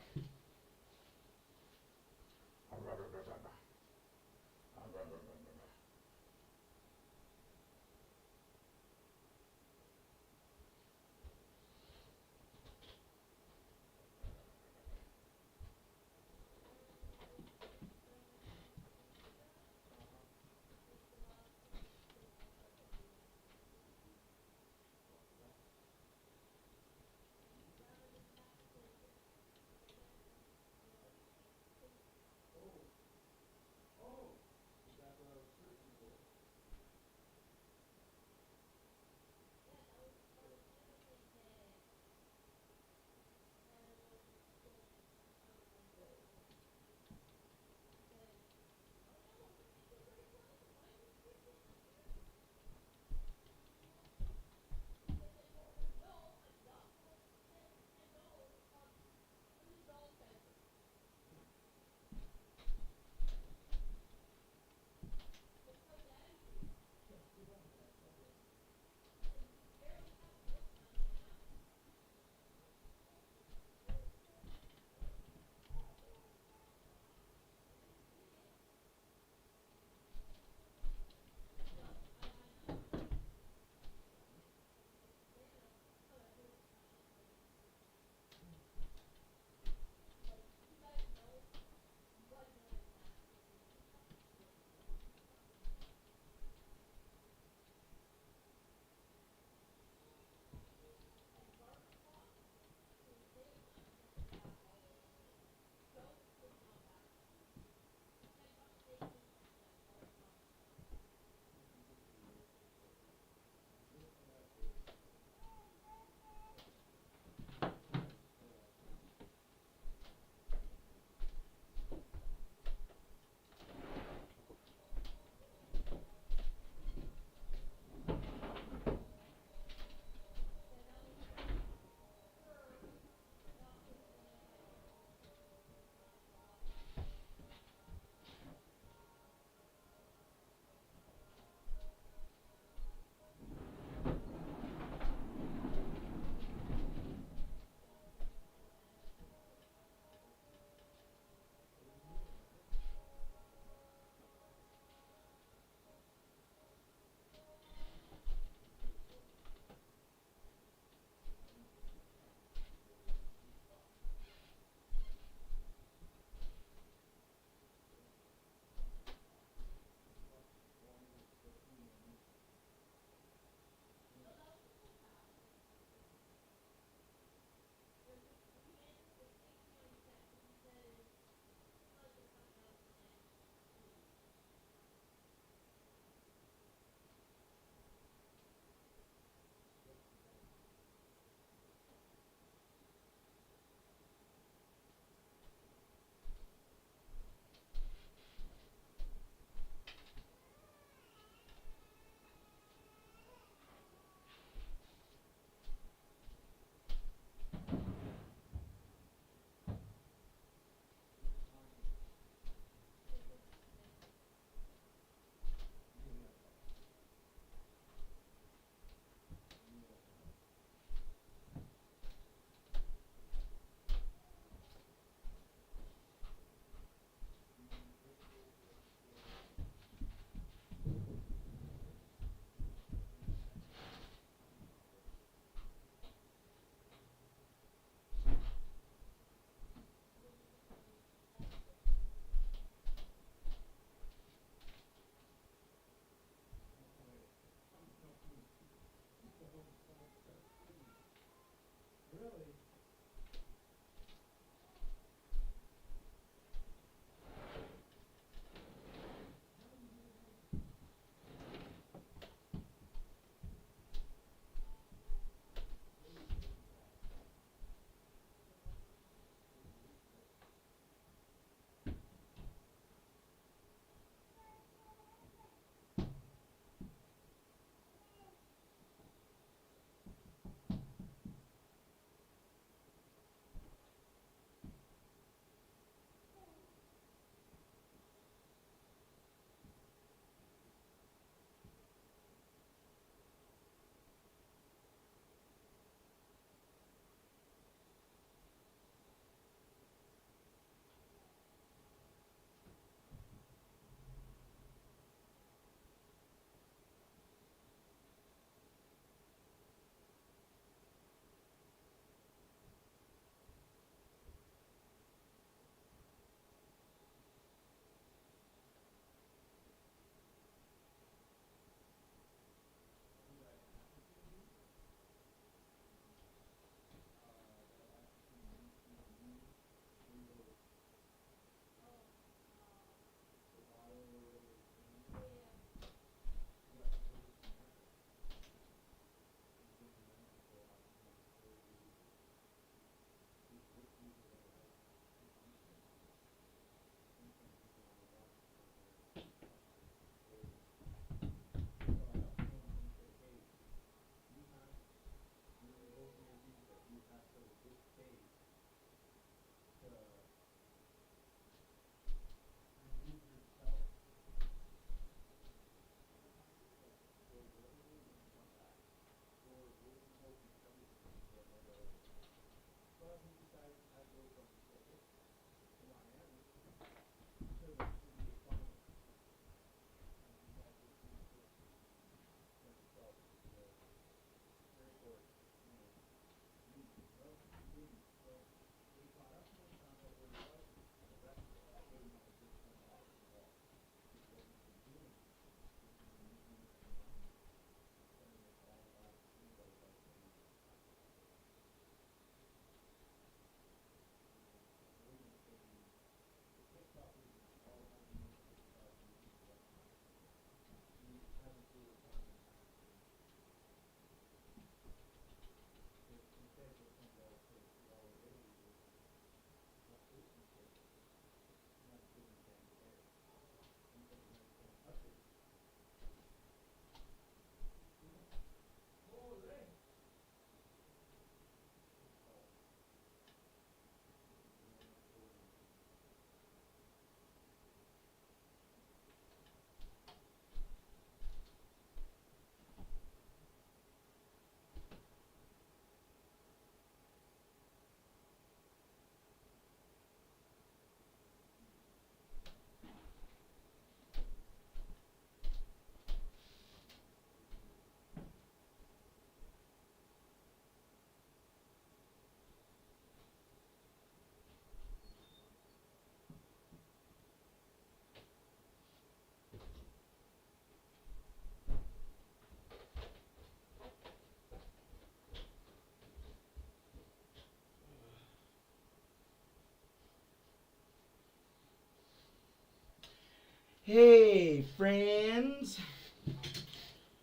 Hey, friends.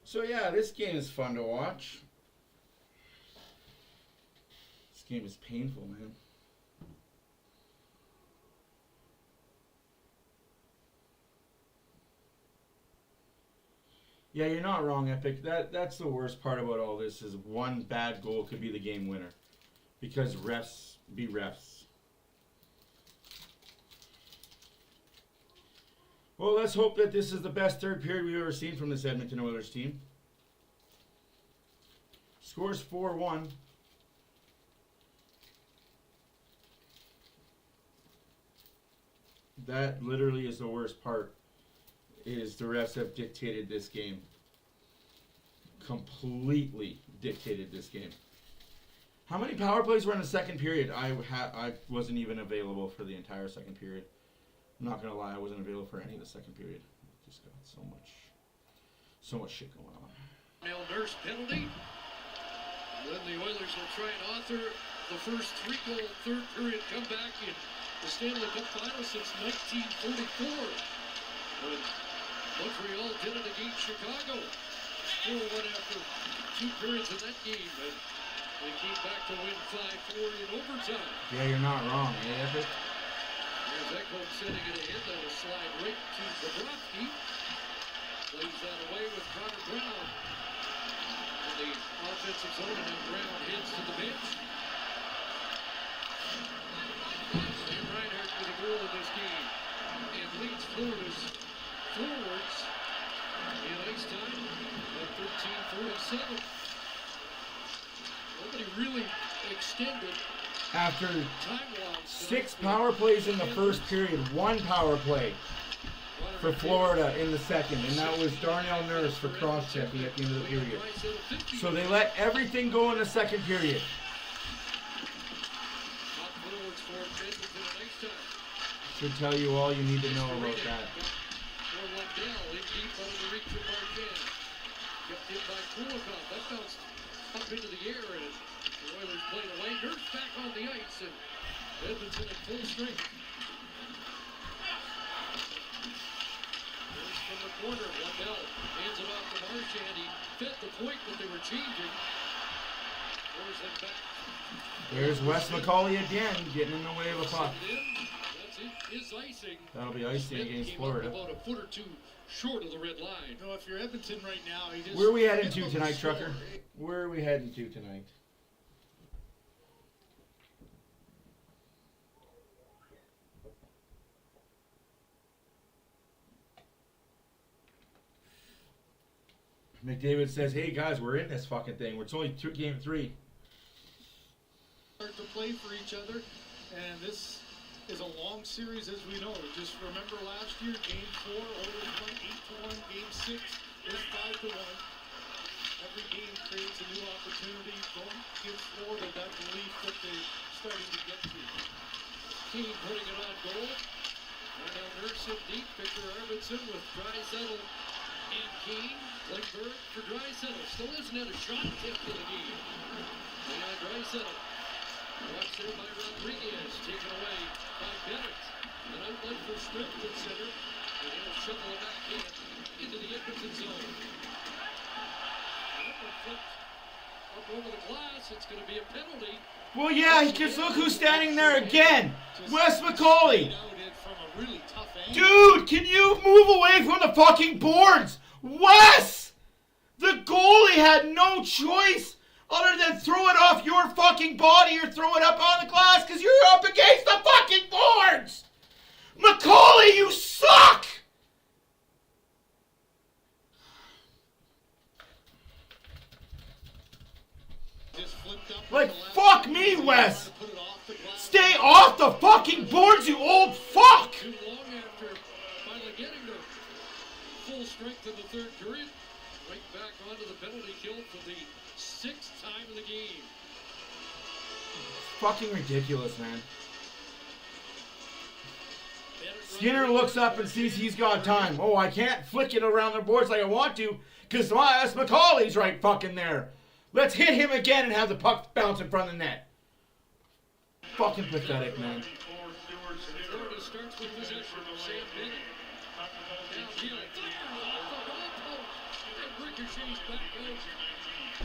So yeah, this game is fun to watch. This game is painful, man. Yeah, you're not wrong, Epic. That's the worst part about all this is one bad goal could be the game winner. Because refs be refs. Well, let's hope that this is the best third period we've ever seen from this Edmonton Oilers team. Scores 4-1. That literally is the worst part. Is the refs have dictated this game. Completely dictated this game. How many power plays were in the second period? I wasn't even available for the entire second period. I'm not gonna lie, I wasn't available for any of the second period. Just got so much shit going on. Now Nurse penalty. Then the Oilers will try and author the first 3-goal third period comeback in the Stanley Cup Final since 1944. When Montreal did it against Chicago. 4-1 after 2 periods in that game. And they came back to win 5-4 in overtime. Yeah, you're not wrong, eh, Epic? There's Ekholm sending it ahead. That will slide right to Bobrovsky. Plays that away with Connor Brown. In the offensive zone, and now Brown heads to the bench. Sam Reinhart with a goal in this game. And leads Florida's forwards in ice time at 13:47. Nobody really extended. After 6 power plays in the first period, 1 power play for Florida in the second, and that was Darnell Nurse for cross-checking at the end of the period. So they let everything go in the second period. Should tell you all you need to know about that. That bounced up into the air, and the Oilers played away. Nurse back on the ice, and Edmonton at full strength. Nurse from the corner, Lundell hands it off to Marchand. He fed the point that they were changing. Throws them back. There's Wes McCauley again, getting in the way of a puck. That's it. His icing. That'll be icing against Florida. About a foot or two short of the red line. You know, if you're Edmonton right now, you just... Where are we heading to tonight, Trucker? Where are we heading to tonight? McDavid says, hey guys, we're in this fucking thing. It's only game 3. Start to play for each other, and this is a long series, as we know. Just remember last year, Game 4, Oilers won 8-1. Game 6 is 5-1. Every game creates a new opportunity. Don't give Florida that belief that they're starting to get to. Keane putting it on goal. And now Nurse in deep. Victor Arvidsson with Draisaitl and Keane. Klingberg for Draisaitl. Still hasn't had a shot attempt in the game. Leon Draisaitl. Watched there by Rodriguez. Taken away by Bennett. An outlet for Strickland at center. And he'll shuffle it back into the Edmonton zone. Up over the glass. It's going to be a penalty. Well, yeah, because look who's standing there again. Wes McCauley. Dude, can you move away from the fucking boards? Wes! The goalie had no choice other than throw it off your fucking body or throw it up on the glass because you're up against the fucking boards! McCauley, you suck! Like, fuck me, Wes! Stay off the fucking boards, you old fuck! Too long after finally getting to full strength in the third period. Right back onto the penalty kill for the 6th time in the game. Fucking ridiculous, man. Skinner looks up and sees he's got time. Oh, I can't flick it around the boards like I want to because Wes McCauley's right fucking there. Let's hit him again and have the puck bounce in front of the net. Fucking pathetic, man. Florida starts with possession. Sam Bennett. Down He'll fire off the goal post. And ricochets back out.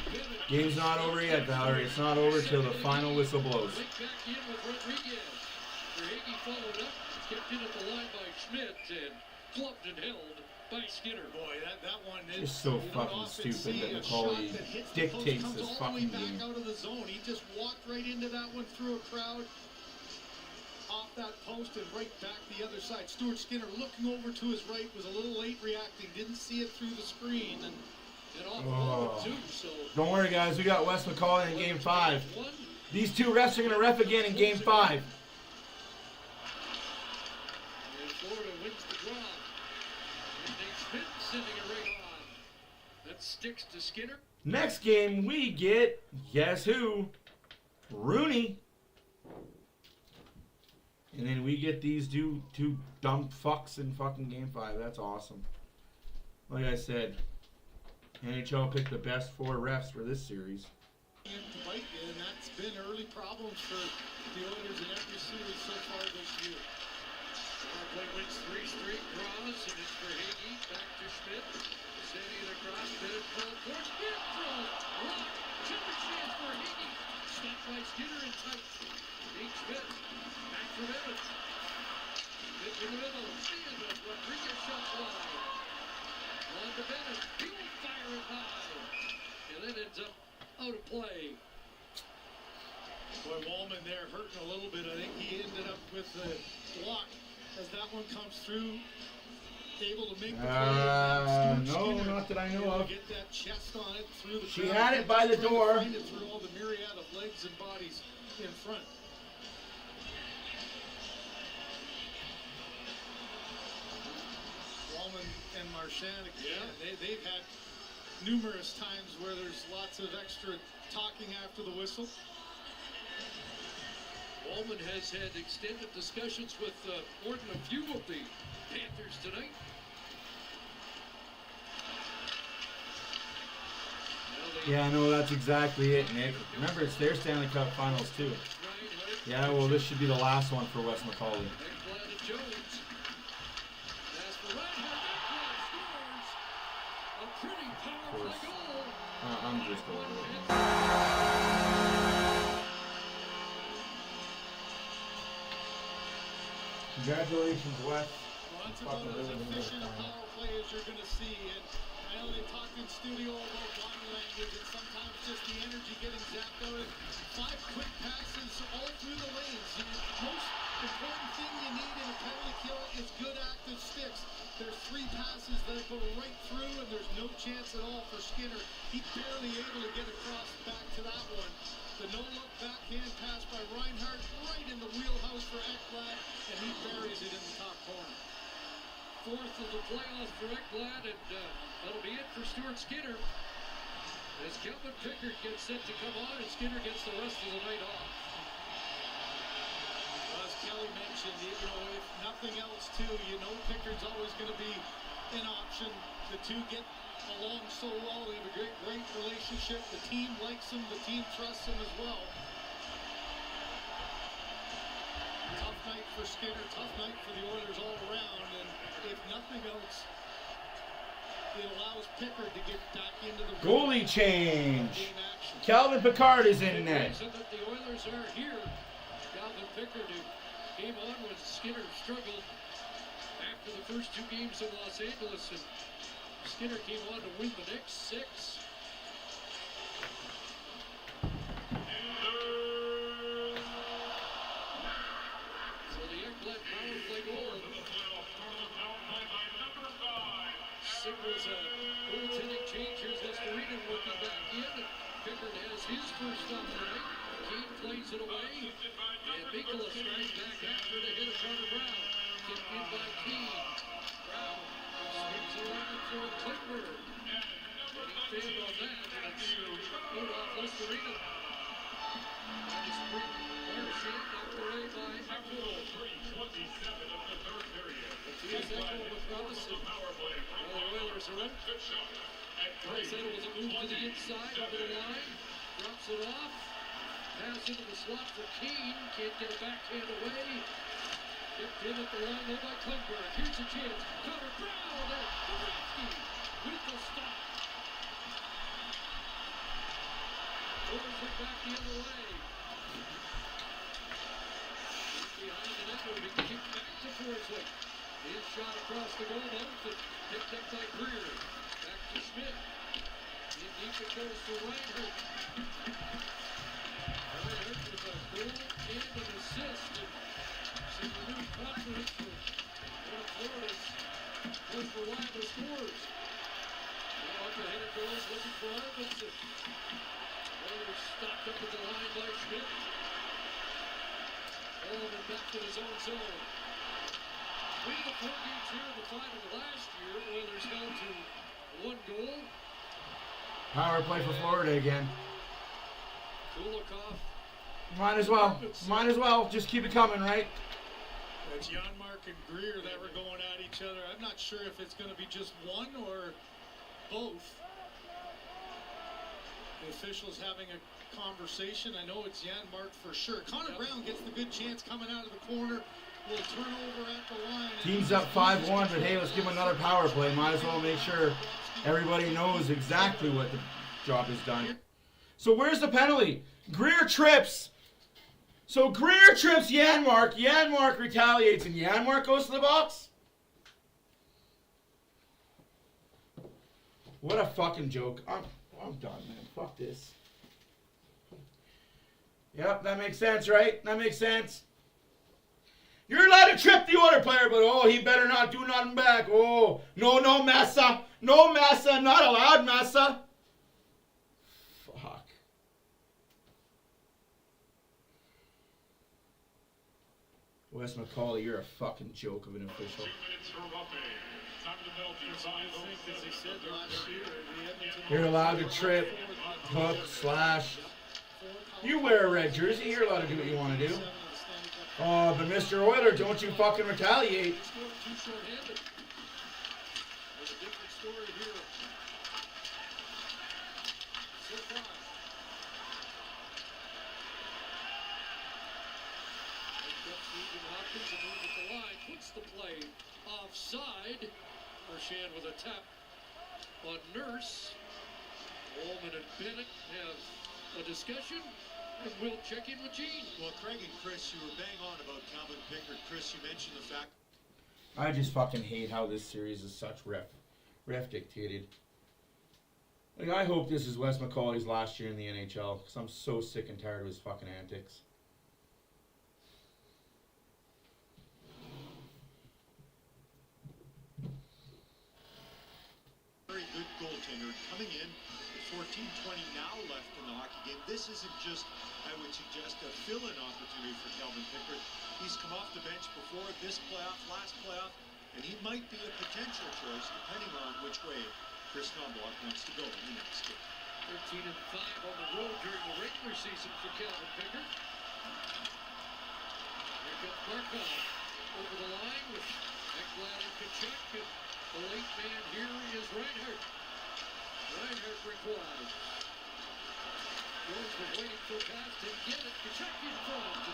Bennett. Game's not over yet, Valerie. It's not over till the final whistle blows. Right back in with Rodriguez. Verhage followed up. Kept in at the line by Schmidt and gloved and held by Skinner. Boy, that one is It's so fucking stupid that Macaulay dictates this fucking game. Out of the zone. He just walked right into that one through a crowd. Off that post and right back the other side. Stuart Skinner looking over to his right, was a little late reacting, didn't see it through the screen, and off ball two. So don't worry, guys. We got Wes McCauley in Game 5. These two refs are going to ref again in Game 5. And Florida wins the draw. And Nate Schmidt sending it right on. That sticks to Skinner. Next game, we get, guess who? Rooney. And then we get these two dumb fucks in fucking Game 5. That's awesome. Like I said, NHL picked the best 4 refs for this series. And that's been early problems for the Oilers in every series so far this year. Powerplay wins 3 straight draws, and it's Verhage back to Schmidt. Sending it across, Bennett called for Schmidt. Block. Super chance for Verhage. Stopped by Skinner in tight. Nate Schmidt. Back from Evans. Schmidt in the middle. And Rodriguez shot wide. On to Bennett. He'll fire it high. And that ends up out of play. Boy, Wallman there hurting a little bit. I think he ended up with the block as that one comes through. Able to make the play. No, not that I know of. Get that chest on it through the She crowd. had it by the door. Find it through all the myriad of legs and bodies in front. Wallman and Marchand, they've had numerous times where there's lots of extra talking after the whistle. Wallman has had extended discussions with more than a few of the Panthers tonight. Yeah, no, that's exactly it, Nick. Remember, it's their Stanley Cup Finals, too. Yeah, well, this should be the last one for Wes McCauley. Of course. I'm just over it. Congratulations, Wes. Well, that's about as efficient a power play as you're going to see. And I know they talked in studio about body language and sometimes just the energy getting zapped out of 5 quick passes all through the lanes. The most important thing you need in a penalty kill is good active sticks. There's 3 passes that go right through and there's no chance at all for Skinner. He's barely able to get across back to that one. The no-look backhand pass by Reinhart right in the wheelhouse for Ekblad, and he buries it in the top corner. 4th of the playoffs for Ekblad, and that'll be it for Stuart Skinner. As Kelvin Pickard gets set to come on, and Skinner gets the rest of the night off. Well, as Kelly mentioned, if nothing else, too, Pickard's always going to be an option. The two get along so well. They have a great relationship. The team likes him. The team trusts him as well. Tough night for Skinner. Tough night for the Oilers all around. And if nothing else, it allows Pickard to get back into the goalie change. Calvin Pickard is in net. That the Oilers are here. Calvin Pickard, who came on when Skinner struggled after the first 2 games in Los Angeles, and Skinner came on to win the next 6. So the Ekblad power play goal signals a goaltending change. Here's Estorino looking back in, and Pickard has his first stop tonight. Keane plays it away, and Nicholas right back after to hit a Connor Brown. Kicked in by Keane. Brown spins around for Clipper. And he failed on that, and it's out off Estorino. Nice sprint. Marchand knocked away by Echo. 3:27 of the 3rd period. Here's Echo with Robinson. The Oilers are up. Draisaitl was a move to the inside, over the line. Drops it off. Pass into the slot for Keane. Can't get a backhand away. Kicked in at the line though by Klingberg. Here's a chance. Connor Brown and Bobrovsky with the stop. Oilers look back the other way. Behind the net, moving kick back to Forswick. His shot across the goal mouth and picked up by Greer. Back to Schmidt. In deep it goes for Reinhardt. Reinhardt with a goal and an assist. And some renewed confidence for one of Florida's most reliable scorers. Now up ahead it goes, looking for Arvidsson. Oilers stopped up at the line by Schmidt. Allman back to his own zone. Three of the 4 games here in the final last year. Oilers held to 1 goal. Power play for Florida again. Kulikov. Might as well. Might as well. Just keep it coming, right? It's Janmark and Greer that were going at each other. I'm not sure if it's going to be just one or both. The officials having a conversation. I know it's Janmark for sure. Connor Brown gets the good chance coming out of the corner. Will turn over at the line. Team's up 5-1, but hey, let's give him another power play. Might as well make sure everybody knows exactly what the job is done. So where's the penalty? Greer trips. So Greer trips Janmark. Janmark retaliates, and Janmark goes to the box? What a fucking joke. I'm done, man. Fuck this. Yep, that makes sense, right? That makes sense. You're allowed to trip the other player, but oh, he better not do nothing back. Oh, no, Massa. No, Massa. Not allowed, Massa. Fuck. Wes McCauley, you're a fucking joke of an official. 2 minutes for Ruffey. Time to melt your As he said last year, the Edmonton You're allowed to trip, hook, slash. You wear a red jersey. You're allowed to do what you want to do. Oh, but Mr. Oiler, don't you fucking retaliate. Too short-handed. There's a different story here. So far. Stephen Hopkins and moves at the line. Puts the play offside. Marchand with a tap on Nurse. Allman and Bennett have a discussion. And we'll check in with Gene. Well, Craig and Chris, you were bang on about Calvin Pickard. Chris, you mentioned the fact. I just fucking hate how this series is such ref dictated. Like, I hope this is Wes McCauley's last year in the NHL, because I'm so sick and tired of his fucking antics. Very good goaltender coming in. 14:20 now left in the hockey game. This isn't just, I would suggest, a fill-in opportunity for Calvin Pickard. He's come off the bench before this playoff, last playoff, and he might be a potential choice depending on which way Chris Knoblauch wants to go in the next game. 13-5 on the road during the regular season for Calvin Pickard. Here comes Barkov over the line with Ekblad and Kachuk, and the late man here is Reinhardt. Reinhardt replies. Jones was waiting for a pass to get it. Kachuk in front.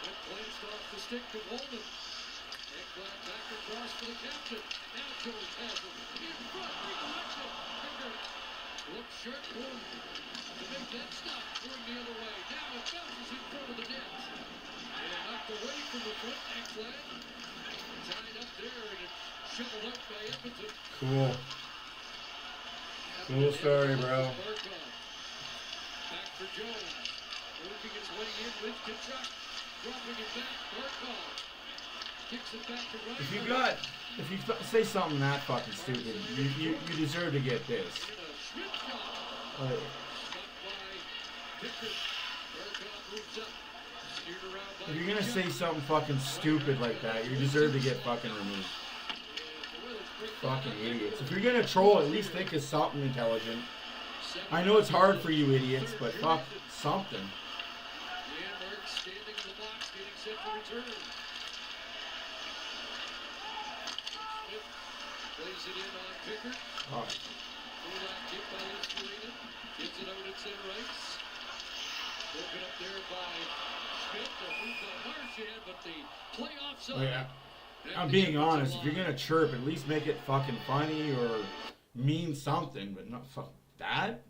It glanced off the stick to Walden. Ekblad back across for the captain. Now Jones has it. In front. Redirected. Pickard looks sharp home to make that stop. Going the other way. Now it bounces in front of the net. And knocked away from the front. Ekblad tied up there, and it's shoveled up by Edmonton. Cool. Cool story, bro. Back for Jones. Working its way in with Kachuk. Dropping it back. Barkov kicks it back to Reinhardt. If you say something that fucking stupid, you deserve to get this. If you're gonna say something fucking stupid like that, you deserve to get fucking removed. Fucking idiots. If you're gonna troll, at least think of something intelligent. I know it's hard for you idiots, but fuck something. Janmark standing in the box, getting set to return. Smith plays it in on Pickard. Oh. Kulak kick by Escarina. Gets it out at center ice. Broken up there by Schmidt. The move by Marchand, but the play offside. Yeah. I'm being honest. If you're gonna chirp, at least make it fucking funny or mean something, but not fuck that.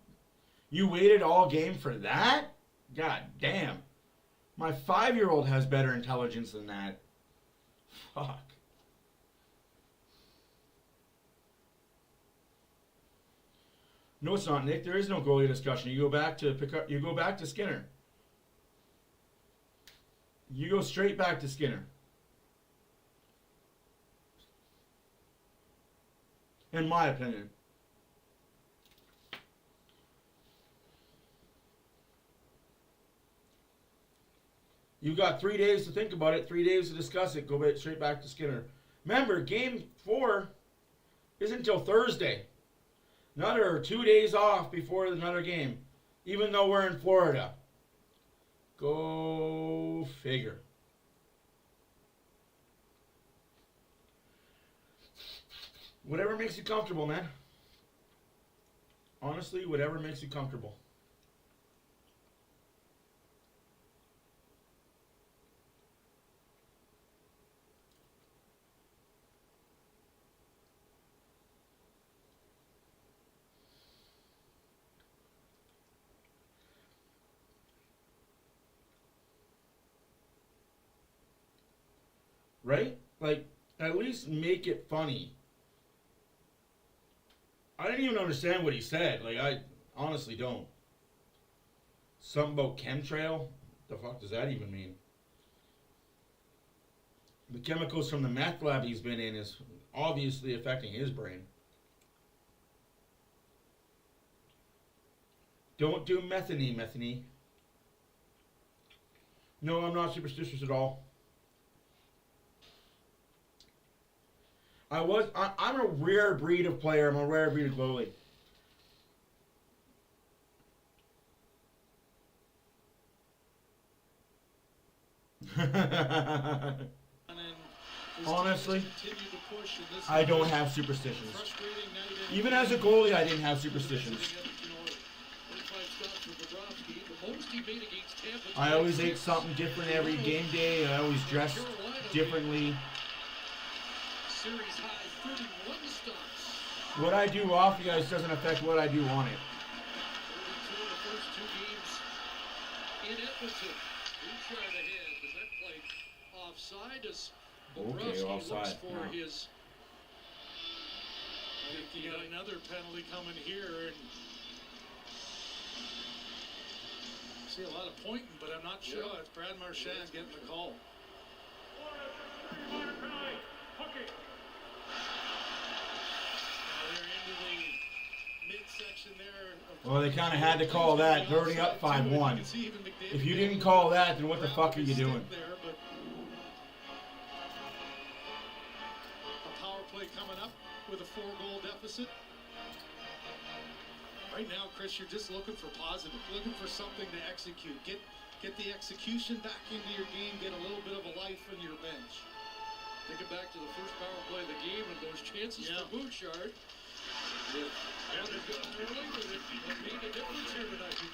You waited all game for that? God damn. My 5-year-old has better intelligence than that. Fuck. No, it's not, Nick. There is no goalie discussion. You go back to Skinner. You go straight back to Skinner. In my opinion. You got 3 days to think about it, 3 days to discuss it. Go straight back to Skinner. Remember, game 4 isn't until Thursday. Another 2 days off before another game, even though we're in Florida. Go figure. Whatever makes you comfortable, man. Honestly, whatever makes you comfortable. Right? Like, at least make it funny. I didn't even understand what he said. Like, I honestly don't. Something about chemtrail? The fuck does that even mean? The chemicals from the meth lab he's been in is obviously affecting his brain. Don't do methany. No, I'm not superstitious at all. I'm a rare breed of player. I'm a rare breed of goalie. Honestly, I don't have superstitions. Even as a goalie, I didn't have superstitions. I always ate something different every game day. I always dressed differently. Series high 31 starts. What I do off you guys doesn't affect what I do on it. 32 in the first 2 games in Edmonton. Bouchard ahead. Does that play offside? As Bobrovsky looks for his. I think you got another penalty coming here. And I see a lot of pointing, but I'm not sure. It's Brad Marchand getting the call. Well, they kind of had to call that. They're already up 5-1. If you didn't call that, then what the fuck are you doing? A power play coming up with a 4-goal deficit. Right now, Chris, you're just looking for positive, looking for something to execute. Get the execution back into your game. Get a little bit of a life in your bench. Take it back to the first power play of the game and those chances for Bouchard. One had gotten early, but it made a difference here tonight. 1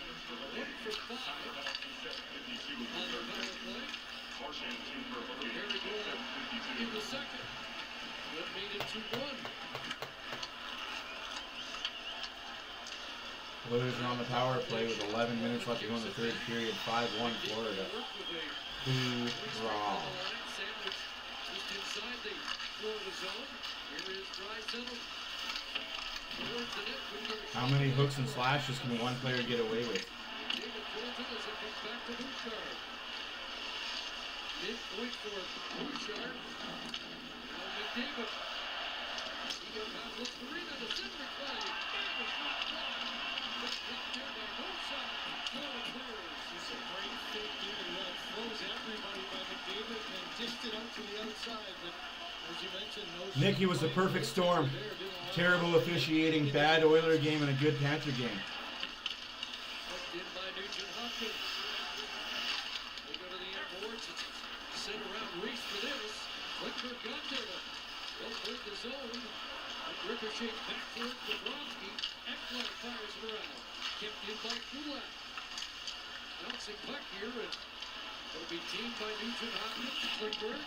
for 5 on the power play. Here we go in the second. That made it 2-1. Oilers are on the power play with 11 minutes left to go in the third period. 5-1 Florida. Hoorah. Just inside the Florida zone. Here is Draisaitl. How many hooks and slashes can one player get away with? David Colton as it comes back to Bouchard. Mid-point for Bouchard. Now McDavid. He goes out, looks for it, and a center play. And it's not blocked. It's blocked there by Wilson. Colton clears. It's a great fake in that throws everybody by McDavid and dished it out to the outside. But as you mentioned, Nicky was a perfect storm. Terrible officiating, bad Oiler game, and a good Panther game. Hooked in by Nugent Hopkins. They go to the end boards. It's sent around Reese for this. Klingberg got there. Don't hold the zone. Ricochets back for it. Bobrovsky. Ekblad fires it around. Kept in by Kulak. passing puck here, and it'll be teamed by Nugent Hopkins, Klingberg.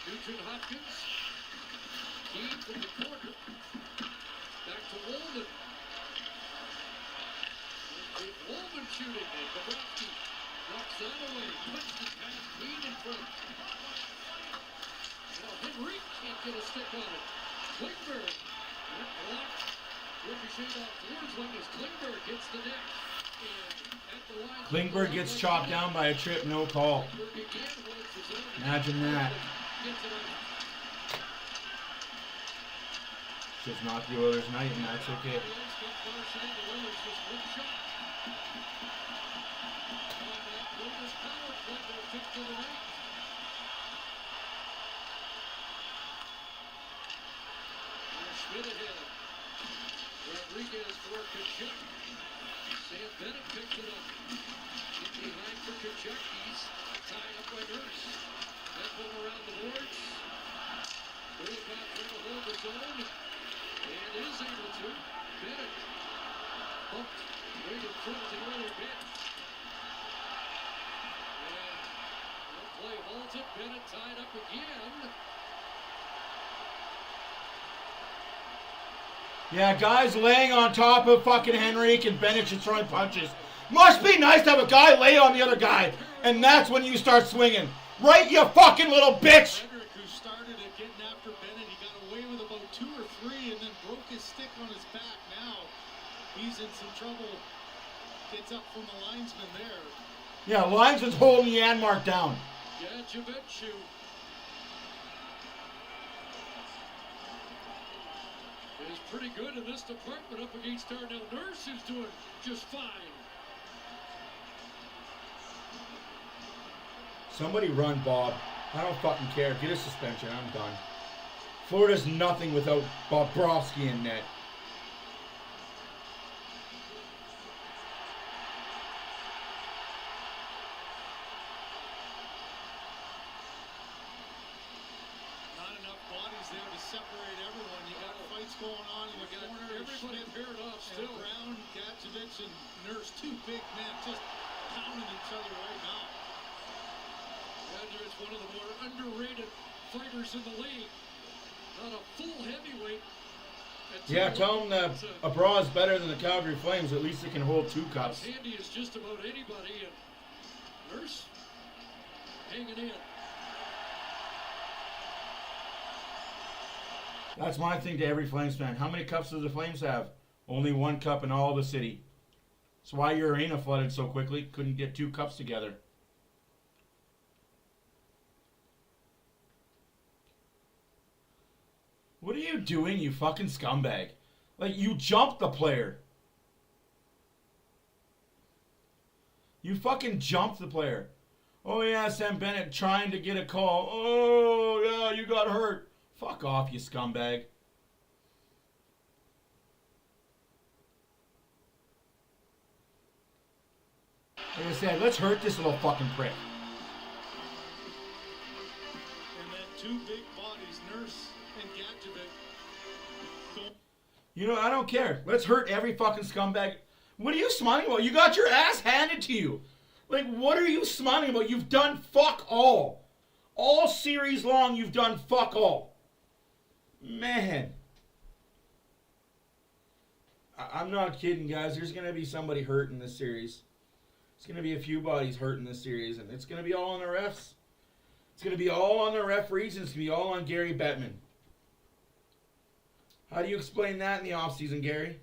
Nugent Hopkins, team from the corner. Back to Wolman. Wolman shooting, and Bobrovsky knocks that away. Puts the pass clean in front. Now Henry can't get a stick on it. Klingberg, that blocked. Ricochet off towards one as Klingberg hits the net. Klingberg gets chopped down by a trip, no call. Imagine that. Just not the Oilers' night, and that's okay. Schmidt ahead. Rodriguez for Kachuk. Sam Bennett picks it up. In behind for Kachuk. He's tied up by Nurse. That one around the boards. Wilcox trying to hold his own. And is able to. Bennett bumped right in front of the Oiler bench. And the play halted. Bennett tied up again. Yeah, guys laying on top of fucking Henrique and Bennett just throwing punches. Must be nice to have a guy lay on the other guy, and that's when you start swinging. Right, you fucking little bitch! Henrik, who started at getting after Bennett, he got away with about 2 or 3 and then broke his stick on his back. Now he's in some trouble. Gets up from the linesman there. Yeah, linesman's holding Janmark down. Gadjevetschu. Is pretty good in this department up against Darnell Nurse, who's doing just fine. Somebody run, Bob. I don't fucking care. Get a suspension. I'm done. Florida's nothing without Bobrovsky in net. Not enough bodies there to separate everyone. You got fights going on in the corner. Everybody paired off still. Brown, Gadjevich, and Nurse, 2 big men just pounding each other right now. Gadjevich, one of the more underrated fighters in the league. Not a full heavyweight. Yeah, tell them that a bra is better than the Calgary Flames. At least it can hold 2 cups. As handy as just about anybody, and Nurse hanging in. That's my thing to every Flames fan. How many cups do the Flames have? Only 1 cup in all the city. That's why your arena flooded so quickly. Couldn't get 2 cups together. What are you doing, you fucking scumbag? Like, you jumped the player. You fucking jumped the player. Oh yeah, Sam Bennett trying to get a call. Oh yeah, you got hurt. Fuck off, you scumbag. Like I said, let's hurt this little fucking prick. And then 2 big bodies, Nurse and Gadjevich. You know, I don't care. Let's hurt every fucking scumbag. What are you smiling about? You got your ass handed to you. Like, what are you smiling about? You've done fuck all. All series long, you've done fuck all. Man. I'm not kidding, guys. There's going to be somebody hurt in this series. There's going to be a few bodies hurt in this series, and it's going to be all on the refs. It's going to be all on the referees, and it's going to be all on Gary Bettman. How do you explain that in the offseason, Gary?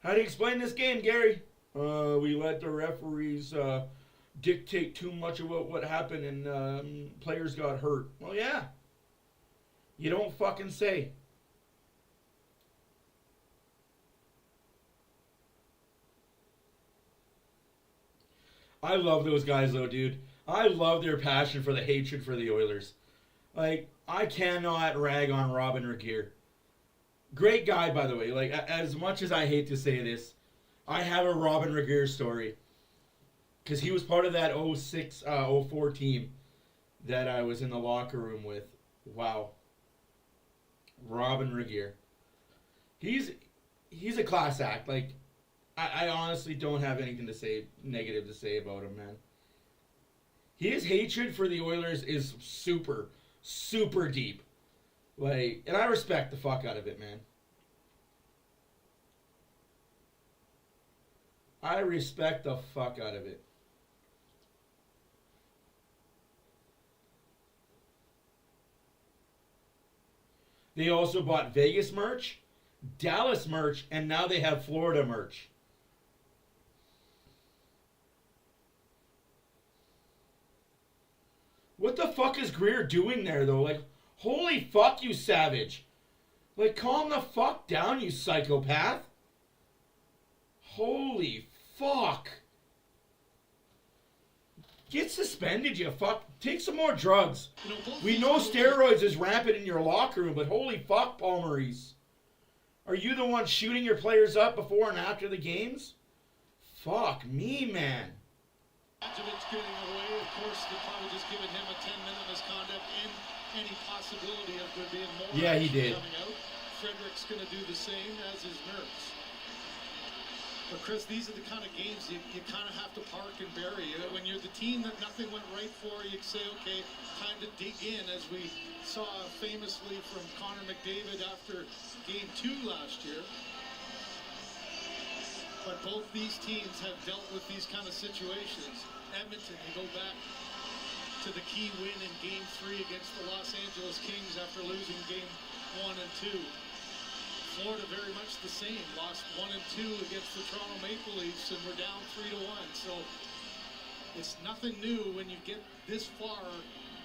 How do you explain this game, Gary? We let the referees dictate too much about what happened and players got hurt. Well, yeah. You don't fucking say. I love those guys, though, dude. I love their passion for the hatred for the Oilers. Like, I cannot rag on Robin Regeer. Great guy, by the way. Like, as much as I hate to say this, I have a Robin Regeer story. Because he was part of that 06-04 team that I was in the locker room with. Wow. Robin Regier. He's a class act. Like, I honestly don't have anything negative to say about him, man. His hatred for the Oilers is super, super deep. Like, and I respect the fuck out of it, man. I respect the fuck out of it. They also bought Vegas merch, Dallas merch, and now they have Florida merch. What the fuck is Greer doing there, though? Like, holy fuck, you savage. Like, calm the fuck down, you psychopath. Holy fuck. Get suspended, you fuck. Take some more drugs. We know steroids is rampant in your locker room, but holy fuck, Paul Maurice. Are you the one shooting your players up before and after the games? Fuck me, man. It's getting away. Of course, they're probably just giving him a 10-minute misconduct and any possibility of there being more. Yeah, he did. Coming out. Frederick's going to do the same as his nerves. But Chris, these are the kind of games you kind of have to park and bury. When you're the team that nothing went right for, you say, okay, time to dig in, as we saw famously from Connor McDavid after Game 2 last year. But both these teams have dealt with these kind of situations. Edmonton, you go back to the key win in Game 3 against the Los Angeles Kings after losing Game 1 and 2. Florida very much the same, lost 1 and 2 against the Toronto Maple Leafs and we're down 3-1. So it's nothing new when you get this far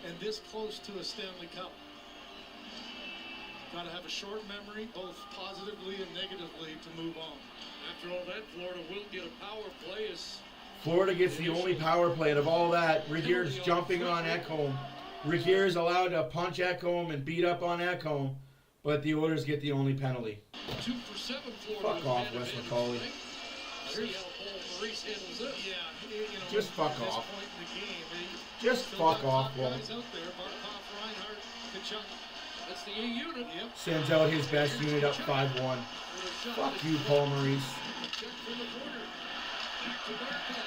and this close to a Stanley Cup. Got to have a short memory, both positively and negatively, to move on. After all that, Florida will get a power play. Florida gets the only power play out of all that. Regier's jumping on Ekholm. Regier's allowed to punch Ekholm and beat up on Ekholm. But the Oilers get the only penalty. 2 for 7, Florida. Fuck off, Wes McCauley. See how Paul Maurice handles this. Yeah, you know, just fuck at this off. point in the game, just fuck off, Paul. Guys out there, Barkov, Reinhart, Kachuk. That's the A unit. Yep. Sends out his best unit up 5-1. Fuck you, Paul Maurice. Check from the corner. Back to Barkov.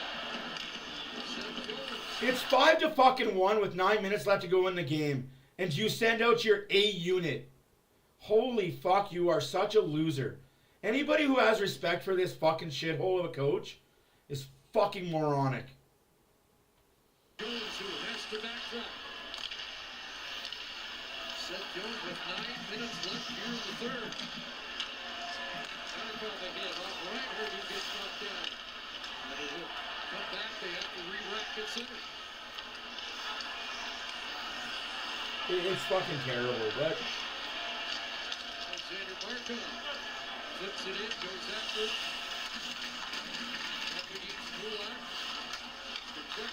It's 5-1 with 9 minutes left to go in the game, and you send out your A unit. Holy fuck, you are such a loser. Anybody who has respect for this fucking shithole of a coach is fucking moronic. Jones, who has to backtrack. Seth Jones with 9 minutes left here in the third. Barkov again off Reinhart, who gets knocked down. And they will come back, they have to re-rack at center. It's fucking terrible, but... Alexander Barkov flips it in, goes after it. Up against Kulak. Kachuk,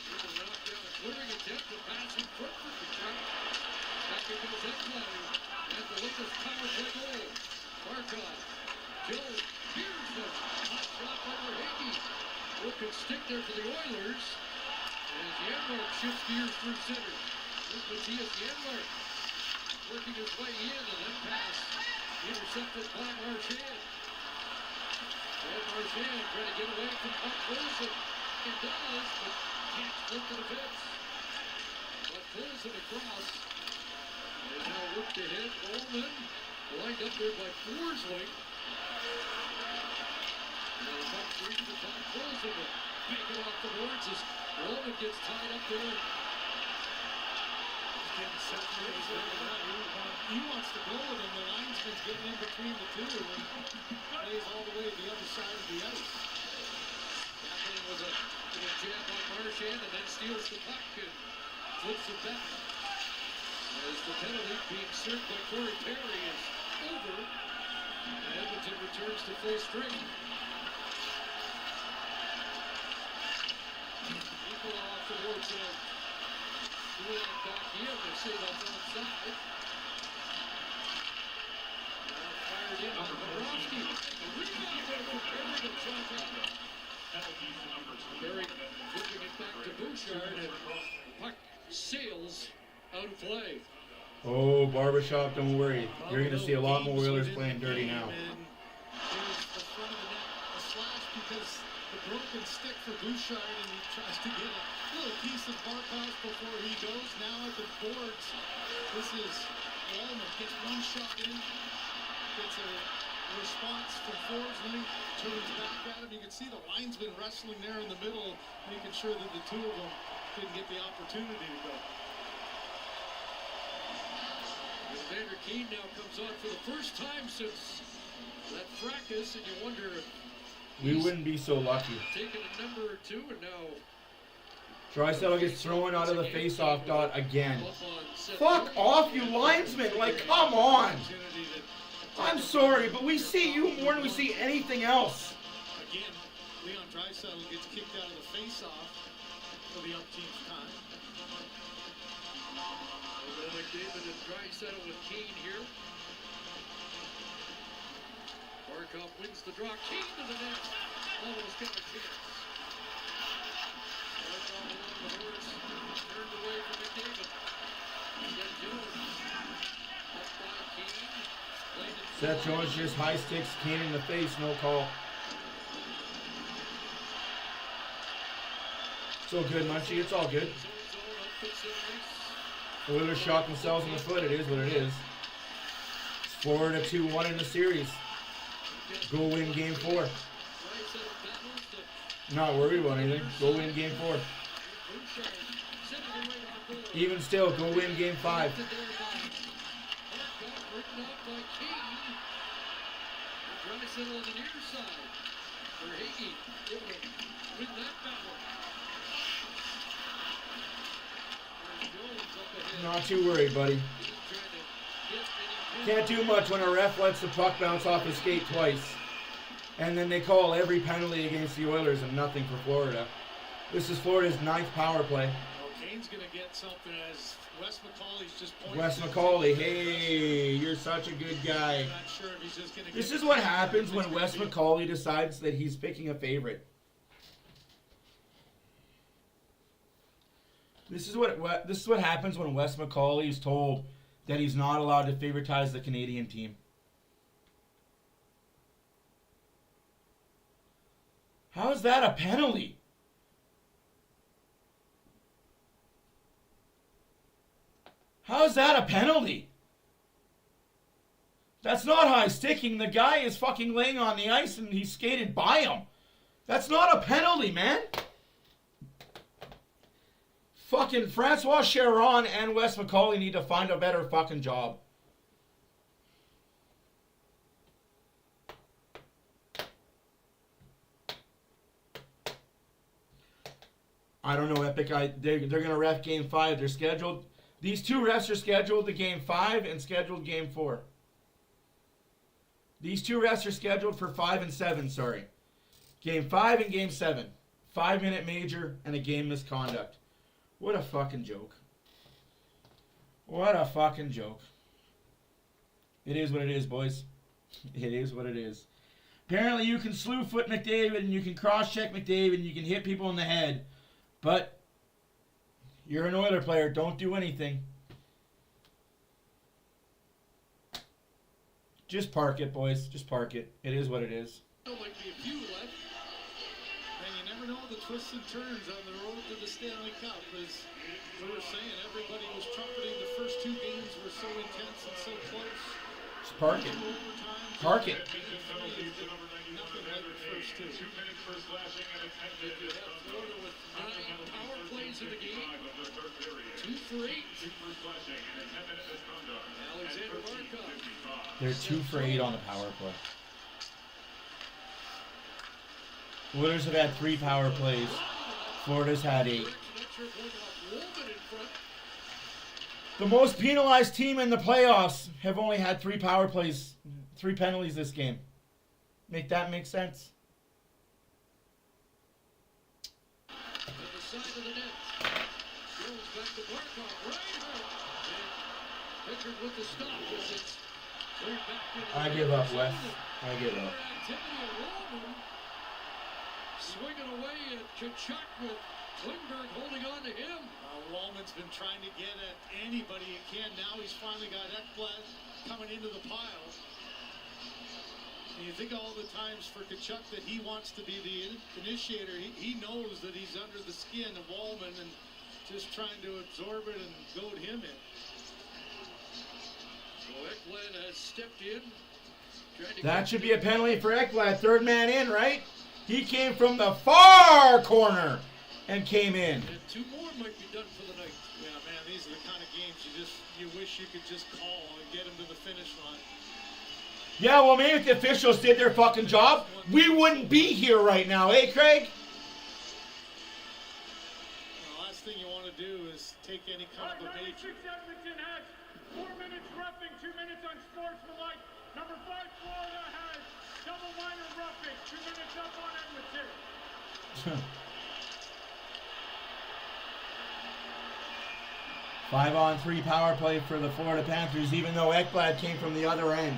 little knockdown, a clearing attempt, a pass in front for Kachuk. Back it goes Ekholm. And the Lucas power play goal. Barkov, Joe, here's the hot shot over Hagee. Broken stick there for the Oilers. As Janmark shifts gears through center. This Matthias Janmark working his way in, and that pass intercepted by Marchand. And Marchand trying to get away from Puck Wilson. It does, but can't flip to the fence. But pulls it across. And now worked ahead. Ullman lined up there by Forsling. And the Puck reaches the Puck Wilson to make it off the boards as Ullman gets tied up there. He wants to go with him. The linesman's getting in between the two and plays all the way to the other side of the ice. Kathleen was a jab on Marchand and then steals the puck and flips it back. As the penalty being served by Corey Perry is over, and Edmonton returns to full strength. Equal off the boards there. Kulak back in, they say that's onside. Now fired in by Bobrovsky. A rebound there for Perry to chop out. Perry flipping it back to Bouchard, and puck sails out of play. Oh, barbershop, don't worry. You're going to see a lot more Oilers playing dirty now. There's the front of the net, a slash because the broken stick for Bouchard, and he tries to get a little piece of Barkov before he goes. Now at the boards, this is Wallman gets one shot in, gets a response from Forsling, turns back at him. You can see the linesman wrestling there in the middle, making sure that the two of them didn't get the opportunity to go. Vander Kane now comes on for the first time since that fracas, and you wonder if we wouldn't be so lucky. Taking a number or two, and now Draisaitl gets thrown out of the face-off dot again. Fuck off, you linesman! Like, come on! I'm sorry, but we see you more than we see anything else. Again, Leon Draisaitl gets kicked out of the face-off for the umpteenth time. McDavid and Draisaitl with Kane here. Barkov wins the draw. Kane to the net. Almost got a chance. Barkov along the horse. Turned away from McDavid. Seth Jones. Up by Kane. Seth Jones just high sticks Kane in the face. No call. It's all good, Munchie. It's all good. The Oilers shot themselves in the foot. It is what it is. It's Florida 2-1 in the series. Go win game 4. Not worried about anything. Go win game 4. Even still, go win game 5. Draisaitl on the near side. Verhaeghe able to win that battle. Not too worried, buddy. Can't do much when a ref lets the puck bounce off his skate twice. And then they call every penalty against the Oilers and nothing for Florida. This is Florida's 9th power play. Well, Kane's going to get something as Wes McCauley's just pointing. Wes McCauley, hey, you're such a good guy. I'm not sure if he's just going to This is what happens when Wes McCauley decides that he's picking a favorite. This is what happens when Wes McCauley is told that he's not allowed to favoritize the Canadian team. How is that a penalty? How is that a penalty? That's not high sticking. The guy is fucking laying on the ice and he skated by him. That's not a penalty, man. Fucking Francois Charon and Wes McCauley need to find a better fucking job. I don't know, Epic. They're going to ref Game 5. They're scheduled. These two refs are scheduled to Game 5 and scheduled Game 4. These two refs are scheduled for 5 and 7, sorry. Game 5 and Game 7. 5-minute major and a game misconduct. What a fucking joke. What a fucking joke. It is what it is, boys. It is what it is. Apparently you can slew foot McDavid and you can cross-check McDavid and you can hit people in the head. But you're an Oiler player. Don't do anything. Just park it, boys. Just park it. It is what it is. There might be a few left. And you never know the twists and turns on the road to the Stanley Cup. As we were saying, everybody was trumpeting the first 2 games were so intense and so close. Just park it. Park it. Nothing like the first 2. 2 minutes for slashing and a 10-minute Florida with 9 power plays in the game. 2 for 8. Alexander Barkov. They're 2 for 8 on the power play. Oilers have had 3 power plays. Florida's had 8. The most penalized team in the playoffs have only had 3 power plays, 3 penalties this game. Make that make sense? At the side of the net. Goes back to Barkov. Right out. And Pickard with the stop as it's cleared back. I give up, Wes. I give up. Activity of Roman swinging away at Kachuk with Klingberg holding on to him. Wallman's been trying to get at anybody he can. Now he's finally got Ekblad coming into the pile. And you think of all the times for Tkachuk that he wants to be the initiator. He knows that he's under the skin of Wallman and just trying to absorb it and goad him in. So Ekblad has stepped in. That should be a penalty for Ekblad. Third man in, right? He came from the far corner and came in. And 2 more might be done for the night. Yeah, man, these are the kind of games you wish you could just call and get him to the finish line. Yeah, well, maybe if the officials did their fucking job, we wouldn't be here right now, eh, Craig? The last thing you want to do is take any kind of a bait. Edmonton has 4 minutes roughing, 2 minutes on sportsmanlike. Number 5, Florida has double minor roughing, 2 minutes up on Edmonton. 5-on-3 power play for the Florida Panthers, even though Ekblad came from the other end.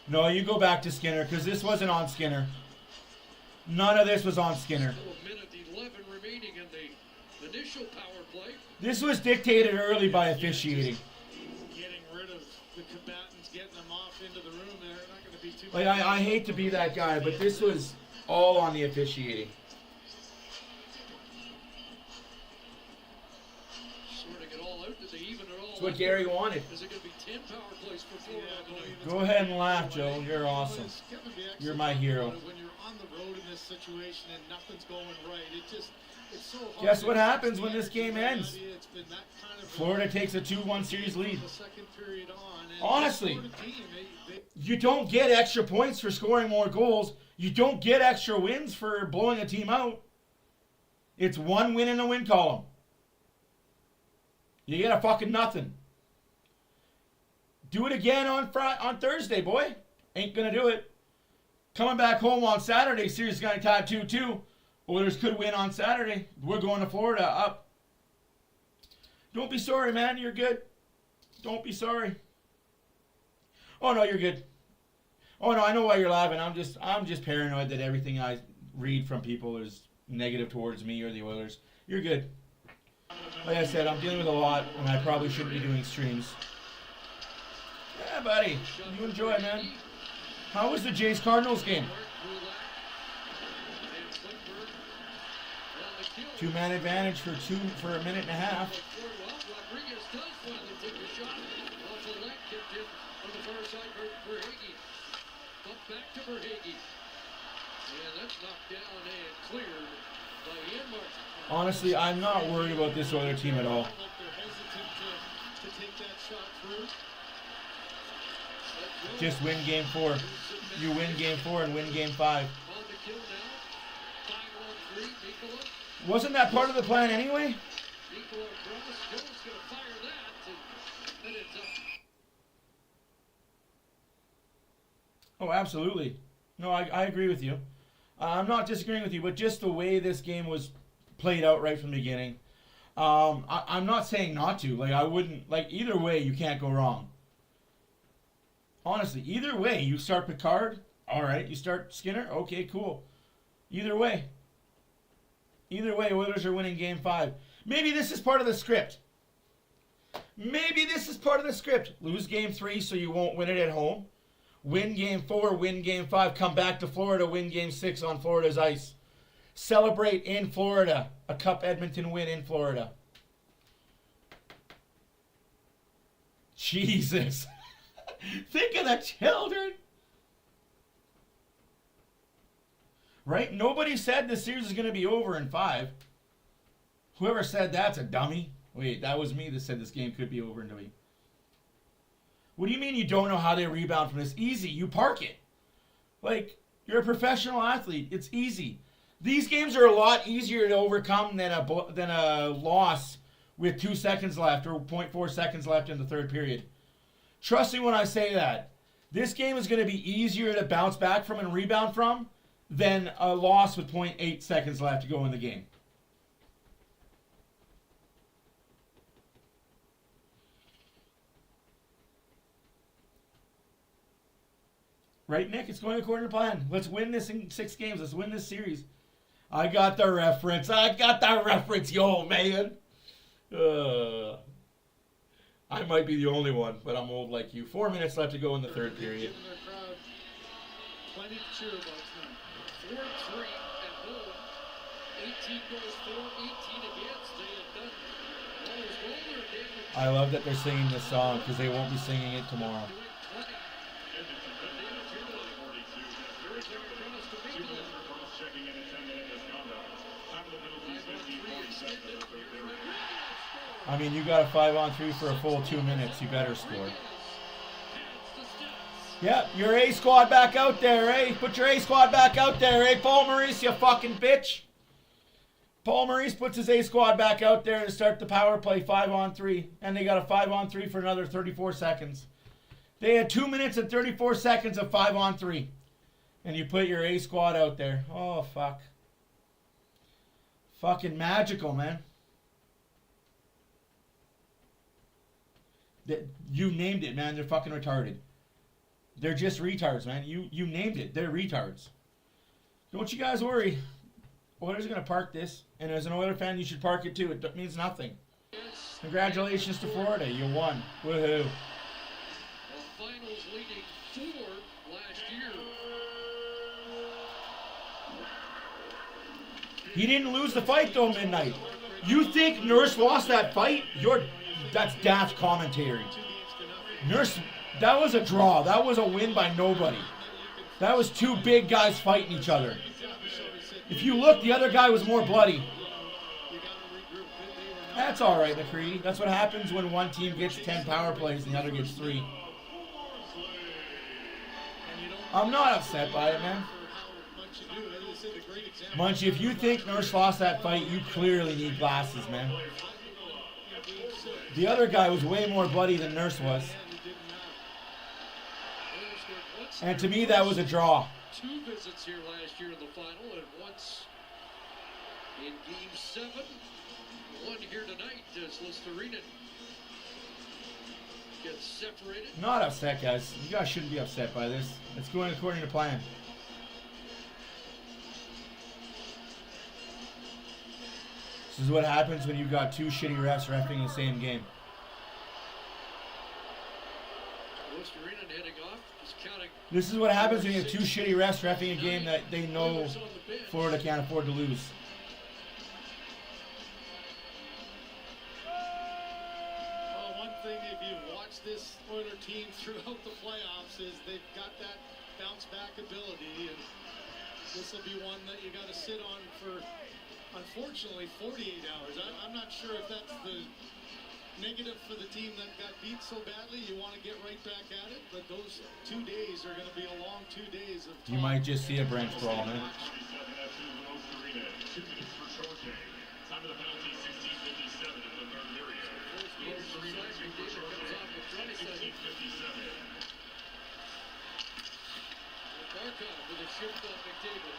No, you go back to Skinner, because this wasn't on Skinner. None of this was on Skinner. Still a minute 11 remaining in the initial power play. This was dictated early by officiating. Getting rid of the combatants, getting them off into the room. They're not going to be too. Like, I hate to be that guy, but this was all on the officiating. Sorting it all out. Did they even it all? That's what Gary wanted. Is it going to be 10 power plays for Florida? Go ahead and laugh, Joe. You're awesome. You're my hero. When you're on the road in this situation and nothing's going right, it's so hard. Guess what happens when this game ends? Florida takes a 2-1 series lead. Honestly, you don't get extra points for scoring more goals. You don't get extra wins for blowing a team out. It's 1 win in the win column. You get a fucking nothing. Do it again on Thursday, boy. Ain't gonna do it. Coming back home on Saturday, series is gonna tie 2-2. Oilers could win on Saturday. We're going to Florida up. Don't be sorry, man. You're good. Don't be sorry. Oh no, you're good. Oh no, I know why you're laughing. I'm just paranoid that everything I read from people is negative towards me or the Oilers. You're good. Like I said, I'm dealing with a lot, and I probably shouldn't be doing streams. Yeah, buddy. You enjoy it, man. How was the Jays Cardinals game? 2-man advantage for a minute and a half. Rodriguez does finally take a shot. Off the left, kicked in on the far side for Verhaeghe. Up back to Verhaeghe. And that's knocked down and cleared by Ian Martin. Honestly, I'm not worried about this other team at all. Just win game 4. You win game 4 and win game 5. Wasn't that part of the plan anyway? Oh, absolutely. No, I agree with you. I'm not disagreeing with you, but just the way this game was played out right from the beginning. I'm not saying not to. Like, I wouldn't. Like, either way, you can't go wrong. Honestly, either way, you start Picard, all right. You start Skinner, okay, cool. Either way, Oilers are winning game 5. Maybe this is part of the script. Lose game 3 so you won't win it at home. Win game 4, win game 5, come back to Florida, win game 6 on Florida's ice. Celebrate in Florida. A Cup Edmonton win in Florida. Jesus. Think of the children. Right? Nobody said the series is going to be over in 5. Whoever said that's a dummy. Wait, that was me that said this game could be over in 3. What do you mean you don't know how they rebound from this? Easy. You park it. Like, you're a professional athlete. It's easy. These games are a lot easier to overcome than a loss with 2 seconds left or 0.4 seconds left in the third period. Trust me when I say that. This game is going to be easier to bounce back from and rebound from than a loss with 0.8 seconds left to go in the game. Right, Nick? It's going according to plan. Let's win this in 6 games. Let's win this series. I got the reference. Yo, man. I might be the only one, but I'm old like you. 4 minutes left to go in the third period. Plenty to cheer about tonight. 4-3 at home. 18 goals for, 18 against. They had done almost all their damage. I love that they're singing this song because they won't be singing it tomorrow. I mean, you got a 5-on-3 for a full 2 minutes. You better score. Yeah, your A squad back out there, eh? Put your A squad back out there, eh? Paul Maurice, you fucking bitch. Paul Maurice puts his A squad back out there to start the power play 5-on-3. And they got a 5-on-3 for another 34 seconds. They had 2 minutes and 34 seconds of 5-on-3. And you put your A squad out there. Oh, fuck. Fucking magical, man. You named it, man. They're fucking retarded. They're just retards, man. You named it. They're retards. Don't you guys worry. Oilers are going to park this. And as an Oiler fan, you should park it too. It means nothing. Congratulations to Florida. You won. Woohoo. Well, finals leading 4 last year. He didn't lose the fight though, Midnight. You think Nurse lost that fight? That's daft commentary. Nurse, that was a draw. That was a win by nobody. That was 2 big guys fighting each other. If you look, the other guy was more bloody. That's all right, McCready. That's what happens when one team gets 10 power plays and the other gets 3. I'm not upset by it, man. Munchie, if you think Nurse lost that fight, you clearly need glasses, man. The other guy was way more bloody than Nurse was. And to me, that was a draw. 2 visits here last year in the final, and once in Game 7. 1 here tonight as Listerine gets separated. Not upset, guys. You guys shouldn't be upset by this. It's going according to plan. This is what happens when you've got 2 shitty refs reffing the same game. Listerine heading off, just counting. This is what happens when you have 2 shitty refs reffing a game that they know Florida can't afford to lose. This Oiler team throughout the playoffs is they've got that bounce back ability, and this will be one that you got to sit on for, unfortunately, 48 hours. I'm not sure if that's the negative for the team that got beat so badly. You want to get right back at it, but those 2 days are going to be a long 2 days of You might just see a branch brawl, man. Barkov with a shift on McDavid.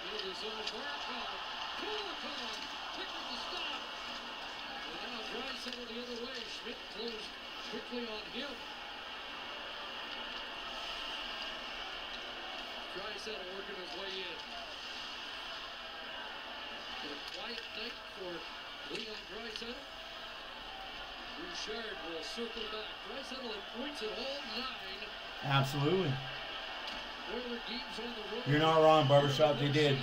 Into the zone, Barkov. Kulikov picking the stop. And now Draisaitl the other way. Schmidt closed quickly on him. Draisaitl working his way in. A quiet night for Leon Draisaitl. Bouchard will circle back. Draisaitl had points at all 9. Absolutely. You're not wrong, Barbershop. They did.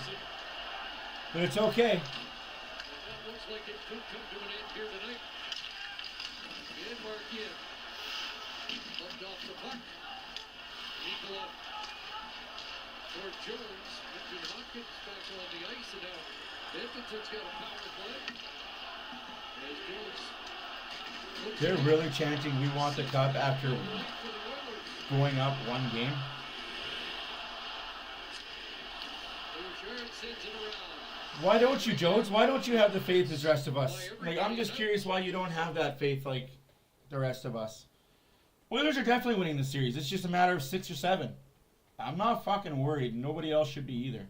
But it's okay. That looks like it could come to an end here tonight. And Marquis bumped off the puck. Nicola for Jones. Nugent Hopkins back on the ice, and now Edmonton's got a power play. As Jones. They're really chanting we want the cup after going up 1 game. Why don't you, Jones? Why don't you have the faith as the rest of us? Like, I'm just curious why you don't have that faith like the rest of us. Oilers are definitely winning the series. It's just a matter of 6 or 7. I'm not fucking worried. Nobody else should be either.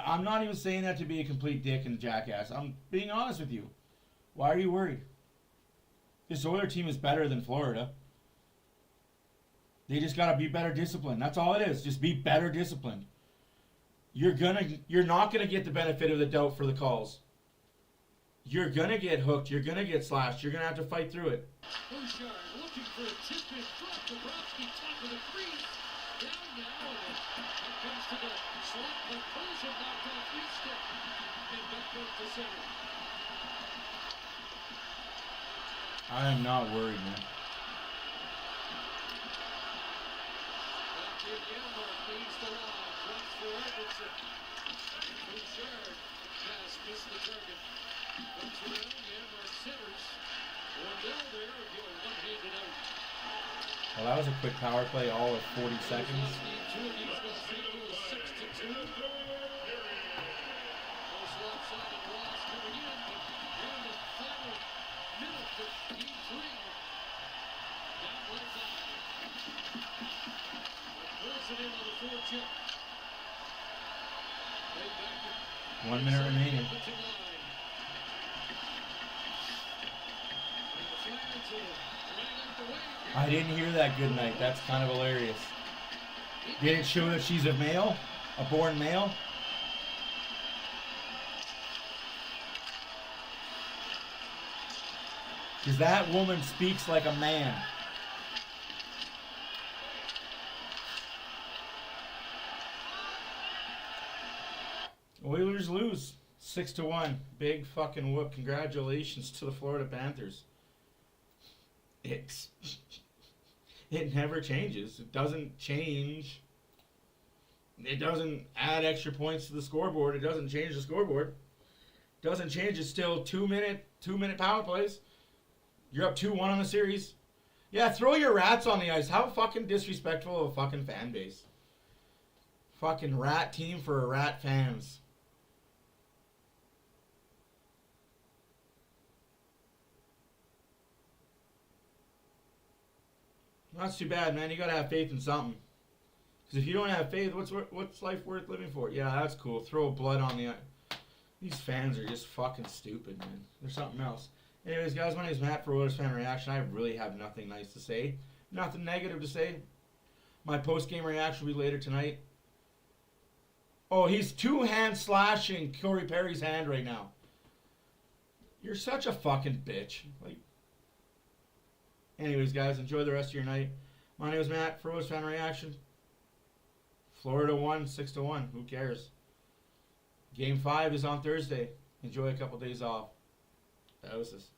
I'm not even saying that to be a complete dick and jackass. I'm being honest with you. Why are you worried? This Oiler team is better than Florida. They just gotta be better disciplined. That's all it is. Just be better disciplined. You're not gonna get the benefit of the doubt for the calls. You're gonna get hooked. You're gonna get slashed. You're gonna have to fight through it. Bouchard looking for a tip in front. Bobrovsky top of the crease. Down now, and that comes to the slot. But Posen knocked off his stick. And back up to center. I am not worried, man. Back in Yanmark leads the line. Drops for Edmondson. Bouchard pass missed the target. Comes around, Yanmark centers. Wendell there, and get a one-handed out. Well, that was a quick power play, all of 40 seconds. Two of these will see to a 6-2. Most lopsided loss coming in, but here in the final minute, 15-3. Down right side. Pulls it in on the forecheck. Right back to 1 minute remaining. I didn't hear that good night. That's kind of hilarious. Did it show that she's a male? A born male? Because that woman speaks like a man. Oilers lose 6-1. Big fucking whoop. Congratulations to the Florida Panthers. It never changes. It doesn't change. It doesn't add extra points to the scoreboard. It doesn't change the scoreboard. It doesn't change. It's still 2 minute power plays. You're up 2-1 on the series. Yeah, throw your rats on the ice. How fucking disrespectful of a fucking fan base. Fucking rat team for rat fans. That's too bad, man. You gotta have faith in something. Because if you don't have faith, what's life worth living for? Yeah, that's cool. Throw blood on the... These fans are just fucking stupid, man. There's something else. Anyways, guys, my name is Matt for OilersFanReaction. I really have nothing nice to say. Nothing negative to say. My post-game reaction will be later tonight. Oh, he's two-hand slashing Corey Perry's hand right now. You're such a fucking bitch. Like... Anyways, guys, enjoy the rest of your night. My name is Matt for OilersFanReaction. Florida won 6-1. Who cares? Game 5 is on Thursday. Enjoy a couple days off. That was this.